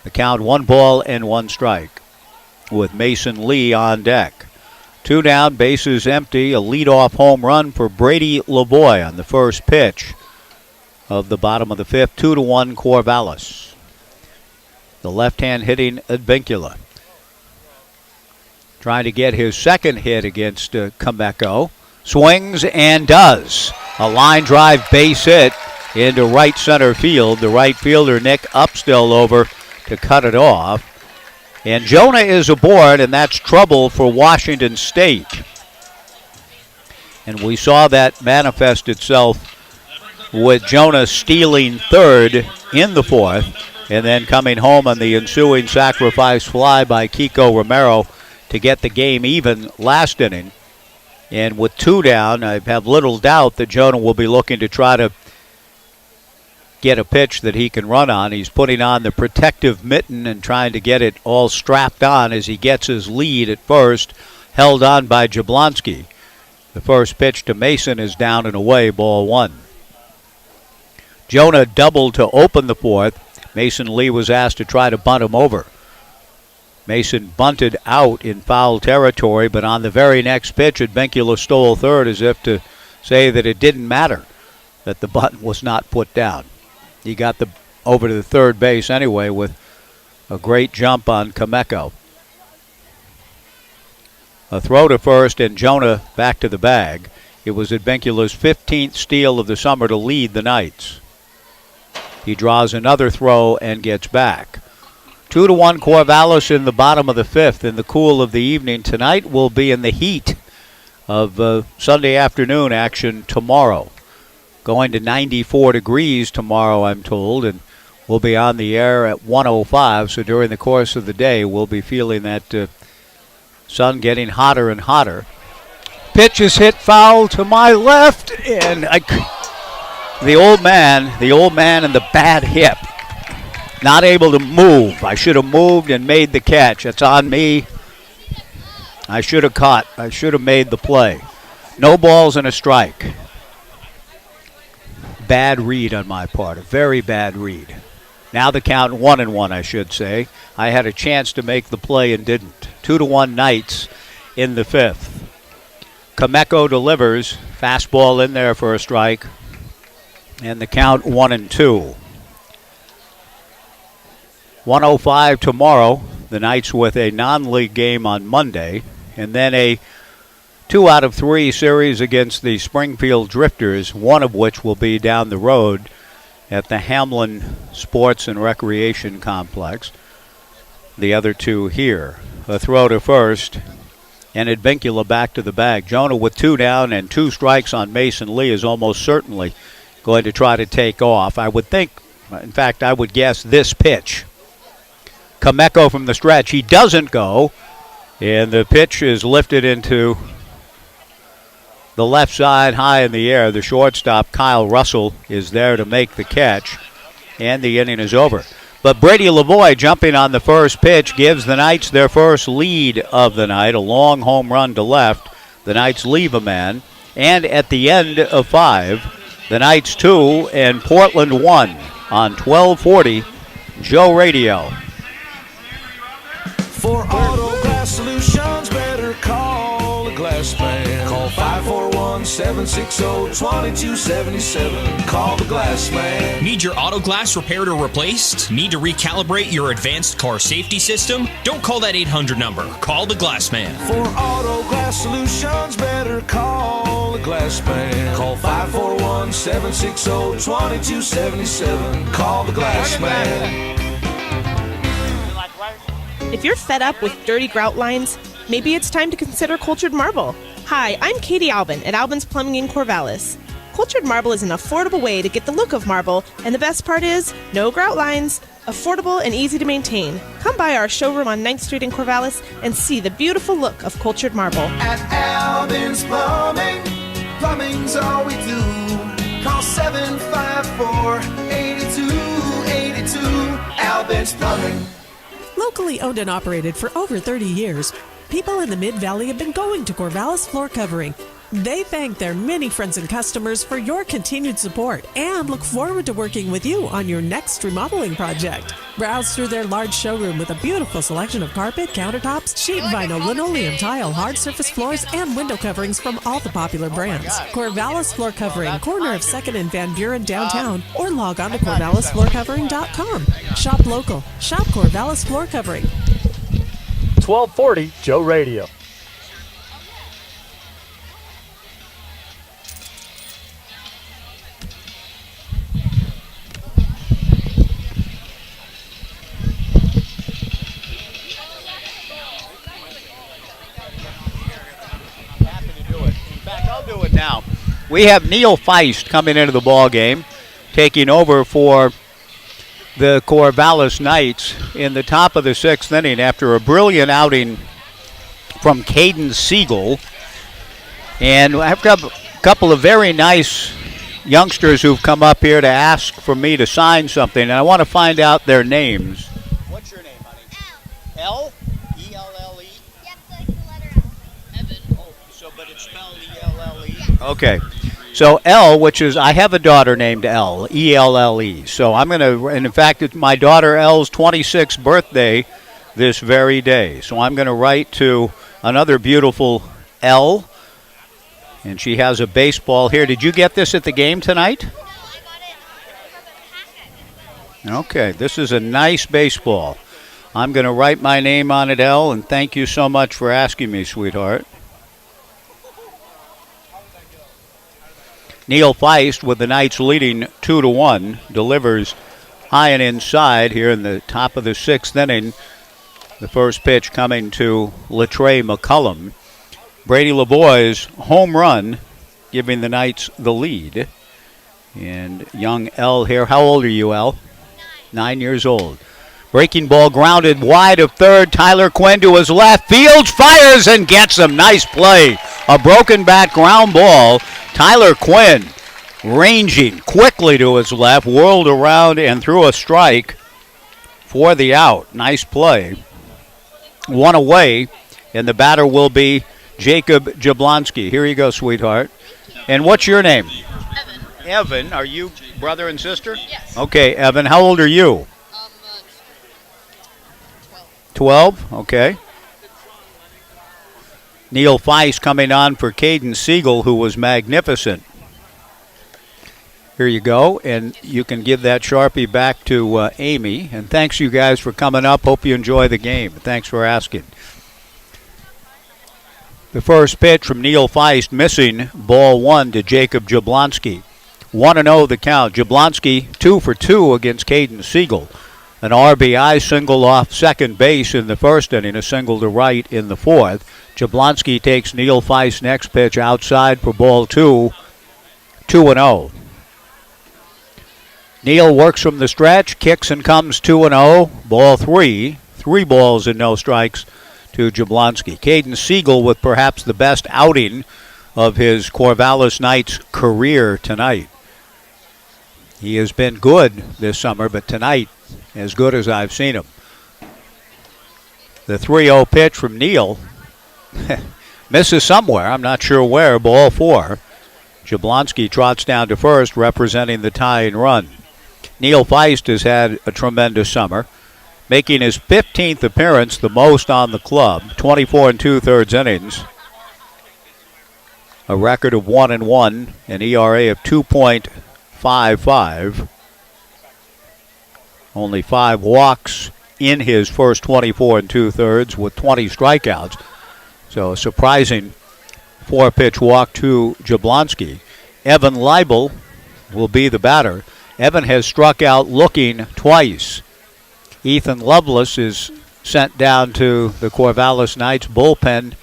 The count 1 ball and 1 strike with Mason Lee on deck. 2 down, bases empty. A leadoff home run for Brady Lavoie on the first pitch of the bottom of the fifth. 2-1 Corvallis. The left-hand hitting Advincula. Trying to get his second hit against Kameko. Swings and does. A line drive base hit into right center field. The right fielder, Nick Upstill, over to cut it off. And Jonah is aboard, and that's trouble for Washington State. And we saw that manifest itself with Jonah stealing third in the fourth, and then coming home on the ensuing sacrifice fly by Kiko Romero to get the game even last inning. And with 2 down, I have little doubt that Jonah will be looking to try to get a pitch that he can run on. He's putting on the protective mitten and trying to get it all strapped on as he gets his lead at first, held on by Jablonski. The first pitch to Mason is down and away, ball 1. Jonah doubled to open the fourth. Mason Lee was asked to try to bunt him over. Mason bunted out in foul territory, but on the very next pitch, Advincula stole third as if to say that it didn't matter that the bunt was not put down. He got over to the third base anyway with a great jump on Kameko. A throw to first and Jonah back to the bag. It was Advincula's 15th steal of the summer to lead the Knights. He draws another throw and gets back. 2-1 Corvallis in the bottom of the fifth. In the cool of the evening tonight, we'll be in the heat of Sunday afternoon action tomorrow. Going to 94 degrees tomorrow, I'm told, and we'll be on the air at 1:05. So during the course of the day, we'll be feeling that sun getting hotter and hotter. Pitch is hit foul to my left, and the old man and the bad hip. Not able to move. I should have moved and made the catch. That's on me. I should have caught. I should have made the play. No balls and a strike. Bad read on my part. A very bad read. Now the count 1-1, I should say. I had a chance to make the play and didn't. 2-1 Knights in the fifth. Kameko delivers. Fastball in there for a strike. And the count 1-2. 1:05 tomorrow. The Knights with a non-league game on Monday. And then a 2 out of 3 series against the Springfield Drifters, one of which will be down the road at the Hamlin Sports and Recreation Complex. The other 2 here. A throw to first, and Advincula back to the bag. Jonah with 2 down and 2 strikes on Mason Lee is almost certainly going to try to take off. I would think, in fact, I would guess this pitch. Kameko from the stretch. He doesn't go, and the pitch is lifted into the left side high in the air. The shortstop, Kyle Russell, is there to make the catch, and the inning is over. But Brady Lavoie jumping on the first pitch gives the Knights their first lead of the night. A long home run to left. The Knights leave a man. And at the end of 5, the Knights 2 and Portland 1 on 1240 Joe Radio. For auto glass solutions, better call the glass man. Call 541-760-2277. Call the glass man. Need your auto glass repaired or replaced? Need to recalibrate your advanced car safety system? Don't call that 800 number. Call the glass man. For auto glass solutions, better call the glass man. Call 541-760-2277. Call the glass man. If you're fed up with dirty grout lines, maybe it's time to consider cultured marble. Hi, I'm Katie Albin at Albin's Plumbing in Corvallis. Cultured marble is an affordable way to get the look of marble, and the best part is, no grout lines, affordable and easy to maintain. Come by our showroom on 9th Street in Corvallis and see the beautiful look of cultured marble. At Albin's Plumbing, plumbing's all we do. Call 754-8282. Albin's Plumbing. Locally owned and operated for over 30 years, people in the Mid-Valley have been going to Corvallis Floor Covering. They thank their many friends and customers for your continued support and look forward to working with you on your next remodeling project. Browse through their large showroom with a beautiful selection of carpet, countertops, sheet vinyl, linoleum, tile, hard surface floors, and window coverings from all the popular brands. Corvallis Floor Covering, corner of 2nd and Van Buren downtown, or log on to corvallisfloorcovering.com. Shop local. Shop Corvallis Floor Covering. 1240 Joe Radio. Now, we have Neil Feist coming into the ball game, taking over for the Corvallis Knights in the top of the 6th inning after a brilliant outing from Caden Siegel. And I've got a couple of very nice youngsters who've come up here to ask for me to sign something, and I want to find out their names. What's your name, honey? L? E-L-L-E? Yep, like the letter L. Evan. Oh, so but it's spelled E-L-L-E? Okay. So L, which is, I have a daughter named L, E-L-L-E. So I'm going to, and in fact, it's my daughter L's 26th birthday this very day. So I'm going to write to another beautiful L, and she has a baseball here. Did you get this at the game tonight? No, I got it from a packet. Okay, this is a nice baseball. I'm going to write my name on it, L, and thank you so much for asking me, sweetheart. Neil Feist, with the Knights leading 2-1, delivers high and inside here in the top of the 6th inning. The first pitch coming to Latrey McCullum. Brady LaBoy's home run giving the Knights the lead. And young L here. How old are you, L? 9 years old. Breaking ball grounded wide of third. Tyler Quinn to his left. Fields fires and gets him. Nice play. A broken bat ground ball. Tyler Quinn ranging quickly to his left. Whirled around and threw a strike for the out. Nice play. One away, and the batter will be Jacob Jablonski. Here you go, sweetheart. And what's your name? Evan. Evan. Are you brother and sister? Yes. Okay, Evan. How old are you? 12. Okay. Neil Feist coming on for Caden Siegel, who was magnificent. Here you go, and you can give that Sharpie back to Amy. And thanks, you guys, for coming up. Hope you enjoy the game. Thanks for asking. The first pitch from Neil Feist, missing, ball 1 to Jacob Jablonski. 1-0 the count. Jablonski 2 for 2 against Caden Siegel. An RBI single off second base in the first inning, a single to right in the fourth. Jablonski takes Neil Feist's next pitch outside for ball 2, 2-0. Neil works from the stretch, kicks and comes 2-0. Ball 3, 3 balls and no strikes to Jablonski. Caden Siegel with perhaps the best outing of his Corvallis Knights career tonight. He has been good this summer, but tonight, as good as I've seen him. The 3-0 pitch from Neil misses somewhere. I'm not sure where. Ball 4. Jablonski trots down to first, representing the tying run. Neil Feist has had a tremendous summer, making his 15th appearance, the most on the club, 24 2/3 innings, a record of 1-1, an ERA of 2.55, only 5 walks in his first 24 2/3 with 20 strikeouts. So a surprising 4-pitch walk to Jablonski. Evan Leibel will be the batter. Evan has struck out looking twice. Ethan Lovelace is sent down to the Corvallis Knights bullpen,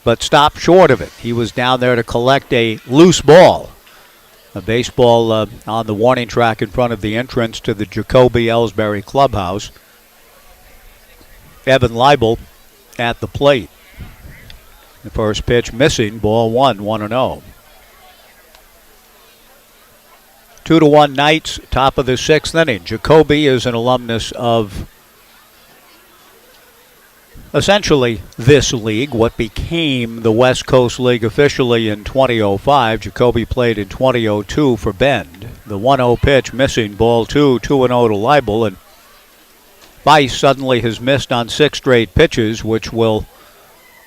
but stopped short of it. He was down there to collect a loose ball. A baseball on the warning track in front of the entrance to the Jacoby Ellsbury clubhouse. Evan Leibel at the plate. The first pitch missing, ball 1-0. 2-1 Knights, top of the 6th inning. Jacoby is an alumnus of essentially this league, what became the West Coast League officially in 2005. Jacoby played in 2002 for Bend. The 1-0 pitch missing, ball 2, 2-0 to Leibel, and Feist suddenly has missed on 6 straight pitches, which will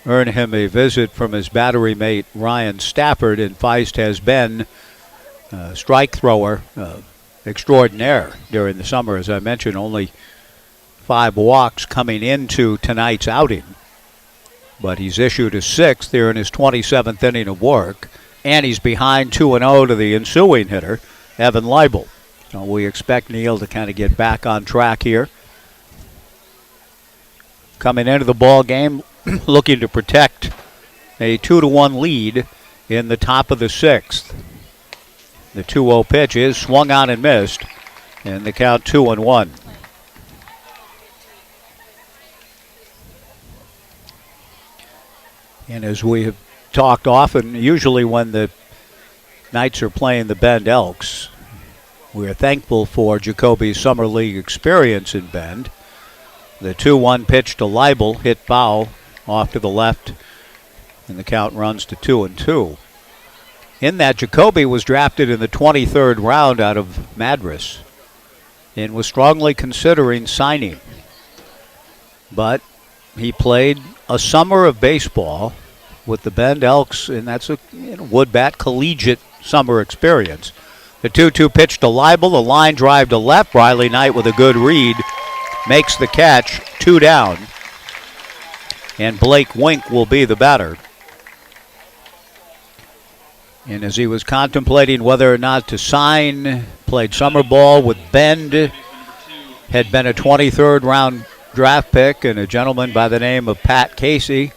earn him a visit from his battery mate Ryan Stafford, and Feist has been strike thrower extraordinaire during the summer. As I mentioned, only 5 walks coming into tonight's outing, but he's issued his 6th here in his 27th inning of work, and he's behind 2-0 to the ensuing hitter, Evan Leibel. So we expect Neil to kind of get back on track here. Coming into the ball game, looking to protect a 2-1 lead in the top of the 6th. The 2-0 pitch is swung on and missed, and the count 2-1. And as we have talked often, usually when the Knights are playing the Bend Elks, we're thankful for Jacoby's Summer League experience in Bend. The 2-1 pitch to Leibel hit foul off to the left, and the count runs to 2-2. In that, Jacoby was drafted in the 23rd round out of Madras and was strongly considering signing. But he played a summer of baseball with the Bend Elks, and that's a wood-bat collegiate summer experience. The 2-2 pitch to Leibel, a line drive to left. Riley Knight with a good read makes the catch, 2 down. And Blake Wink will be the batter. And as he was contemplating whether or not to sign, played summer ball with Bend, had been a 23rd round draft pick, and a gentleman by the name of Pat Casey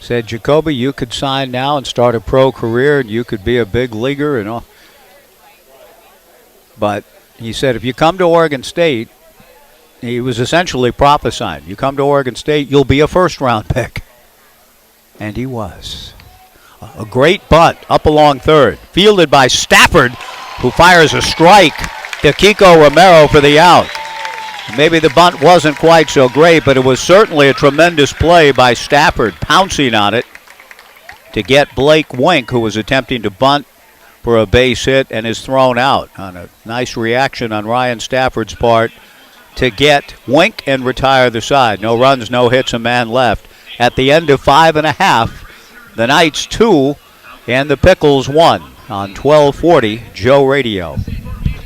said, Jacoby, you could sign now and start a pro career, and you could be a big leaguer and all. But he said, if you come to Oregon State, he was essentially prophesying, you come to Oregon State, you'll be a first-round pick. And he was. A great bunt up along third, fielded by Stafford, who fires a strike to Kiko Romero for the out. Maybe the bunt wasn't quite so great, but it was certainly a tremendous play by Stafford, pouncing on it to get Blake Wink, who was attempting to bunt for a base hit and is thrown out on a nice reaction on Ryan Stafford's part to get Wink and retire the side. No runs, no hits, a man left. At the end of 5.5, the Knights 2 and the Pickles 1 on 1240 Joe Radio.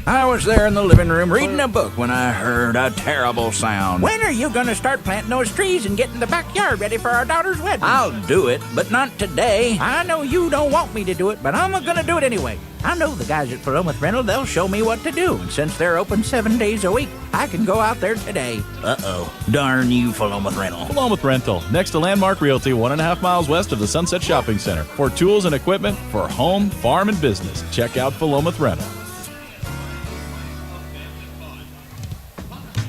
I was there in the living room reading a book when I heard a terrible sound. When are you going to start planting those trees and getting the backyard ready for our daughter's wedding? I'll do it, but not today. I know you don't want me to do it, but I'm going to do it anyway. I know the guys at Philomath Rental, they'll show me what to do. And since they're open 7 days a week, I can go out there today. Uh-oh. Darn you, Philomath Rental. Philomath Rental, next to Landmark Realty, 1.5 miles west of the Sunset Shopping Center. For tools and equipment for home, farm, and business, check out Philomath Rental.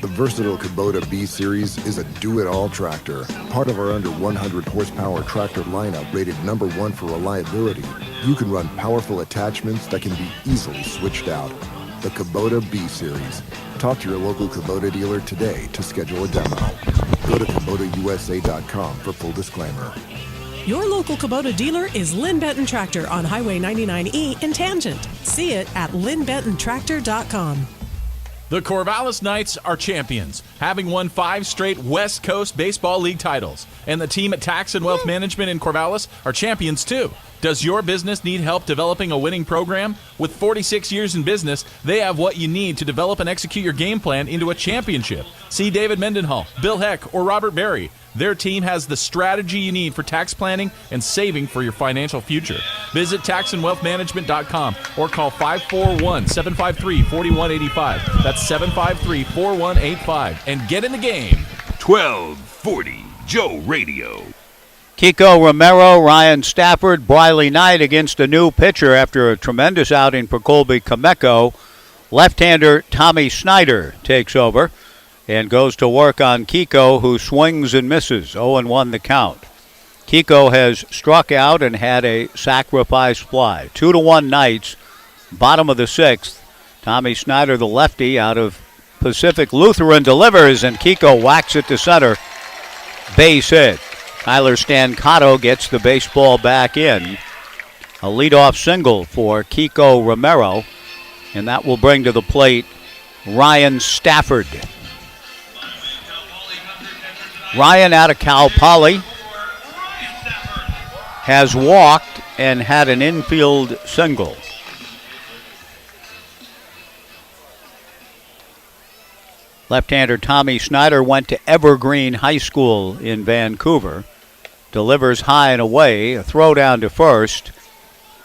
The versatile Kubota B-Series is a do-it-all tractor. Part of our under 100 horsepower tractor lineup rated #1 for reliability. You can run powerful attachments that can be easily switched out. The Kubota B-Series. Talk to your local Kubota dealer today to schedule a demo. Go to KubotaUSA.com for full disclaimer. Your local Kubota dealer is Lynn Benton Tractor on Highway 99E in Tangent. See it at lynnbentontractor.com. The Corvallis Knights are champions, having won 5 straight West Coast Baseball League titles. And the team at Tax and Wealth Management in Corvallis are champions too. Does your business need help developing a winning program? With 46 years in business, they have what you need to develop and execute your game plan into a championship. See David Mendenhall, Bill Heck, or Robert Berry. Their team has the strategy you need for tax planning and saving for your financial future. Visit taxandwealthmanagement.com or call 541-753-4185. That's 753-4185. And get in the game. 1240 Joe Radio. Kiko Romero, Ryan Stafford, Briley Knight against a new pitcher after a tremendous outing for Colby Kameko. Left-hander Tommy Snyder takes over and goes to work on Kiko, who swings and misses. 0-1 the count. Kiko has struck out and had a sacrifice fly. 2-1 Knights, bottom of the 6th. Tommy Snyder, the lefty, out of Pacific Lutheran, delivers, and Kiko whacks it to center. Base hit. Tyler Stancato gets the baseball back in. A leadoff single for Kiko Romero, and that will bring to the plate Ryan Stafford. Ryan out of Cal Poly has walked and had an infield single. Left-hander Tommy Snyder went to Evergreen High School in Vancouver. Delivers high and away, a throw down to first,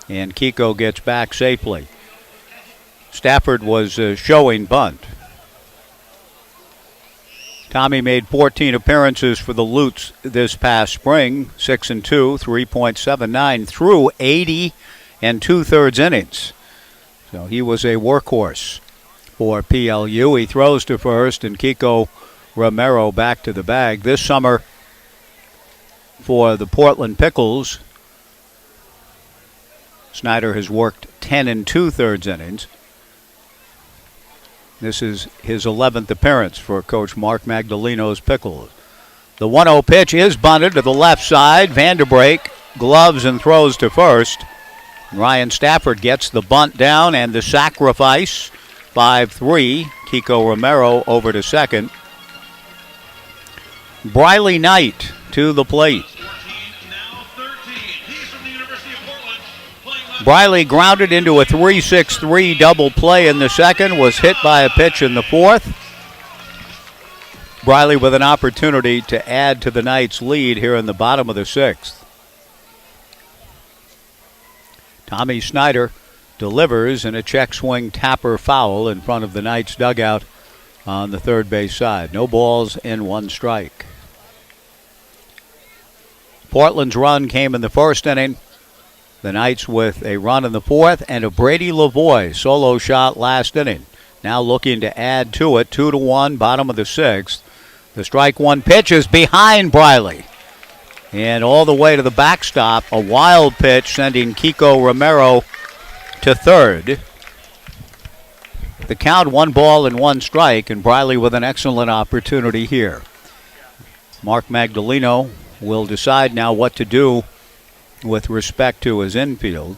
and Kiko gets back safely. Stafford was showing bunt. Tommy made 14 appearances for the Lutes this past spring, 6-2, 3.79 through 80 and 2/3 innings. So he was a workhorse for PLU. He throws to first, and Kiko Romero back to the bag. This summer for the Portland Pickles, Snyder has worked 10 and 2/3 innings. This is his 11th appearance for Coach Mark Magdaleno's Pickles. The 1-0 pitch is bunted to the left side. Vanderbrake gloves and throws to first. Ryan Stafford gets the bunt down and the sacrifice. 5-3. Kiko Romero over to second. Briley Knight to the plate. Briley grounded into a 3-6-3 double play in the second, was hit by a pitch in the fourth. Briley with an opportunity to add to the Knights' lead here in the bottom of the 6th. Tommy Snyder delivers in a check swing tapper foul in front of the Knights' dugout on the third base side. No balls and 1 strike. Portland's run came in the first inning. The Knights with a run in the fourth and a Brady Lavoie solo shot last inning. Now looking to add to it, 2-1, bottom of the 6th. The strike one pitch is behind Briley. And all the way to the backstop, a wild pitch sending Kiko Romero to third. The count, 1 ball and 1 strike, and Briley with an excellent opportunity here. Mark Magdaleno will decide now what to do with respect to his infield,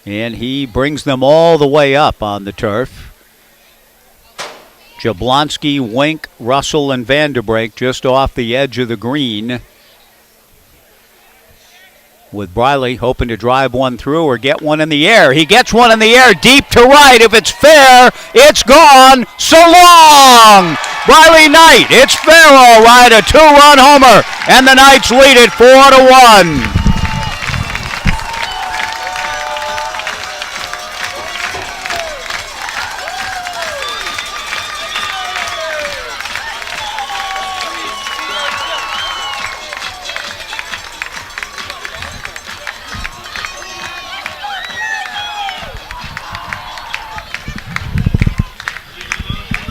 and he brings them all the way up on the turf. Jablonski, Wink, Russell, and Vanderbrake just off the edge of the green, with Briley hoping to drive one through or get one in the air. He gets one in the air deep to right. If it's fair, it's gone. So long! Briley Knight, it's fair all right, a 2-run homer, and the Knights lead it 4-1.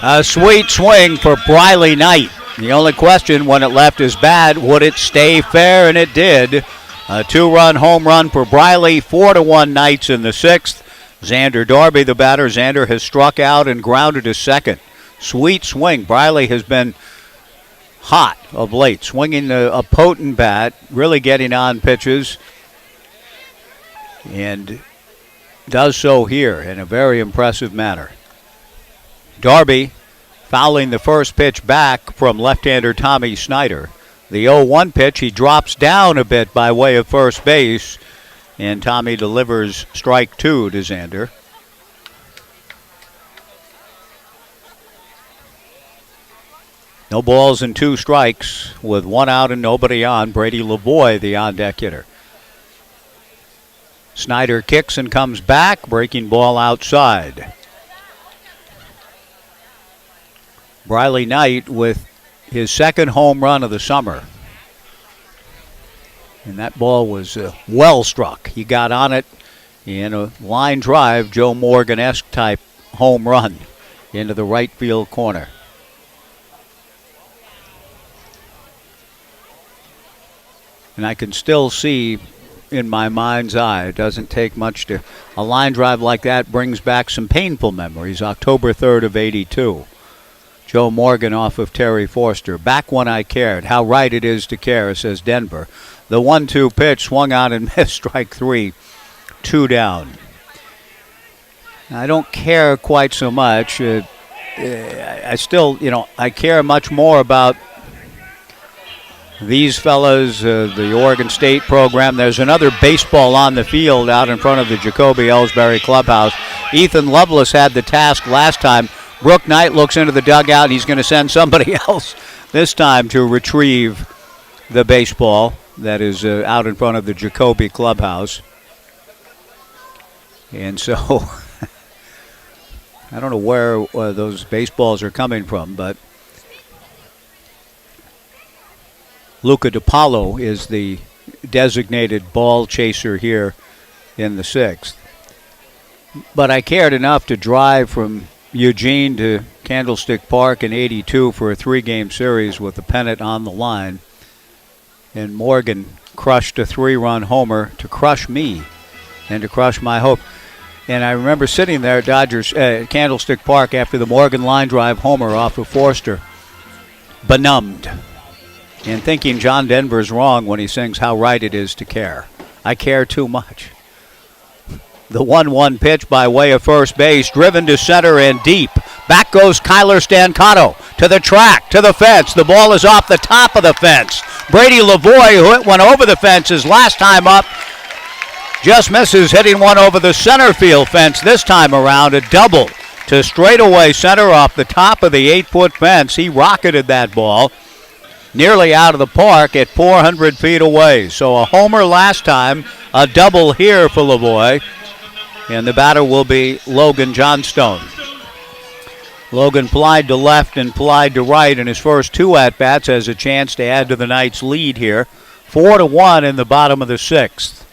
A sweet swing for Briley Knight. The only question when it left his bat, would it stay fair? And it did. A 2-run home run for Briley, 4-1 Knights in the 6th. Xander Darby, the batter. Xander has struck out and grounded to second. Sweet swing. Briley has been hot of late, swinging a potent bat, really getting on pitches, and does so here in a very impressive manner. Darby fouling the first pitch back from left-hander Tommy Snyder. The 0-1 pitch, he drops down a bit by way of first base, and Tommy delivers strike 2 to Xander. No balls and 2 strikes with 1 out and nobody on. Brady Lavoie, the on-deck hitter. Snyder kicks and comes back, breaking ball outside. Briley Knight with his second home run of the summer. And that ball was well struck. He got on it in a line drive, Joe Morgan-esque type home run into the right field corner. And I can still see in my mind's eye, it doesn't take much to, a line drive like that brings back some painful memories. October 3rd of '82. Joe Morgan off of Terry Forster. Back when I cared. How right it is to care, says Denver. The 1-2 pitch swung out and missed, strike 3, 2 down. I don't care quite so much. I still, I care much more about these fellas, the Oregon State program. There's another baseball on the field out in front of the Jacoby Ellsbury clubhouse. Ethan Lovelace had the task last time. Brooke Knight looks into the dugout. He's going to send somebody else this time to retrieve the baseball that is out in front of the Jacoby clubhouse. And so I don't know where those baseballs are coming from, but Luca DiPaolo is the designated ball chaser here in the 6th. But I cared enough to drive from Eugene to Candlestick Park in '82 for a 3-game series with the pennant on the line. And Morgan crushed a 3-run homer to crush me and to crush my hope. And I remember sitting there at Candlestick Park after the Morgan line drive homer off of Forster, benumbed, and thinking John Denver's wrong when he sings How Right It Is to Care. I care too much. The 1-1 pitch by way of first base, driven to center and deep. Back goes Kyler Stancato to the track, to the fence. The ball is off the top of the fence. Brady Lavoie, who went over the fence his last time up, just misses, hitting one over the center field fence this time around. A double to straightaway center off the top of the 8-foot fence. He rocketed that ball nearly out of the park at 400 feet away. So a homer last time, a double here for Lavoie. And the batter will be Logan Johnstone. Logan plied to left and plied to right in his first 2 at-bats, has a chance to add to the Knights' lead here. 4-1 in the bottom of the 6th.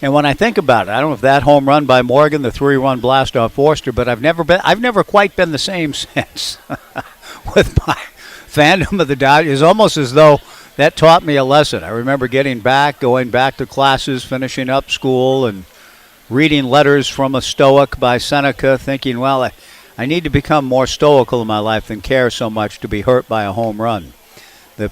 And when I think about it, I don't know if that home run by Morgan, the 3-run blast off Forster, but I've never quite been the same since with my fandom of the Dodgers. It's almost as though that taught me a lesson. I remember going back to classes, finishing up school, and reading Letters from a Stoic by Seneca, thinking, well, I need to become more stoical in my life than care so much to be hurt by a home run. The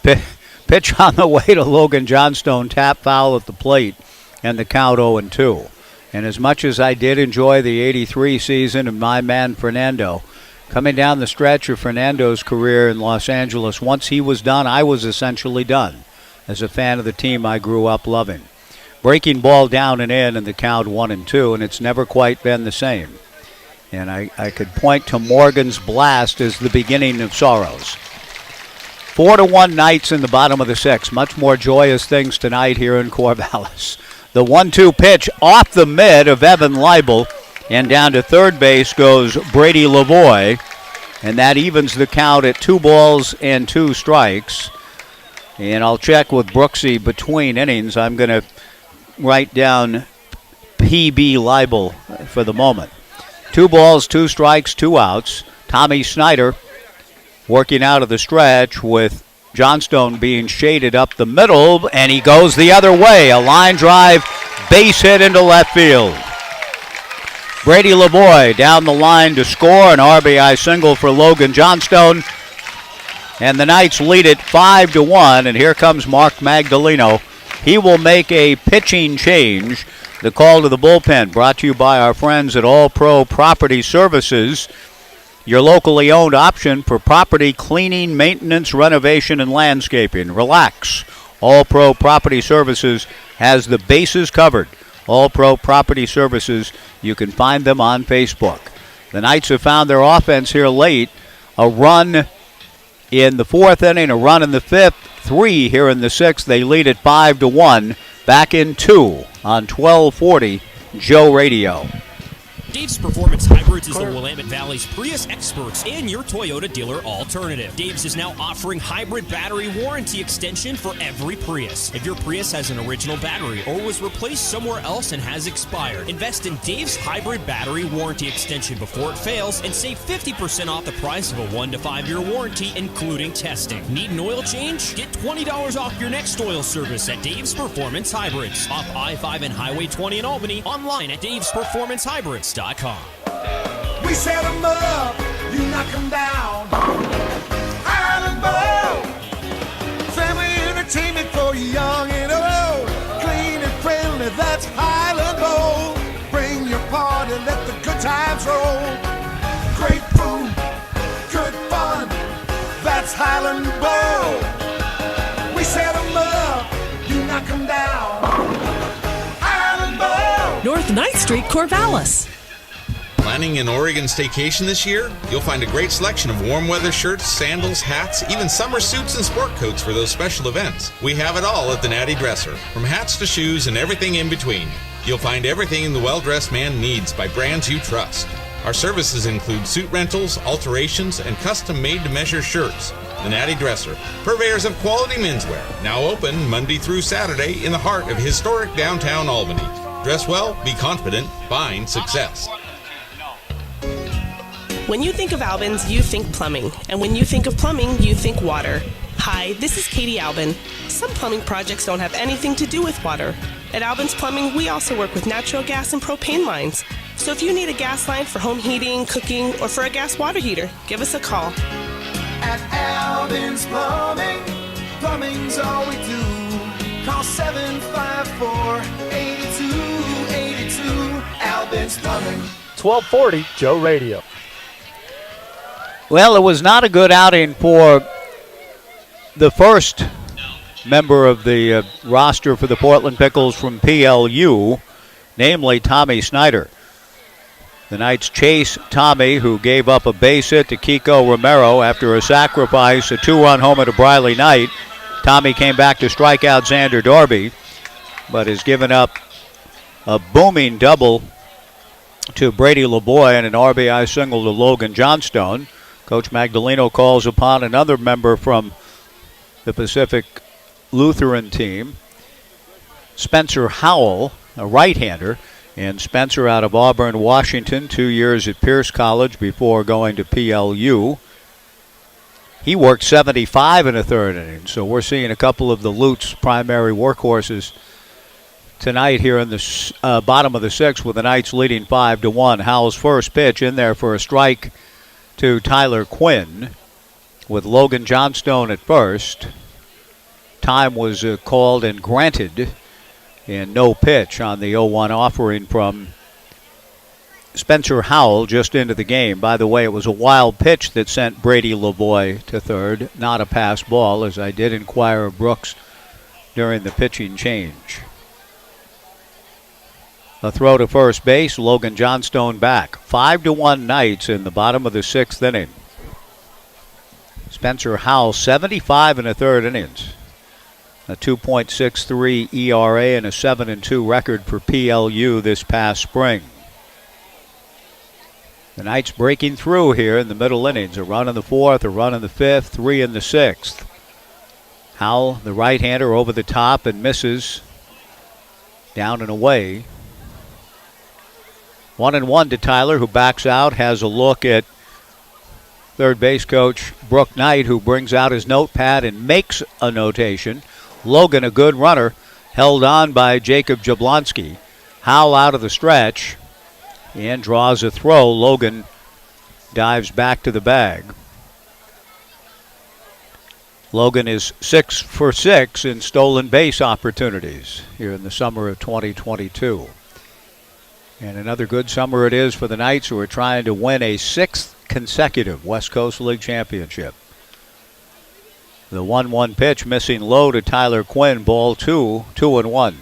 pitch on the way to Logan Johnstone, tap foul at the plate, and the count 0-2. And as much as I did enjoy the '83 season and my man Fernando, coming down the stretch of Fernando's career in Los Angeles, once he was done, I was essentially done as a fan of the team I grew up loving. Breaking ball down and in, and the count 1-2, and it's never quite been the same. And I could point to Morgan's blast as the beginning of sorrows. 4-1 Knights in the bottom of the 6th. Much more joyous things tonight here in Corvallis. The 1-2 pitch off the mid of Evan Leibel, and down to third base goes Brady Lavoie, and that evens the count at 2 balls and 2 strikes. And I'll check with Brooksy between innings. I'm going to write down PB Leibel for the moment. 2 balls, 2 strikes, 2 outs. Tommy Snyder working out of the stretch with Johnstone being shaded up the middle, and he goes the other way. A line drive, base hit into left field. Brady Lavoie down the line to score, an RBI single for Logan Johnstone. And the Knights lead it 5-1, and here comes Mark Magdaleno. He will make a pitching change. The call to the bullpen brought to you by our friends at All Pro Property Services. your locally owned option for property cleaning, maintenance, renovation, and landscaping. Relax. All Pro Property Services has the bases covered. All Pro Property Services, you can find them on Facebook. The Knights have found their offense here late. A run in the 4th inning, a run in the 5th, 3 here in the 6th. They lead at 5-1. Back in 2 on 1240 Joe Radio. Dave's Performance Hybrids is the Willamette Valley's Prius experts and your Toyota dealer alternative. Dave's is now offering hybrid battery warranty extension for every Prius. If your Prius has an original battery or was replaced somewhere else and has expired, invest in Dave's hybrid battery warranty extension before it fails and save 50% off the price of a 1 to 5 year warranty, including testing. Need an oil change? Get $20 off your next oil service at Dave's Performance Hybrids. Off I-5 and Highway 20 in Albany. Online at davesperformancehybrids.com. We set them up, you knock them down. Highland Bowl, family entertainment for young and old. Clean and friendly, that's Highland Bowl. Bring your party, let the good times roll. Great food, good fun, that's Highland Bowl. We set them up, you knock them down. Highland Bowl. North 9th Street, Corvallis. Planning an Oregon staycation this year? You'll find a great selection of warm weather shirts, sandals, hats, even summer suits and sport coats for those special events. We have it all at the Natty Dresser, from hats to shoes and everything in between. You'll find everything the well-dressed man needs by brands you trust. Our services include suit rentals, alterations, and custom made-to-measure shirts. The Natty Dresser, purveyors of quality menswear, now open Monday through Saturday in the heart of historic downtown Albany. Dress well, be confident, find success. When you think of Albans, you think plumbing. And when you think of plumbing, you think water. Hi, this is Katie Albin. Some plumbing projects don't have anything to do with water. At Albin's Plumbing, we also work with natural gas and propane lines. So if you need a gas line for home heating, cooking, or for a gas water heater, give us a call. At Albin's Plumbing, plumbing's all we do. Call 754-8282. Albin's Plumbing. 1240 Joe Radio. Well, it was not a good outing for the first member of the roster for the Portland Pickles from PLU, namely Tommy Snyder. The Knights chase Tommy, who gave up a base hit to Kiko Romero after a sacrifice, a 2-run homer to Briley Knight. Tommy came back to strike out Xander Darby, but has given up a booming double to Brady LeBoy and an RBI single to Logan Johnstone. Coach Magdaleno calls upon another member from the Pacific Lutheran team, Spencer Howell, a right-hander, and Spencer out of Auburn, Washington, 2 years at Pierce College before going to PLU. He worked 75 in the 3rd inning, so we're seeing a couple of the Lutz primary workhorses tonight here in the bottom of the 6th with the Knights leading 5-1. Howell's first pitch in there for a strike to Tyler Quinn with Logan Johnstone at first. Time was called and granted, and no pitch on the 0-1 offering from Spencer Howell just into the game. By the way, it was a wild pitch that sent Brady LeBoy to third, not a pass ball, as I did inquire of Brooks during the pitching change. A throw to first base, Logan Johnstone back. 5-1 Knights in the bottom of the 6th inning. Spencer Howell, 75 in the 3rd innings. A 2.63 ERA and a 7-2 record for PLU this past spring. The Knights breaking through here in the middle innings. A run in the 4th, a run in the 5th, 3 in the 6th. Howell, the right-hander, over the top and misses. Down and away. 1-1 to Tyler, who backs out, has a look at third base coach Brooke Knight, who brings out his notepad and makes a notation. Logan, a good runner, held on by Jacob Jablonski. Howell out of the stretch and draws a throw. Logan dives back to the bag. Logan is 6 for 6 in stolen base opportunities here in the summer of 2022. And another good summer it is for the Knights, who are trying to win a 6th consecutive West Coast League championship. The 1-1 pitch missing low to Tyler Quinn, ball 2, 2-1.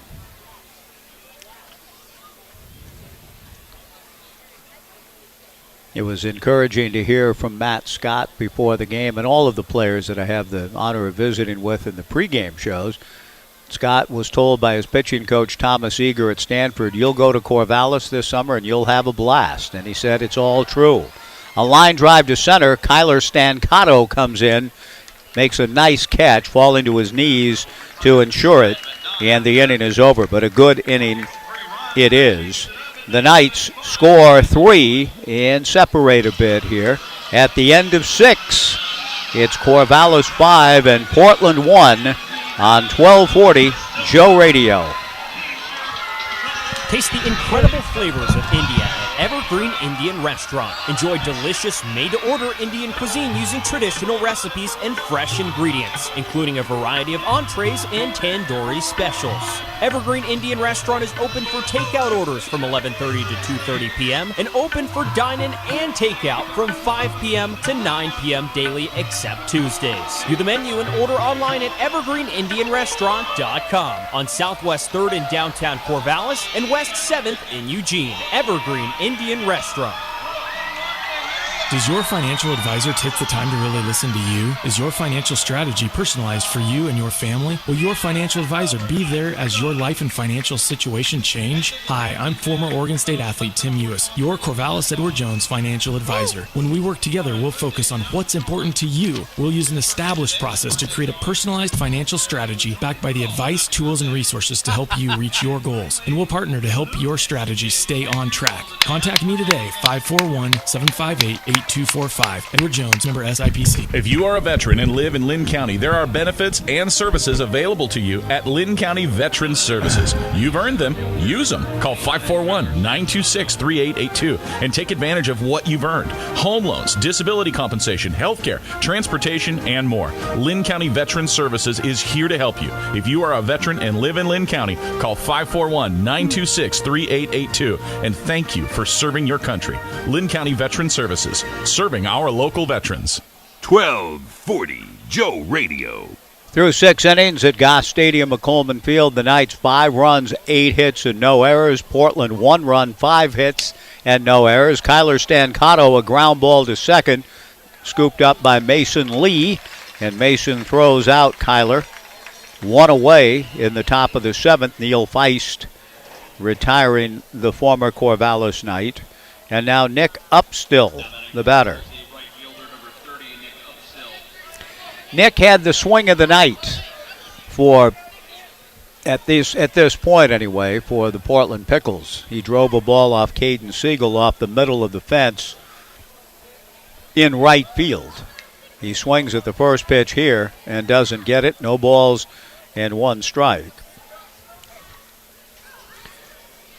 It was encouraging to hear from Matt Scott before the game and all of the players that I have the honor of visiting with in the pregame shows. Scott was told by his pitching coach, Thomas Eager at Stanford, you'll go to Corvallis this summer and you'll have a blast. And he said it's all true. A line drive to center. Kyler Stancato comes in, makes a nice catch, falling to his knees to ensure it, and the inning is over. But a good inning it is. The Knights score 3 and separate a bit here. At the end of 6, it's Corvallis 5 and Portland 1 on 1240 Joe Radio. Taste the incredible flavors of India at Evergreen Indian Restaurant. Enjoy delicious made-to-order Indian cuisine using traditional recipes and fresh ingredients, including a variety of entrees and tandoori specials. Evergreen Indian Restaurant is open for takeout orders from 11:30 to 2:30 p.m. and open for dine-in and takeout from 5 p.m. to 9 p.m. daily except Tuesdays. View the menu and order online at evergreenindianrestaurant.com on Southwest 3rd in downtown Corvallis and West 7th in Eugene. Evergreen Indian Restaurant. Does your financial advisor take the time to really listen to you? Is your financial strategy personalized for you and your family? Will your financial advisor be there as your life and financial situation change? Hi, I'm former Oregon State athlete Tim Ewis, your Corvallis Edward Jones financial advisor. When we work together, we'll focus on what's important to you. We'll use an established process to create a personalized financial strategy backed by the advice, tools, and resources to help you reach your goals. And we'll partner to help your strategy stay on track. Contact me today, 541-758-8245. Edward Jones, member SIPC. If you are a veteran and live in Lynn County, there are benefits and services available to you at Lynn County Veterans Services. You've earned them. Use them. Call 541-926-3882 and take advantage of what you've earned. Home loans, disability compensation, health care, transportation, and more. Lynn County Veterans Services is here to help you. If you are a veteran and live in Lynn County, call 541-926-3882 and thank you for serving your country. Lynn County Veterans Services, serving our local veterans. 1240 Joe Radio. Through 6 innings at Goss Stadium at Coleman Field, the Knights 5 runs, 8 hits, and no errors. Portland 1 run, 5 hits, and no errors. Kyler Stancato, a ground ball to second, scooped up by Mason Lee, and Mason throws out Kyler. 1 away in the top of the 7th. Neil Feist retiring the former Corvallis Knight. And now Nick Upstill, the batter. Nick had the swing of the night at this point anyway, for the Portland Pickles. He drove a ball off Caden Siegel off the middle of the fence in right field. He swings at the first pitch here and doesn't get it. No balls and 1 strike.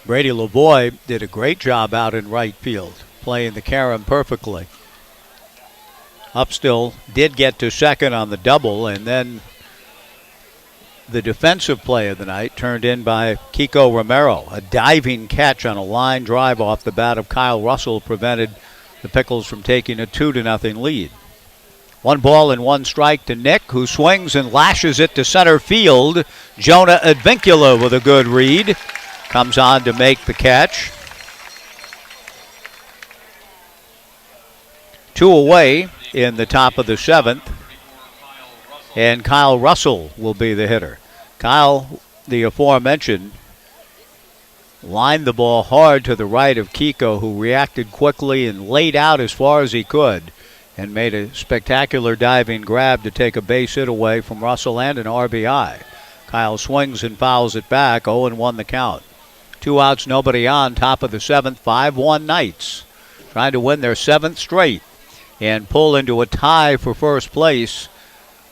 Brady Lavoie did a great job out in right field, playing the carom perfectly. Upstill did get to second on the double, and then the defensive play of the night turned in by Kiko Romero. A diving catch on a line drive off the bat of Kyle Russell prevented the Pickles from taking a 2-0 lead. 1 ball and 1 strike to Nick, who swings and lashes it to center field. Jonah Advincula with a good read. Comes on to make the catch. 2 away in the top of the 7th. And Kyle Russell will be the hitter. Kyle, the aforementioned, lined the ball hard to the right of Kiko, who reacted quickly and laid out as far as he could and made a spectacular diving grab to take a base hit away from Russell and an RBI. Kyle swings and fouls it back, 0-1 the count. 2 outs, nobody on, top of the 7th, 5-1 Knights. Trying to win their 7th straight and pull into a tie for first place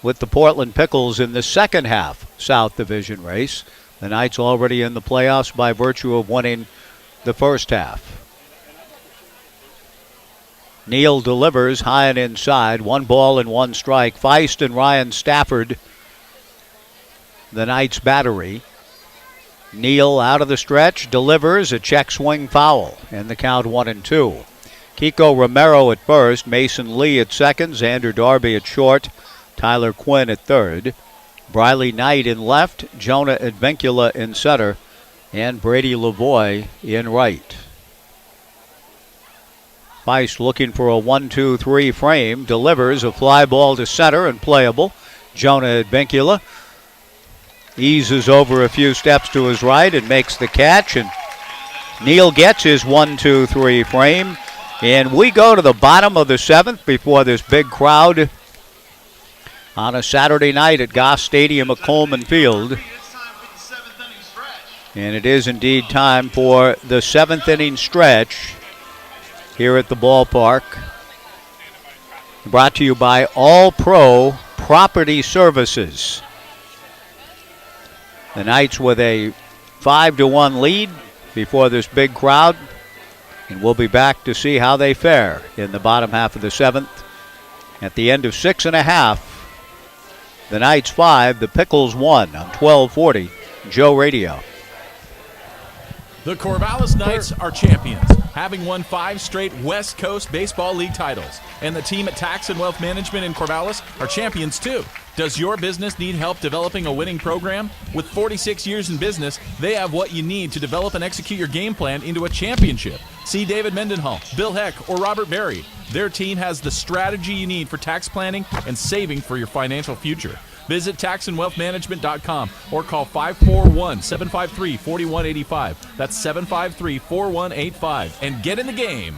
with the Portland Pickles in the second half South Division race. The Knights already in the playoffs by virtue of winning the first half. Neal delivers high and inside. 1 ball and 1 strike. Feist and Ryan Stafford, the Knights battery. Neal out of the stretch, delivers a check swing foul, and the count 1-2. Kiko Romero at first, Mason Lee at second, Xander Darby at short, Tyler Quinn at third, Briley Knight in left, Jonah Advincula in center, and Brady Lavoie in right. Feist looking for a 1-2-3 frame, delivers a fly ball to center and playable. Jonah Advincula eases over a few steps to his right and makes the catch, and Neal gets his 1-2-3 frame. And we go to the bottom of the seventh before this big crowd on a Saturday night at Goff Stadium at Coleman Field. And it is indeed time for the seventh inning stretch here at the ballpark. Brought to you by All Pro Property Services. The Knights with a 5-1 lead before this big crowd. And we'll be back to see how they fare in the bottom half of the seventh. At the end of 6.5, the Knights 5, the Pickles 1 on 1240 Joe Radio. The Corvallis Knights are champions, having won 5 straight West Coast Baseball League titles. And the team at Tax and Wealth Management in Corvallis are champions too. Does your business need help developing a winning program? With 46 years in business, they have what you need to develop and execute your game plan into a championship. See David Mendenhall, Bill Heck, or Robert Berry. Their team has the strategy you need for tax planning and saving for your financial future. Visit taxandwealthmanagement.com or call 541-753-4185. That's 753-4185. And get in the game.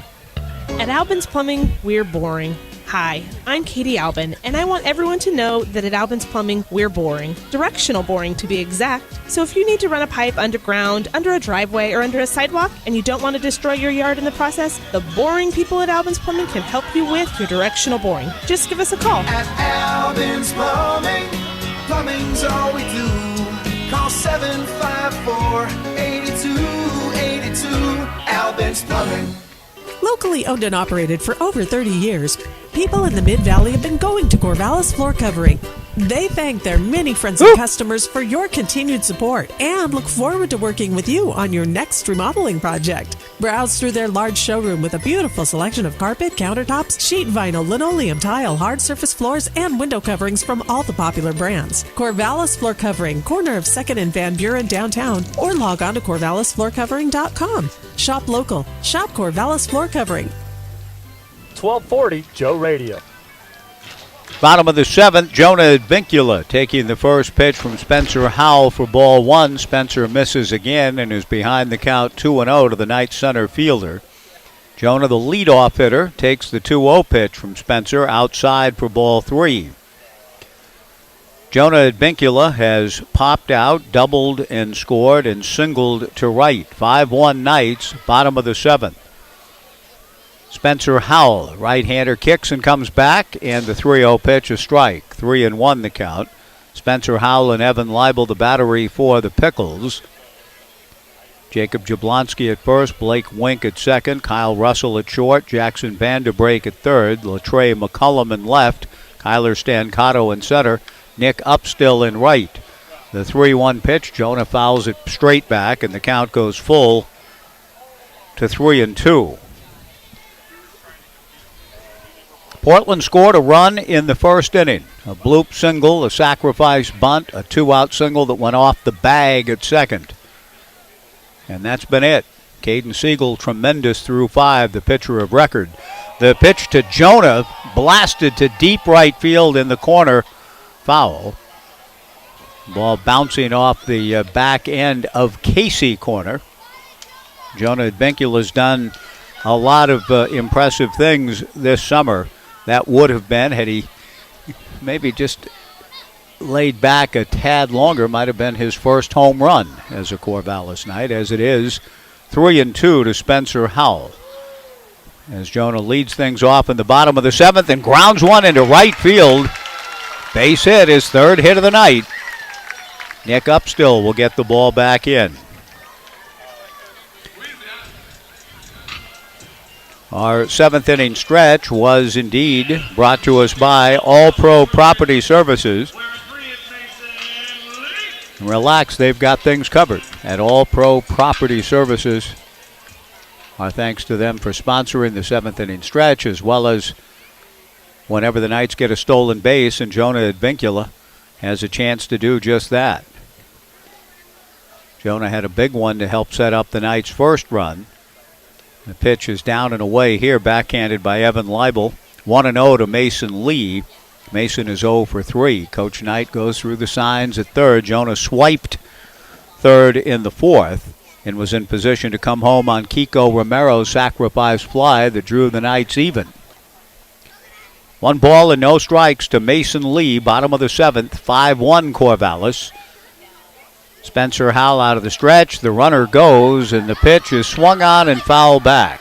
At Albin's Plumbing, we're boring. Hi, I'm Katie Albin, and I want everyone to know that at Albin's Plumbing, we're boring. Directional boring, to be exact. So if you need to run a pipe underground, under a driveway, or under a sidewalk, and you don't want to destroy your yard in the process, the boring people at Albin's Plumbing can help you with your directional boring. Just give us a call. At Albin's Plumbing, plumbing's all we do. Call 754-8282. Albin's Plumbing. Locally owned and operated for over 30 years, people in the Mid-Valley have been going to Corvallis Floor Covering. They thank their many friends and customers for your continued support and look forward to working with you on your next remodeling project. Browse through their large showroom with a beautiful selection of carpet, countertops, sheet vinyl, linoleum, tile, hard surface floors, and window coverings from all the popular brands. Corvallis Floor Covering, corner of 2nd and Van Buren downtown, or log on to corvallisfloorcovering.com. Shop local. Shop Corvallis Floor Covering. 1240 Joe Radio. Bottom of the seventh, Jonah Advincula taking the first pitch from Spencer Howell for ball one. Spencer misses again and is behind the count 2-0 to the Knights center fielder. Jonah, the leadoff hitter, takes the 2-0 pitch from Spencer outside for ball three. Jonah Advincula has popped out, doubled and scored, and singled to right. 5-1 Knights, bottom of the seventh. Spencer Howell, right-hander, kicks and comes back, and the 3-0 pitch, a strike. 3-1 the count. Spencer Howell and Evan Leibel, the battery for the Pickles. Jacob Jablonski at first, Blake Wink at second, Kyle Russell at short, Jackson Vanderbrake at third, Latrey McCullum in left, Kyler Stancato in center, Nick Upstill in right. The 3-1 pitch, Jonah fouls it straight back, and the count goes full to 3-2. Portland scored a run in the first inning. A bloop single, a sacrifice bunt, a two-out single that went off the bag at second. And that's been it. Caden Siegel, tremendous through 5, the pitcher of record. The pitch to Jonah, blasted to deep right field in the corner, foul. Ball bouncing off the back end of Casey corner. Jonah Advincula's done a lot of impressive things this summer. That would have been, had he maybe just laid back a tad longer, might have been his first home run as a Corvallis Knight. As it is, 3-2 to Spencer Howell. As Jonah leads things off in the bottom of the seventh and grounds one into right field. Base hit, his third hit of the night. Nick Upstill will get the ball back in. Our seventh inning stretch was indeed brought to us by All Pro Property Services. Relax, they've got things covered at All Pro Property Services. Our thanks to them for sponsoring the 7th inning stretch, as well as whenever the Knights get a stolen base, and Jonah Advincula has a chance to do just that. Jonah had a big one to help set up the Knights' first run. The pitch is down and away here, backhanded by Evan Leibel. 1-0 to Mason Lee. Mason is 0 for 3. Coach Knight goes through the signs at third. Jonah swiped third in the fourth and was in position to come home on Kiko Romero's sacrifice fly that drew the Knights even. 1 ball and no strikes to Mason Lee, bottom of the 7th, 5-1 Corvallis. Spencer Howell out of the stretch. The runner goes, and the pitch is swung on and fouled back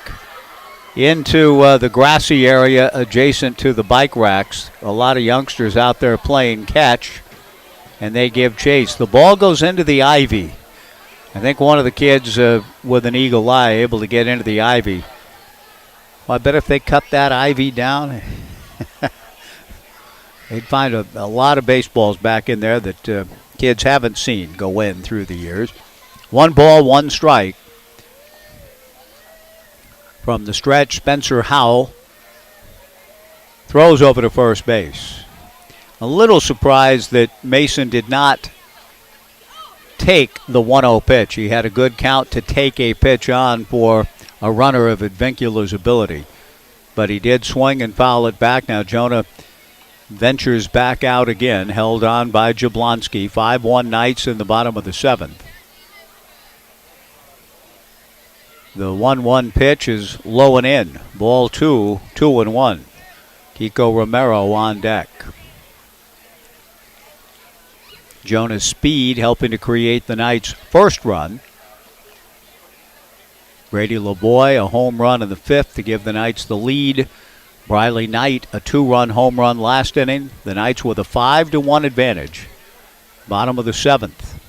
into the grassy area adjacent to the bike racks. A lot of youngsters out there playing catch, and they give chase. The ball goes into the ivy. I think one of the kids with an eagle eye able to get into the ivy. Well, I bet if they cut that ivy down, they'd find a lot of baseballs back in there that kids haven't seen go in through the years. 1 ball, 1 strike. From the stretch, Spencer Howell throws over to first base. A little surprised that Mason did not take the 1-0 pitch. He had a good count to take a pitch on for a runner of Advincula's ability. But he did swing and foul it back. Now Jonah ventures back out again, held on by Jablonski. 5-1 Knights in the bottom of the 7th. The 1-1 pitch is low and in. Ball 2, 2-1. Kiko Romero on deck. Jonah's speed helping to create the Knights' first run. Brady LeBoy, a home run in the 5th to give the Knights the lead. Briley Knight, a 2-run home run last inning. The Knights with a 5-1 advantage. Bottom of the 7th.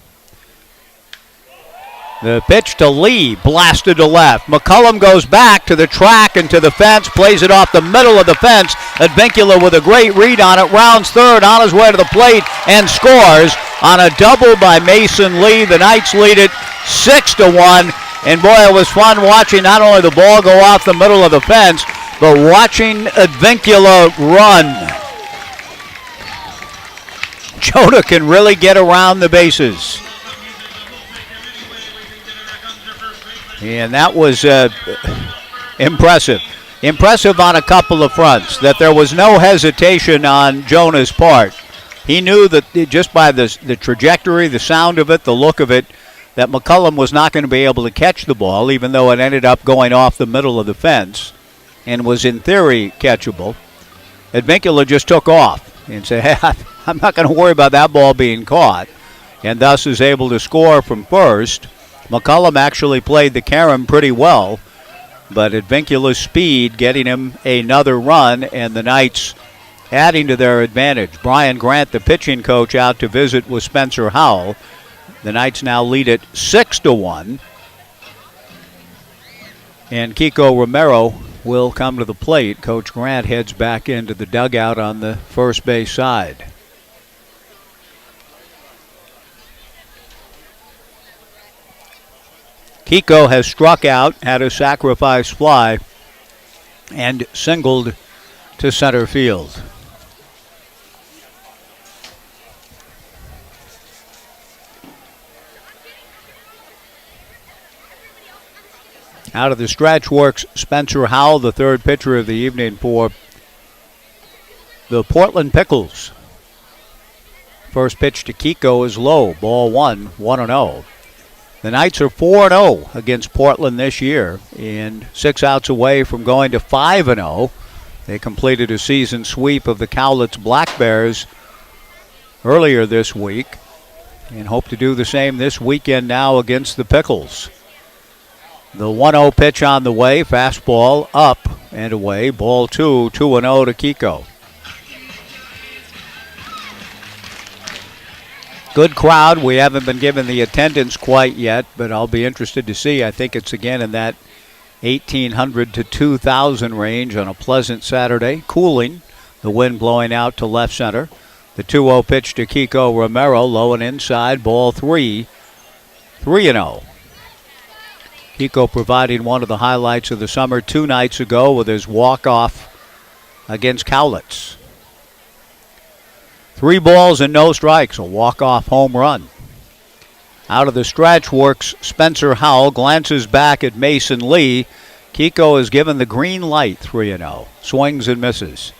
The pitch to Lee, blasted to left. McCullum goes back to the track and to the fence, plays it off the middle of the fence. Advincula with a great read on it, rounds third, on his way to the plate, and scores on a double by Mason Lee. The Knights lead it 6-1. And boy, it was fun watching not only the ball go off the middle of the fence, but watching Advincula run. Jonah can really get around the bases. And that was impressive. Impressive on a couple of fronts, that there was no hesitation on Jonah's part. He knew that just by the trajectory, the sound of it, the look of it, that McCullum was not going to be able to catch the ball, even though it ended up going off the middle of the fence and was in theory catchable. Advincula just took off and said, hey, I'm not going to worry about that ball being caught, and thus is able to score from first. McCullum actually played the carom pretty well, but Advincula's speed getting him another run, and the Knights adding to their advantage. Brian Grant, the pitching coach, out to visit with Spencer Howell. The Knights now lead it 6-1. And Kiko Romero will come to the plate. Coach Grant heads back into the dugout on the first base side. Kiko has struck out, had a sacrifice fly, and singled to center field. Out of the stretch works Spencer Howell, the third pitcher of the evening for the Portland Pickles. First pitch to Kiko is low, ball 1, 1-0. The Knights are 4-0 against Portland this year, and 6 outs away from going to 5-0. They completed a season sweep of the Cowlitz Black Bears earlier this week and hope to do the same this weekend now against the Pickles. The 1-0 pitch on the way, fastball up and away, ball 2, 2-0 to Kiko. Good crowd. We haven't been given the attendance quite yet, but I'll be interested to see. I think it's again in that 1,800 to 2,000 range on a pleasant Saturday. Cooling, the wind blowing out to left center. The 2-0 pitch to Kiko Romero, low and inside, ball 3, 3-0. Kiko providing one of the highlights of the summer 2 nights ago with his walk-off against Cowlitz. 3 balls and no strikes, a walk-off home run. Out of the stretch works Spencer Howell, glances back at Mason Lee. Kiko is given the green light, 3-0. Swings and misses.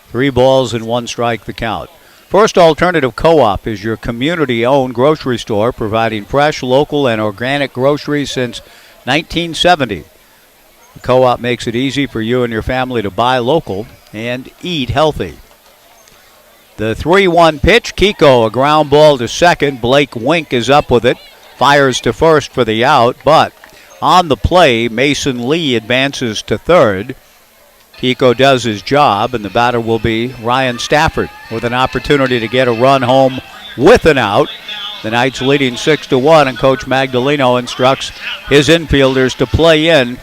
3 balls and 1 strike the count. First Alternative Co-op is your community-owned grocery store providing fresh, local, and organic groceries since 1970. The Co-op makes it easy for you and your family to buy local and eat healthy. The 3-1 pitch, Kiko, a ground ball to second. Blake Wink is up with it, fires to first for the out, but on the play, Mason Lee advances to third. Kiko does his job, and the batter will be Ryan Stafford with an opportunity to get a run home with an out. The Knights leading 6-1, and Coach Magdaleno instructs his infielders to play in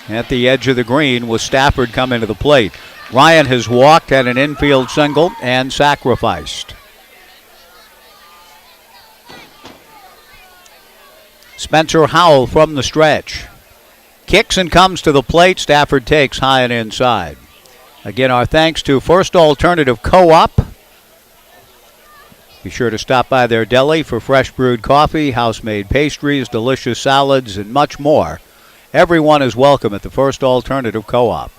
at the edge of the green with Stafford coming to the plate. Ryan has walked, had an infield single, and sacrificed. Spencer Howell from the stretch. Kicks and comes to the plate. Stafford takes high and inside. Again, our thanks to First Alternative Co-op. Be sure to stop by their deli for fresh brewed coffee, house-made pastries, delicious salads, and much more. Everyone is welcome at the First Alternative Co-op.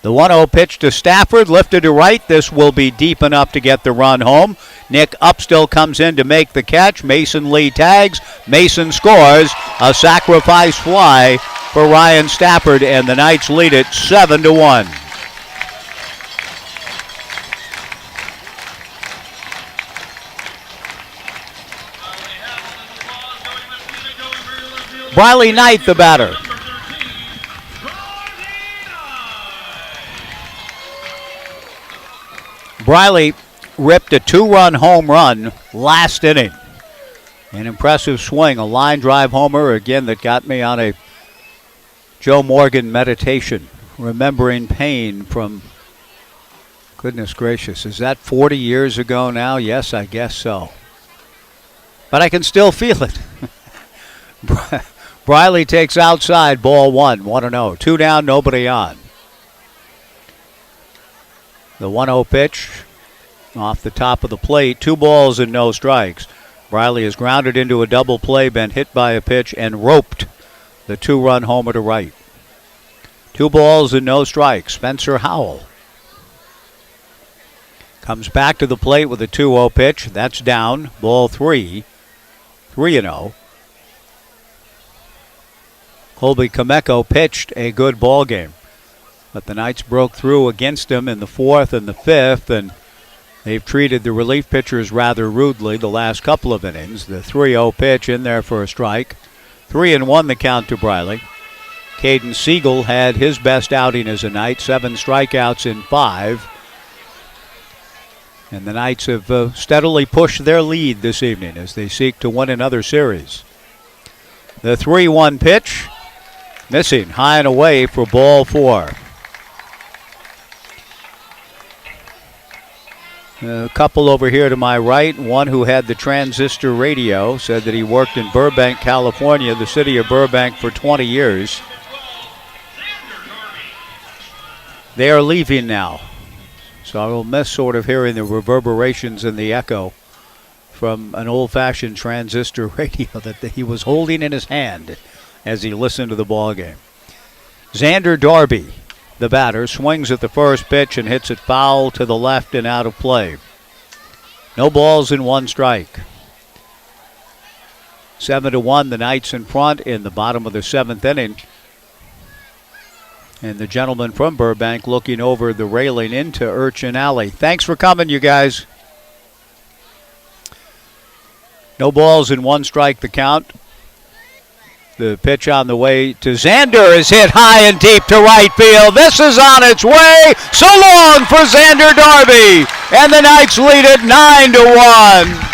The 1-0 pitch to Stafford, lifted to right. This will be deep enough to get the run home. Nick Upstill comes in to make the catch. Mason Lee tags. Mason scores. A sacrifice fly for Ryan Stafford, and the Knights lead it 7-1. Briley Knight, the batter. Briley ripped a 2-run home run last inning. An impressive swing, a line drive homer, again, that got me on a Joe Morgan meditation, remembering pain from, goodness gracious, is that 40 years ago now? Yes, I guess so. But I can still feel it. Briley takes outside, ball 1, 1-0. 2 down, nobody on. The 1-0 pitch off the top of the plate. 2 balls and no strikes. Briley is grounded into a double play, been hit by a pitch, and roped the 2-run homer to right. 2 balls and no strikes. Spencer Howell comes back to the plate with a 2-0 pitch. That's down. Ball 3. 3-0. Colby Kameko pitched a good ball game, but the Knights broke through against him in the 4th and the 5th, and they've treated the relief pitchers rather rudely the last couple of innings. The 3-0 pitch in there for a strike. 3-1 the count to Briley. Caden Siegel had his best outing as a Knight, 7 strikeouts in 5. And the Knights have steadily pushed their lead this evening as they seek to win another series. The 3-1 pitch, missing high and away for ball 4. A couple over here to my right. One who had the transistor radio said that he worked in Burbank, California, the city of Burbank, for 20 years. They are leaving now, so I will miss sort of hearing the reverberations and the echo from an old-fashioned transistor radio that he was holding in his hand as he listened to the ball game. Xander Darby, the batter, swings at the first pitch and hits it foul to the left and out of play. No balls and 1 strike. 7-1, the Knights in front in the bottom of the 7th inning. And the gentleman from Burbank looking over the railing into Urchin Alley. Thanks for coming, you guys. No balls and 1 strike the count. The pitch on the way to Xander is hit high and deep to right field. This is on its way. So long for Xander Darby. And the Knights lead it 9-1.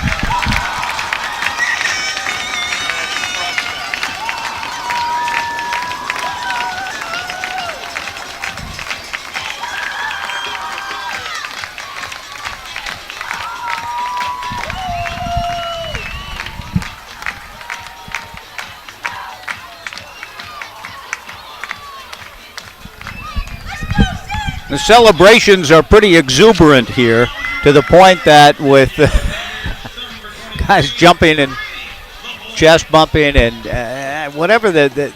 The celebrations are pretty exuberant here, to the point that with guys jumping and chest bumping and whatever the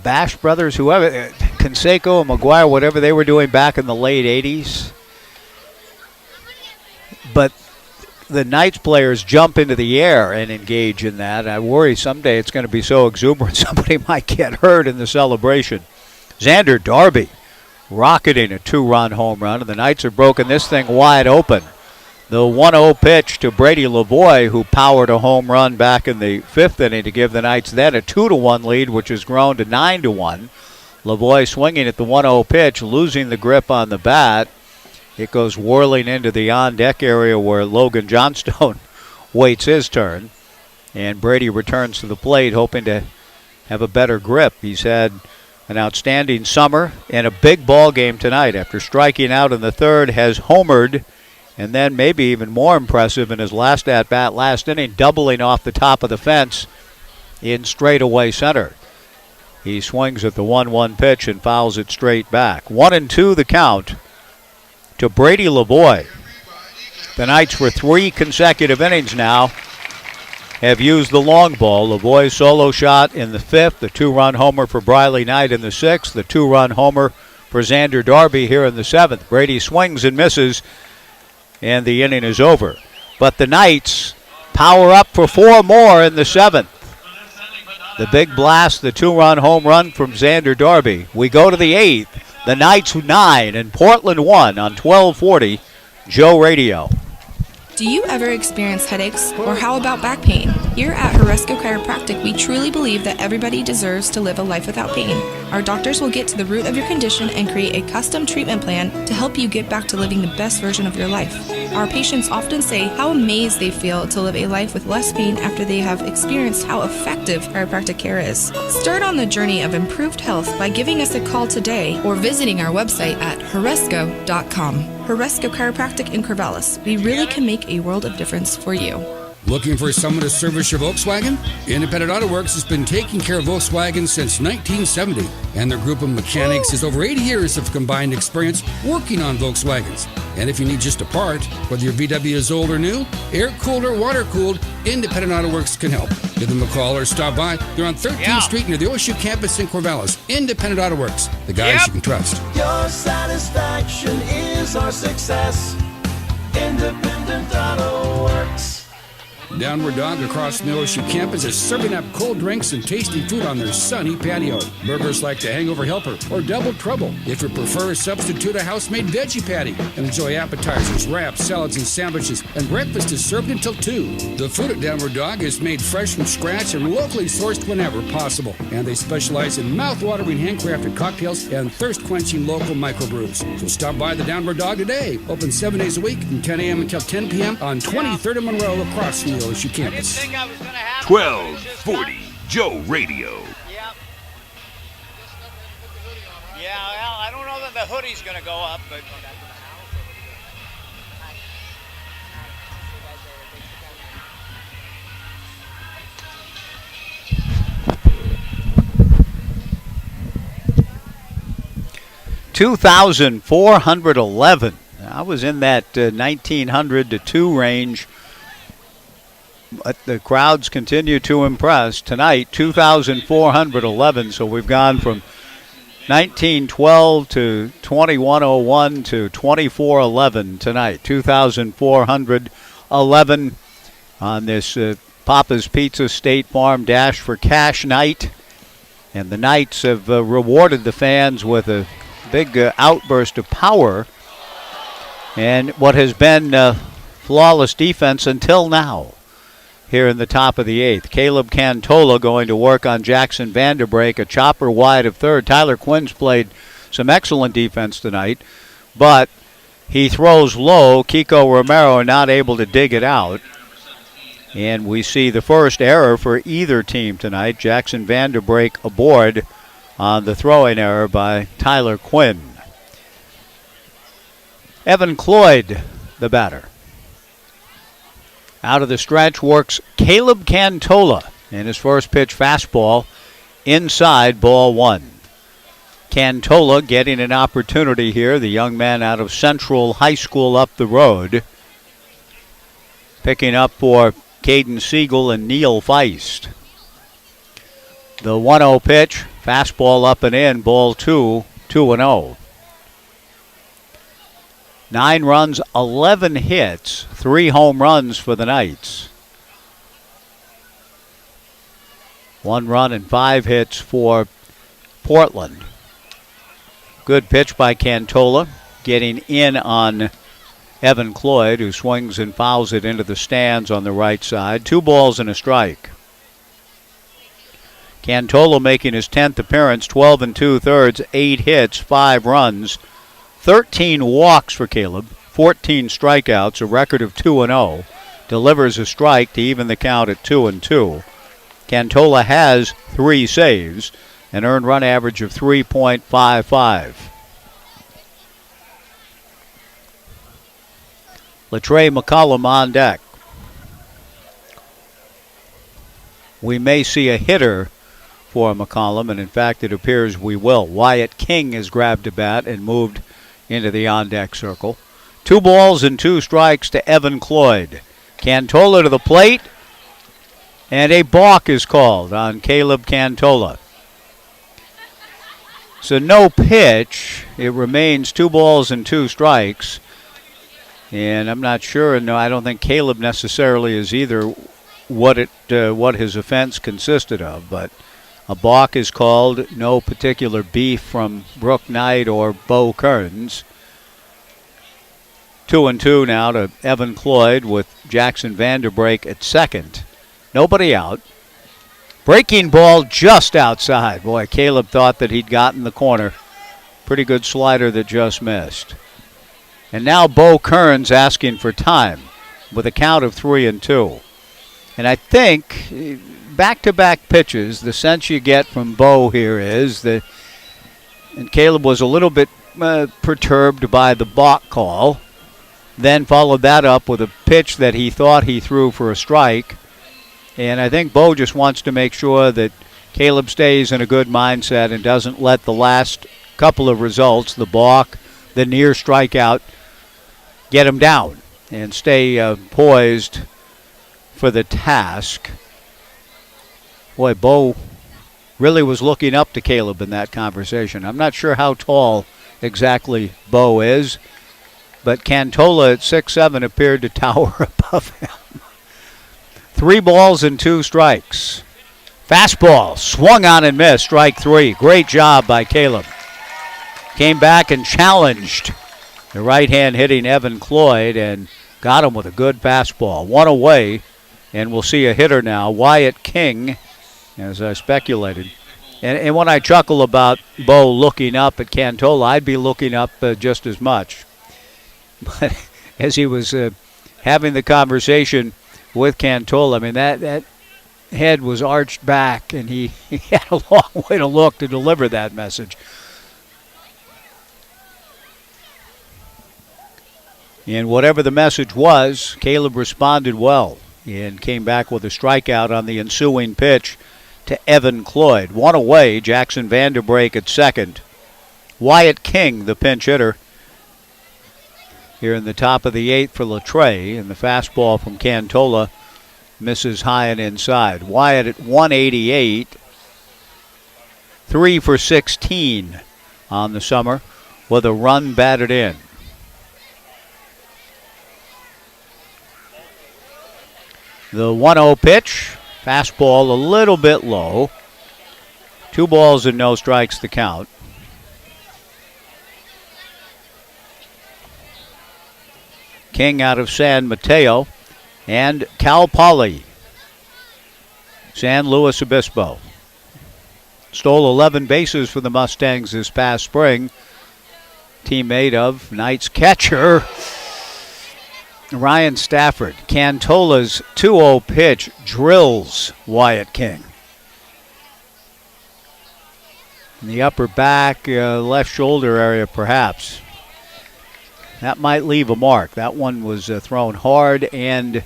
Bash brothers, whoever, Canseco and McGuire, whatever they were doing back in the late 80s. But the Knights players jump into the air and engage in that. I worry someday it's going to be so exuberant somebody might get hurt in the celebration. Xander Darby rocketing a 2-run home run, and the Knights have broken this thing wide open. The 1-0 pitch to Brady Lavoie, who powered a home run back in the 5th inning to give the Knights then a 2-1 lead, which has grown to 9-1. Lavoie swinging at the 1-0 pitch, losing the grip on the bat. It goes whirling into the on-deck area where Logan Johnstone waits his turn. And Brady returns to the plate, hoping to have a better grip. He's had an outstanding summer and a big ball game tonight. After striking out in the 3rd, has homered, and then maybe even more impressive in his last at-bat, last inning, doubling off the top of the fence in straightaway center. He swings at the 1-1 pitch and fouls it straight back. 1-2 the count to Brady Lavoie. The Knights for 3 consecutive innings now have used the long ball. Lavoie's solo shot in the 5th, the 2-run homer for Briley Knight in the 6th, the 2-run homer for Xander Darby here in the 7th. Brady swings and misses, and the inning is over. But the Knights power up for 4 more in the 7th. The big blast, the 2-run home run from Xander Darby. We go to the 8th. The Knights 9 and Portland 1 on 1240 Joe Radio. Do you ever experience headaches, or how about back pain? Here at Horesco Chiropractic, we truly believe that everybody deserves to live a life without pain. Our doctors will get to the root of your condition and create a custom treatment plan to help you get back to living the best version of your life. Our patients often say how amazed they feel to live a life with less pain after they have experienced how effective chiropractic care is. Start on the journey of improved health by giving us a call today or visiting our website at horesco.com. Horesco Chiropractic in Corvallis. We really can make a world of difference for you. Looking for someone to service your Volkswagen? Independent Auto Works has been taking care of Volkswagen since 1970, and their group of mechanics has over 80 years of combined experience working on Volkswagens. And if you need just a part, whether your VW is old or new, air-cooled or water-cooled, Independent Auto Works can help. Give them a call or stop by. They're on 13th Street near the OSU campus in Corvallis. Independent Auto Works, the guys you can trust. Your satisfaction is our success. Independent Auto Works. Downward Dog across the OSU campus is serving up cold drinks and tasty food on their sunny patio. Burgers like the Hangover Helper or Double Trouble. If you prefer, substitute a house-made veggie patty and enjoy appetizers, wraps, salads, and sandwiches. And breakfast is served until 2. The food at Downward Dog is made fresh from scratch and locally sourced whenever possible. And they specialize in mouth-watering handcrafted cocktails and thirst-quenching local microbrews. So stop by the Downward Dog today. Open 7 days a week from 10 a.m. until 10 p.m. on 23rd and Monroe across from the OSU campus. 1240 Joe Radio. Yeah, well, I don't know that the hoodie's going to go up, but... $2,411. I was in that 1900 to 2 range. But the crowds continue to impress. Tonight, 2,411. So we've gone from 1912 to 2101 to 2411 tonight. 2,411 on this Papa's Pizza State Farm Dash for Cash night. And the Knights have rewarded the fans with a big outburst of power and what has been flawless defense until now. Here in the top of the 8th, Caleb Cantola going to work on Jackson Vanderbrake, a chopper wide of 3rd. Tyler Quinn's played some excellent defense tonight, but he throws low. Kiko Romero not able to dig it out. And we see the first error for either team tonight. Jackson Vanderbrake aboard on the throwing error by Tyler Quinn. Evan Cloyd, the batter. Out of the stretch works Caleb Cantola. And his first pitch fastball inside, ball 1. Cantola getting an opportunity here, the young man out of Central High School up the road. Picking up for Caden Siegel and Neil Feist. The 1-0 pitch, fastball up and in, ball 2, 2-0. 9 runs, 11 hits, 3 home runs for the Knights. 1 run and 5 hits for Portland. Good pitch by Cantola, getting in on Evan Cloyd, who swings and fouls it into the stands on the right side. 2 balls and a strike. Cantola making his 10th appearance, 12 2/3, 8 hits, 5 runs, 13 walks for Caleb, 14 strikeouts, a record of 2-0. Delivers a strike to even the count at 2-2. Cantola has 3 saves, an earned run average of 3.55. Latrey McCollum on deck. We may see a hitter for McCollum, and in fact it appears we will. Wyatt King has grabbed a bat and moved into the on-deck circle. 2 balls and 2 strikes to Evan Cloyd. Cantola to the plate, and a balk is called on Caleb Cantola. So no pitch. It remains 2 balls and 2 strikes. And I'm not sure, no, I don't think Caleb necessarily is either what his offense consisted of, but a balk is called. No particular beef from Brooke Knight or Bo Kearns. 2-2 now to Evan Cloyd with Jackson Vanderbrake at second. Nobody out. Breaking ball just outside. Boy, Caleb thought that he'd gotten the corner. Pretty good slider that just missed. And now Bo Kearns asking for time with a count of 3-2. And I think back-to-back pitches, the sense you get from Bo here is that, and Caleb was a little bit perturbed by the balk call, then followed that up with a pitch that he thought he threw for a strike. And I think Bo just wants to make sure that Caleb stays in a good mindset and doesn't let the last couple of results, the balk, the near strikeout, get him down and stay poised for the task. Boy, Bo really was looking up to Caleb in that conversation. I'm not sure how tall exactly Bo is, but Cantola at 6'7" appeared to tower above him. 3 balls and 2 strikes. Fastball swung on and missed, strike 3. Great job by Caleb. Came back and challenged the right-hand hitting Evan Cloyd and got him with a good fastball. 1 away, and we'll see a hitter now, Wyatt King, as I speculated. And when I chuckle about Bo looking up at Cantola, I'd be looking up just as much. But as he was having the conversation with Cantola, I mean, that head was arched back, and he had a long way to look to deliver that message. And whatever the message was, Caleb responded well and came back with a strikeout on the ensuing pitch to Evan Cloyd. 1 away, Jackson Vanderbrake at second. Wyatt King, the pinch hitter, here in the top of the 8th for Latrey, and the fastball from Cantola misses high and inside. Wyatt at 188, 3 for 16 on the summer with a run batted in. The 1-0 pitch, fastball a little bit low. 2 balls and no strikes to count. King out of San Mateo and Cal Poly, San Luis Obispo. Stole 11 bases for the Mustangs this past spring. Teammate of Knights catcher Ryan Stafford. Cantola's 2-0 pitch drills Wyatt King. In the upper back, left shoulder area perhaps. That might leave a mark. That one was thrown hard, and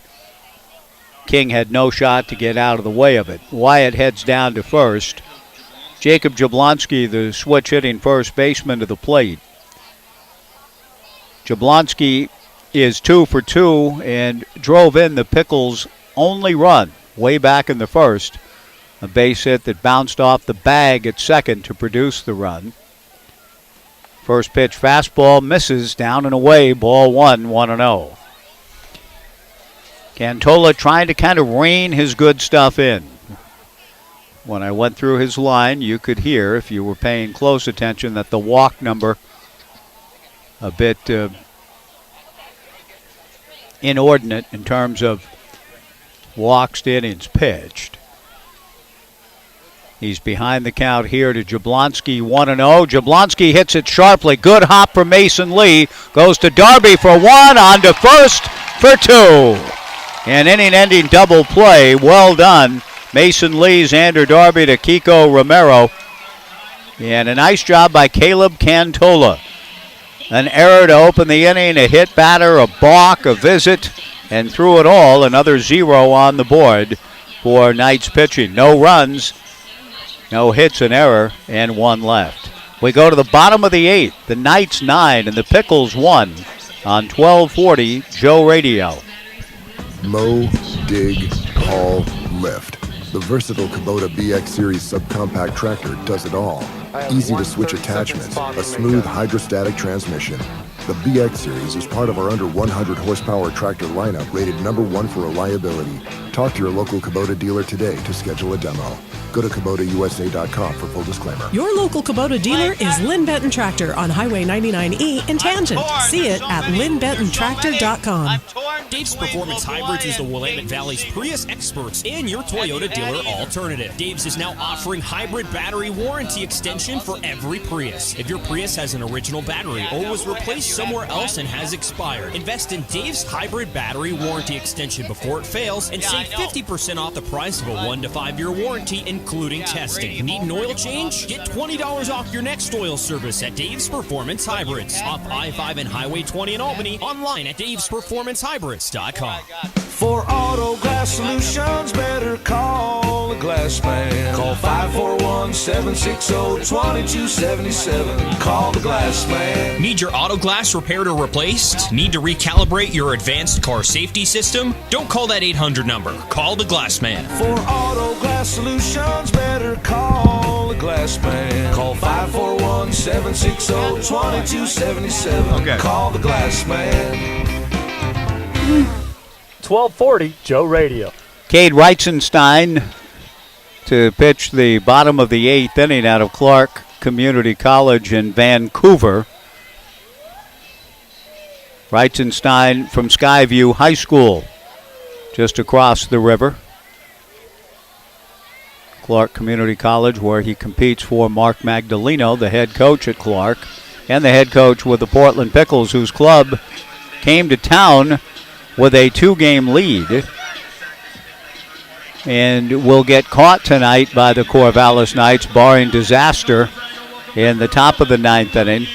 King had no shot to get out of the way of it. Wyatt heads down to first. Jacob Jablonski, the switch hitting first baseman, to the plate. Jablonski is 2 for 2 and drove in the Pickles' only run way back in the first. A base hit that bounced off the bag at second to produce the run. First pitch fastball misses, down and away, ball 1-0. Cantola trying to kind of rein his good stuff in. When I went through his line, you could hear, if you were paying close attention, that the walk number a bit inordinate in terms of walks to innings pitched. He's behind the count here to Jablonski, 1-0. Jablonski hits it sharply. Good hop for Mason Lee. Goes to Darby for 1, on to first for 2. An inning-ending double play. Well done. Mason Lee, Xander Darby to Kiko Romero. And a nice job by Caleb Cantola. An error to open the inning, a hit batter, a balk, a visit, and through it all, another 0 on the board for Knights pitching. No runs, no hits, an error, and 1 left. We go to the bottom of the 8th. The Knights 9 and the Pickles 1 on 1240 Joe Radio. Mow, dig, haul, lift. The versatile Kubota BX Series subcompact tractor does it all. Easy to switch attachments, a smooth hydrostatic transmission. The BX Series is part of our under 100 horsepower tractor lineup rated #1 for reliability. Talk to your local Kubota dealer today to schedule a demo. Go to KubotaUSA.com for full disclaimer. Your local Kubota dealer is Lynn Benton Tractor on Highway 99E in Tangent. See it at lynnbentontractor.com. Dave's Performance Hybrids is the Willamette Valley's Prius experts and your Toyota dealer alternative. Dave's is now offering hybrid battery warranty extension for every Prius. If your Prius has an original battery or was replaced somewhere else and has expired, invest in Dave's hybrid battery warranty extension before it fails and save 50% off the price of a 1 to 5 year warranty, including testing. Need an oil change? Get $20 off your next oil service at Dave's Performance Hybrids. Off I-5 and Highway 20 in Albany. Online at davesperformancehybrids.com. For auto glass solutions, better call the glass man. Call 541-760-2277. Call the glass man. Need your auto glass repaired or replaced? Need to recalibrate your advanced car safety system? Don't call that 800 number. Call the glass man. For auto glass solutions, better call the glass man. Call 541-760-2277. Okay. Call the glass man. 1240 Joe Radio. Cade Reitzenstein to pitch the bottom of the 8th inning out of Clark Community College in Vancouver. Reitzenstein from Skyview High School, just across the river. Clark Community College, where he competes for Mark Magdaleno, the head coach at Clark, and the head coach with the Portland Pickles, whose club came to town with a 2-game lead and will get caught tonight by the Corvallis Knights, barring disaster in the top of the 9th inning.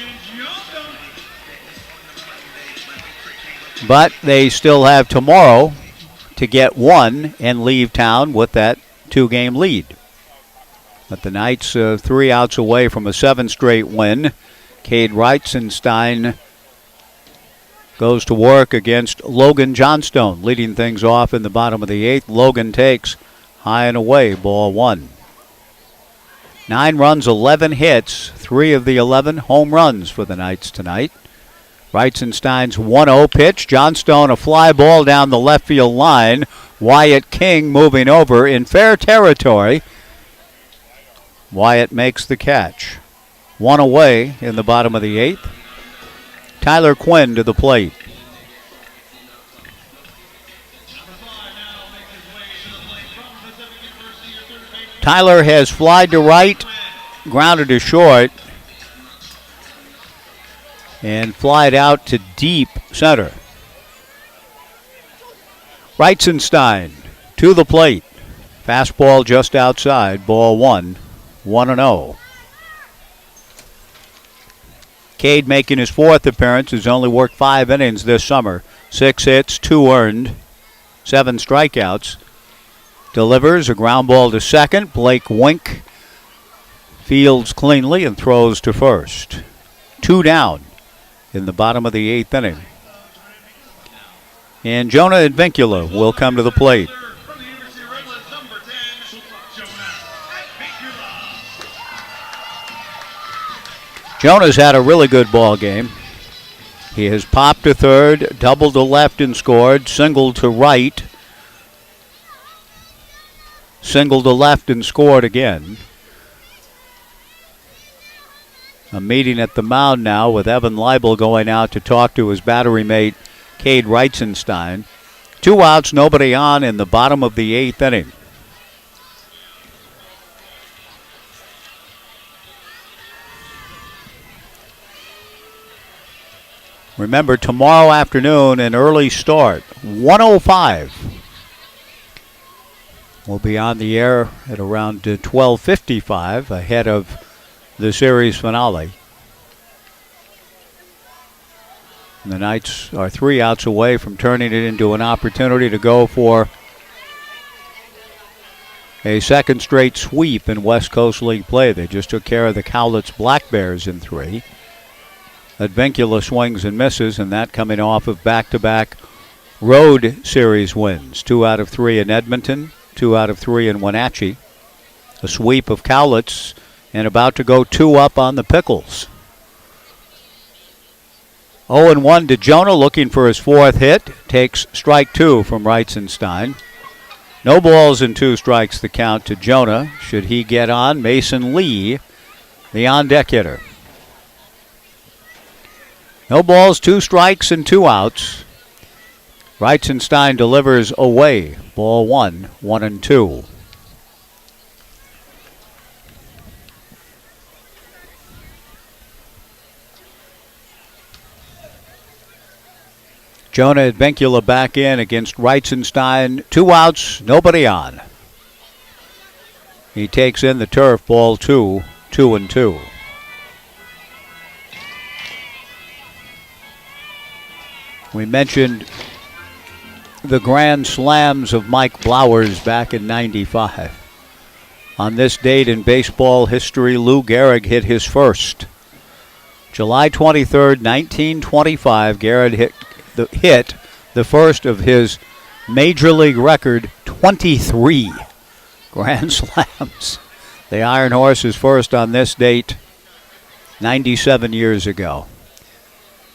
But they still have tomorrow to get 1 and leave town with that 2-game lead. But the Knights 3 outs away from a 7th-straight win. Cade Reitzenstein goes to work against Logan Johnstone, leading things off in the bottom of the 8th. Logan takes high and away, ball 1. 9 runs, 11 hits, 3 of the 11 home runs for the Knights tonight. Reitzenstein's 1-0 pitch. Johnstone, a fly ball down the left field line. Wyatt King moving over in fair territory. Wyatt makes the catch. 1 away in the bottom of the 8th. Tyler Quinn to the plate. Tyler has flied to right, grounded to short, and flied out to deep center. Reitzenstein to the plate. Fastball just outside, ball 1, 1-0. Cade making his 4th appearance, has only worked 5 innings this summer. 6 hits, 2 earned, 7 strikeouts. Delivers a ground ball to second. Blake Wink fields cleanly and throws to first. 2 down in the bottom of the 8th inning. And Jonah Advincula will come to the plate. Jonah's had a really good ball game. He has popped to third, doubled to left and scored, singled to right, singled to left and scored again. A meeting at the mound now with Evan Leibel going out to talk to his battery mate, Cade Reitzenstein. 2 outs, nobody on in the bottom of the 8th inning. Remember, tomorrow afternoon, an early start, 1:05. We'll be on the air at around 12:55 ahead of the series finale. And the Knights are 3 outs away from turning it into an opportunity to go for a second straight sweep in West Coast League play. They just took care of the Cowlitz Black Bears in 3. Advincula swings and misses, and that coming off of back-to-back road series wins. 2 out of 3 in Edmonton, 2 out of 3 in Wenatchee. A sweep of Cowlitz, and about to go 2 up on the Pickles. 0-1 to Jonah, looking for his 4th hit. Takes strike 2 from Reitzenstein. No balls and 2 strikes the count to Jonah. Should he get on, Mason Lee, the on-deck hitter. No balls, 2 strikes, and 2 outs. Reitzenstein delivers away. Ball 1, 1-2. Jonah Advincula back in against Reitzenstein. 2 outs, nobody on. He takes in the turf. Ball 2, 2-2. We mentioned the grand slams of Mike Blowers back in '95. On this date in baseball history, Lou Gehrig hit his first. July 23rd, 1925, Gehrig hit the first of his Major League record 23 grand slams. The Iron Horse's first on this date 97 years ago.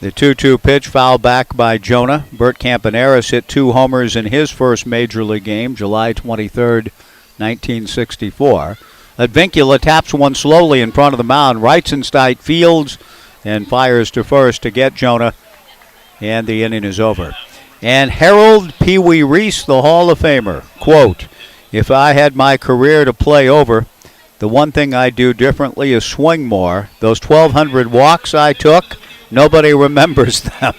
The 2-2 pitch fouled back by Jonah. Bert Campaneris hit 2 homers in his first Major League game, July 23rd, 1964. Advincula taps one slowly in front of the mound. Reitzenstein fields and fires to first to get Jonah, and the inning is over. And Harold Pee Wee Reese, the Hall of Famer, quote, "If I had my career to play over, the one thing I'd do differently is swing more. Those 1,200 walks I took, nobody remembers them."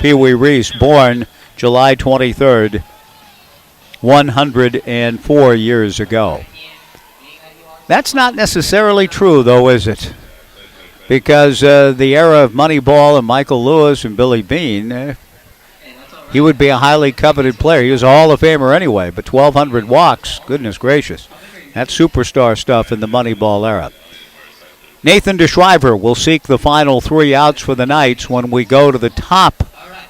Pee Wee Reese, born July 23rd, 104 years ago. That's not necessarily true, though, is it? Because the era of Moneyball and Michael Lewis and Billy Bean, he would be a highly coveted player. He was a Hall of Famer anyway, but 1,200 walks, goodness gracious. That's superstar stuff in the Moneyball era. Nathan DeShriver will seek the final 3 outs for the Knights when we go to the top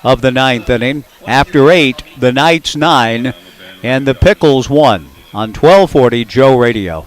of the 9th inning. After 8, the Knights 9, and the Pickles 1 on 1240 Joe Radio.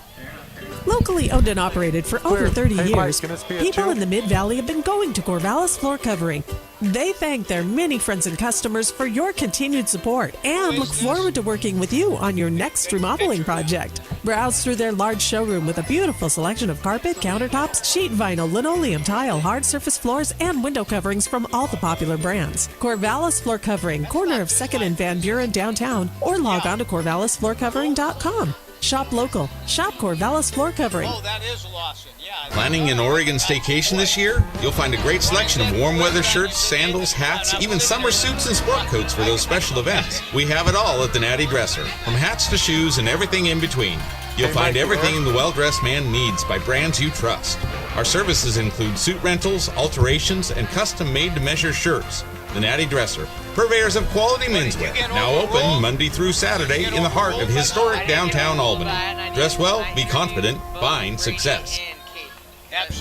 Locally owned and operated for over 30 years, people in the Mid-Valley have been going to Corvallis Floor Covering. They thank their many friends and customers for your continued support and look forward to working with you on your next remodeling project. Browse through their large showroom with a beautiful selection of carpet, countertops, sheet vinyl, linoleum, tile, hard surface floors, and window coverings from all the popular brands. Corvallis Floor Covering, corner of 2nd and Van Buren downtown, or log on to corvallisfloorcovering.com. Shop local. Shop Corvallis Floor Covering. Oh, that is Lawson, yeah. Planning an Oregon staycation this year? You'll find a great selection of warm weather shirts, sandals, hats, even summer suits and sport coats for those special events. We have it all at the Natty Dresser, from hats to shoes and everything in between. You'll find everything the well-dressed man needs by brands you trust. Our services include suit rentals, alterations, and custom made-to-measure shirts. The Natty Dresser, Purveyors of quality menswear, now open Monday through Saturday in the heart of historic downtown Albany. Dress well, be confident, find success.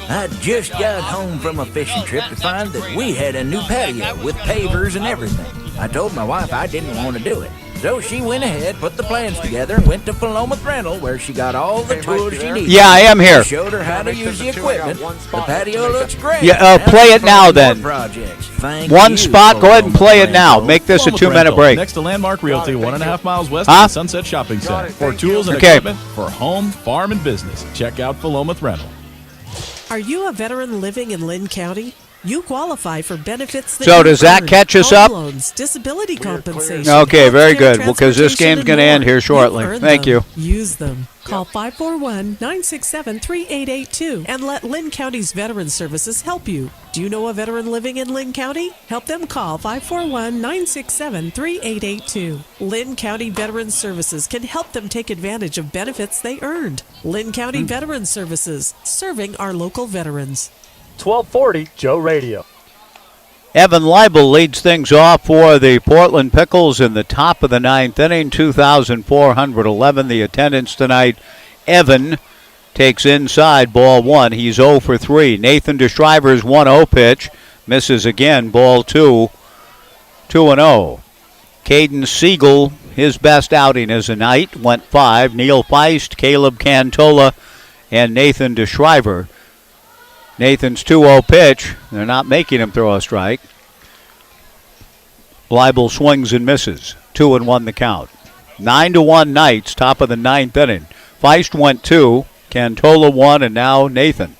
I just got home from a fishing trip to find that we had a new patio with pavers and everything. I told my wife I didn't want to do it. So she went ahead, put the plans together, and went to Philomath Rental, where she got all the tools she needed. Yeah, I am here. Showed her how to use the equipment. The patio looks great. Yeah, play it now then. One spot, go ahead and play it now. Make this a 2-minute break. Next to Landmark Realty, 1.5 miles west of the Sunset Shopping Center. For tools and equipment for home, farm, and business, check out Philomath Rental. Are you a veteran living in Lynn County? You qualify for benefits that So does that earn. catch us Home up? Loans, disability compensation. Okay, very healthcare, good. Because this game's going to end here shortly. Thank you. Use them. Call 541-967-3882 and let Lynn County's Veteran Services help you. Do you know a veteran living in Lynn County? Help them call 541-967-3882. Lynn County Veteran Services can help them take advantage of benefits they earned. Lynn County Veteran Services, serving our local veterans. 1240 Joe Radio. Evan Leibel leads things off for the Portland Pickles in the top of the 9th inning, 2,411 the attendance tonight. Evan takes inside, ball 1. He's 0 for 3. Nathan DeShriver's 1-0 pitch, misses again, ball 2, 2-0. Caden Siegel, his best outing as a night, went 5. Neil Feist, Caleb Cantola, and Nathan DeShriver. Nathan's 2-0 pitch. They're not making him throw a strike. Leibel swings and misses. 2-1 the count. 9-1 Knights, top of the 9th inning. Feist went 2, Cantola 1, and now Nathan.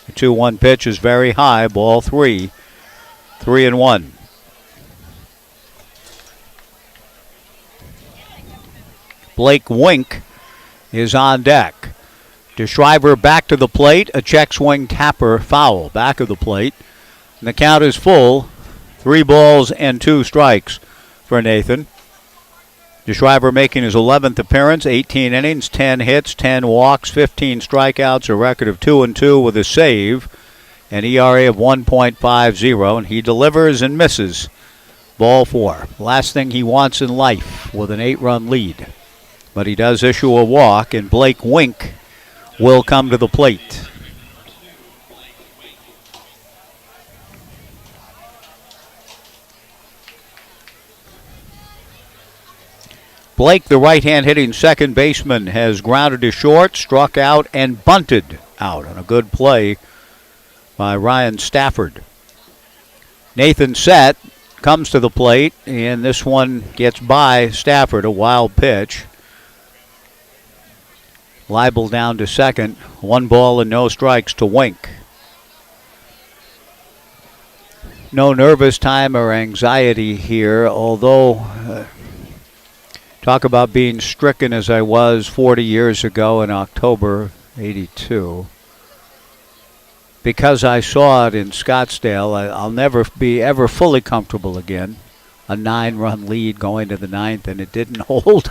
The 2-1 pitch is very high, ball 3. 3-1. Blake Wink is on deck. DeShriver back to the plate, a check swing tapper foul back of the plate. And the count is full, 3 balls and 2 strikes for Nathan. DeShriver making his 11th appearance, 18 innings, 10 hits, 10 walks, 15 strikeouts, a record of 2-2 with a save, an ERA of 1.50, and he delivers and misses. Ball 4. Last thing he wants in life with an 8-run lead. But he does issue a walk, and Blake Wink will come to the plate. Blake, the right-hand hitting second baseman, has grounded to short, struck out, and bunted out on a good play by Ryan Stafford. Nathan set, comes to the plate, and this one gets by Stafford, a wild pitch. Leibel down to second. 1 ball and no strikes to Wink. No nervous time or anxiety here, although talk about being stricken as I was 40 years ago in October 82. Because I saw it in Scottsdale, I'll never be ever fully comfortable again. A 9-run lead going to the 9th, and it didn't hold.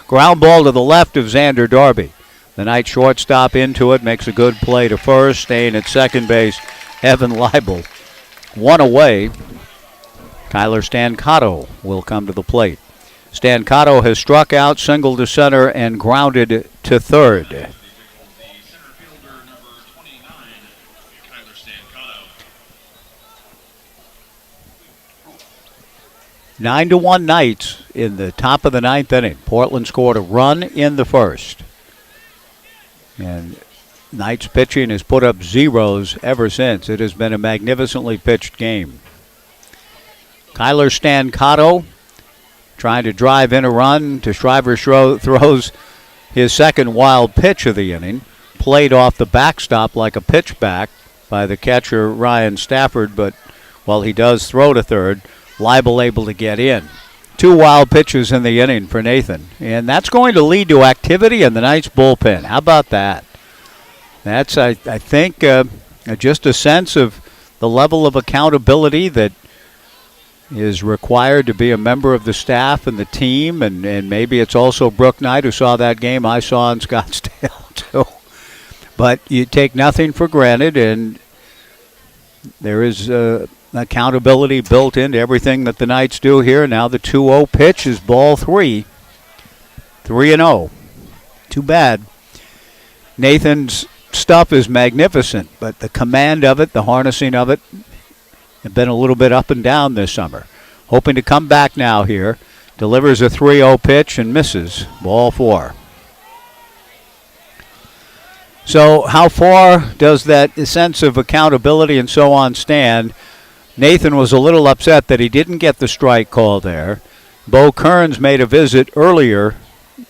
Ground ball to the left of Xander Darby. The Knight shortstop into it, makes a good play to first, staying at second base. Evan Leibel. 1 away. Kyler Stancato will come to the plate. Stancato has struck out, singled to center, and grounded to third. Nine to 1 Knights in the top of the 9th inning. Portland scored a run in the first. And Knights pitching has put up zeros ever since. It has been a magnificently pitched game. Kyler Stancato trying to drive in a run. DeShriver throws his second wild pitch of the inning. Played off the backstop like a pitchback by the catcher Ryan Stafford, but while he does throw to third, Leibel able to get in. 2 wild pitches in the inning for Nathan. And that's going to lead to activity in the Knights bullpen. How about that? That's, I think, just a sense of the level of accountability that is required to be a member of the staff and the team. And maybe it's also Brooke Knight who saw that game I saw in Scottsdale, too. But you take nothing for granted, and there is accountability built into everything that the Knights do here. Now the 2-0 pitch is ball 3. 3-0. Too bad. Nathan's stuff is magnificent, but the command of it, the harnessing of it, have been a little bit up and down this summer. Hoping to come back now here. Delivers a 3-0 pitch and misses. Ball 4. So how far does that sense of accountability and so on stand? Nathan was a little upset that he didn't get the strike call there. Bo Kearns made a visit earlier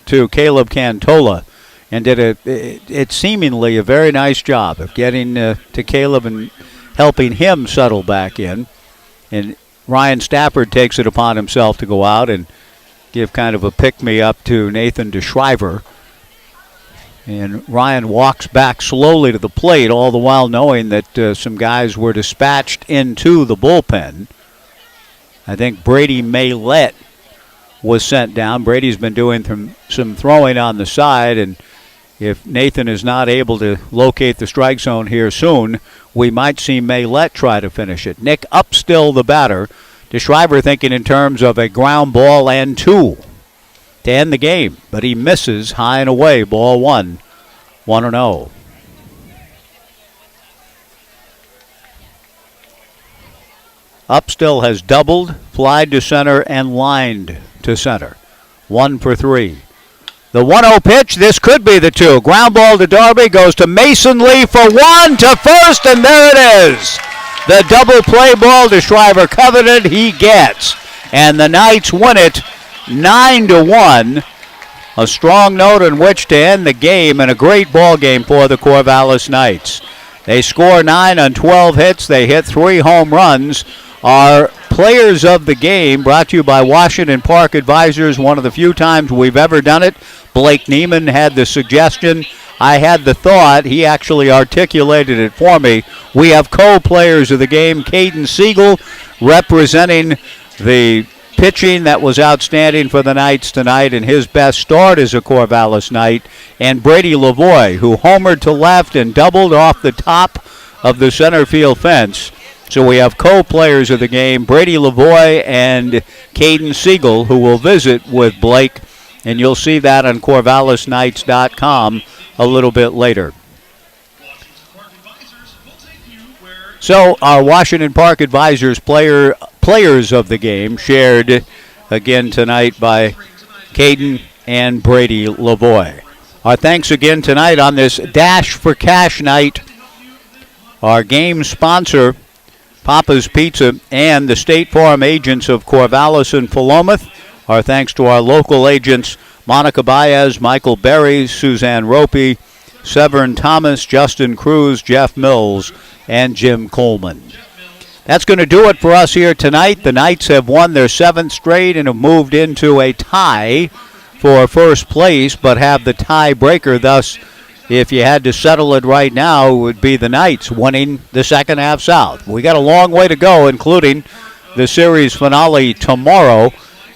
to Caleb Cantola and did it seemingly a very nice job of getting to Caleb and helping him settle back in. And Ryan Stafford takes it upon himself to go out and give kind of a pick-me-up to Nathan DeShriver. And Ryan walks back slowly to the plate, all the while knowing that some guys were dispatched into the bullpen. I think Brady Maylett was sent down. Brady's been doing some throwing on the side, and if Nathan is not able to locate the strike zone here soon, we might see Maylett try to finish it. Nick Upstill, the batter. DeShriver thinking in terms of a ground ball and 2 to end the game, but he misses high and away. Ball 1, 1-0. Upstill has doubled, flied to center, and lined to center. 1 for 3. The 1-0 pitch, this could be the 2. Ground ball to Darby, goes to Mason Lee for 1 to first, and there it is. The double play ball DeShriver coveted, he gets. And the Knights win it 9-1. A strong note in which to end the game, and a great ball game for the Corvallis Knights. They score 9 on 12 hits. They hit 3 home runs. Our players of the game, brought to you by Washington Park Advisors, one of the few times we've ever done it. Blake Neiman had the suggestion. I had the thought. He actually articulated it for me. We have co-players of the game, Caden Siegel, representing the pitching that was outstanding for the Knights tonight and his best start as a Corvallis Knight, and Brady Lavoie, who homered to left and doubled off the top of the center field fence. So we have co-players of the game, Brady Lavoie and Caden Siegel, who will visit with Blake, and you'll see that on CorvallisKnights.com a little bit later. So our Washington Park Advisors players of the game, shared again tonight by Caden and Brady Lavoie. Our thanks again tonight on this Dash for Cash night. Our game sponsor, Papa's Pizza, and the State Farm agents of Corvallis and Philomath. Our thanks to our local agents, Monica Baez, Michael Berry, Suzanne Ropey, Severn Thomas, Justin Cruz, Jeff Mills, and Jim Coleman. That's going to do it for us here tonight. The Knights have won their 7th straight and have moved into a tie for first place, but have the tiebreaker. Thus, if you had to settle it right now, it would be the Knights winning the second half South. We got a long way to go, including the series finale tomorrow.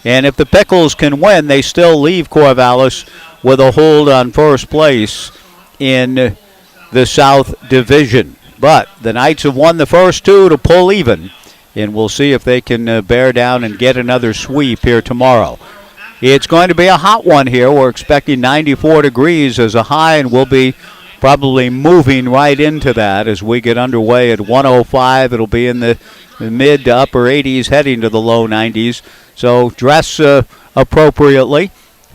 And if the Pickles can win, they still leave Corvallis with a hold on first place in the South Division. But the Knights have won the first 2 to pull even, and we'll see if they can bear down and get another sweep here tomorrow. It's going to be a hot one here. We're expecting 94 degrees as a high, and we'll be probably moving right into that as we get underway at 105. It'll be in the mid to upper 80s, heading to the low 90s. So dress appropriately.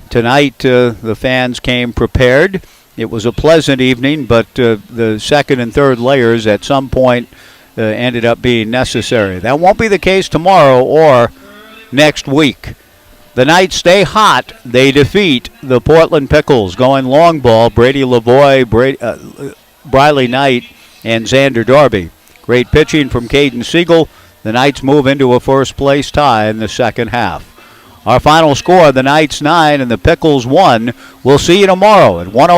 Tonight, the fans came prepared. It was a pleasant evening, but the second and third layers at some point ended up being necessary. That won't be the case tomorrow or next week. The Knights stay hot. They defeat the Portland Pickles, going long ball, Brady Lavoie, Briley Knight, and Xander Darby. Great pitching from Caden Siegel. The Knights move into a first-place tie in the second half. Our final score, the Knights 9 and the Pickles 1. We'll see you tomorrow at 1:05.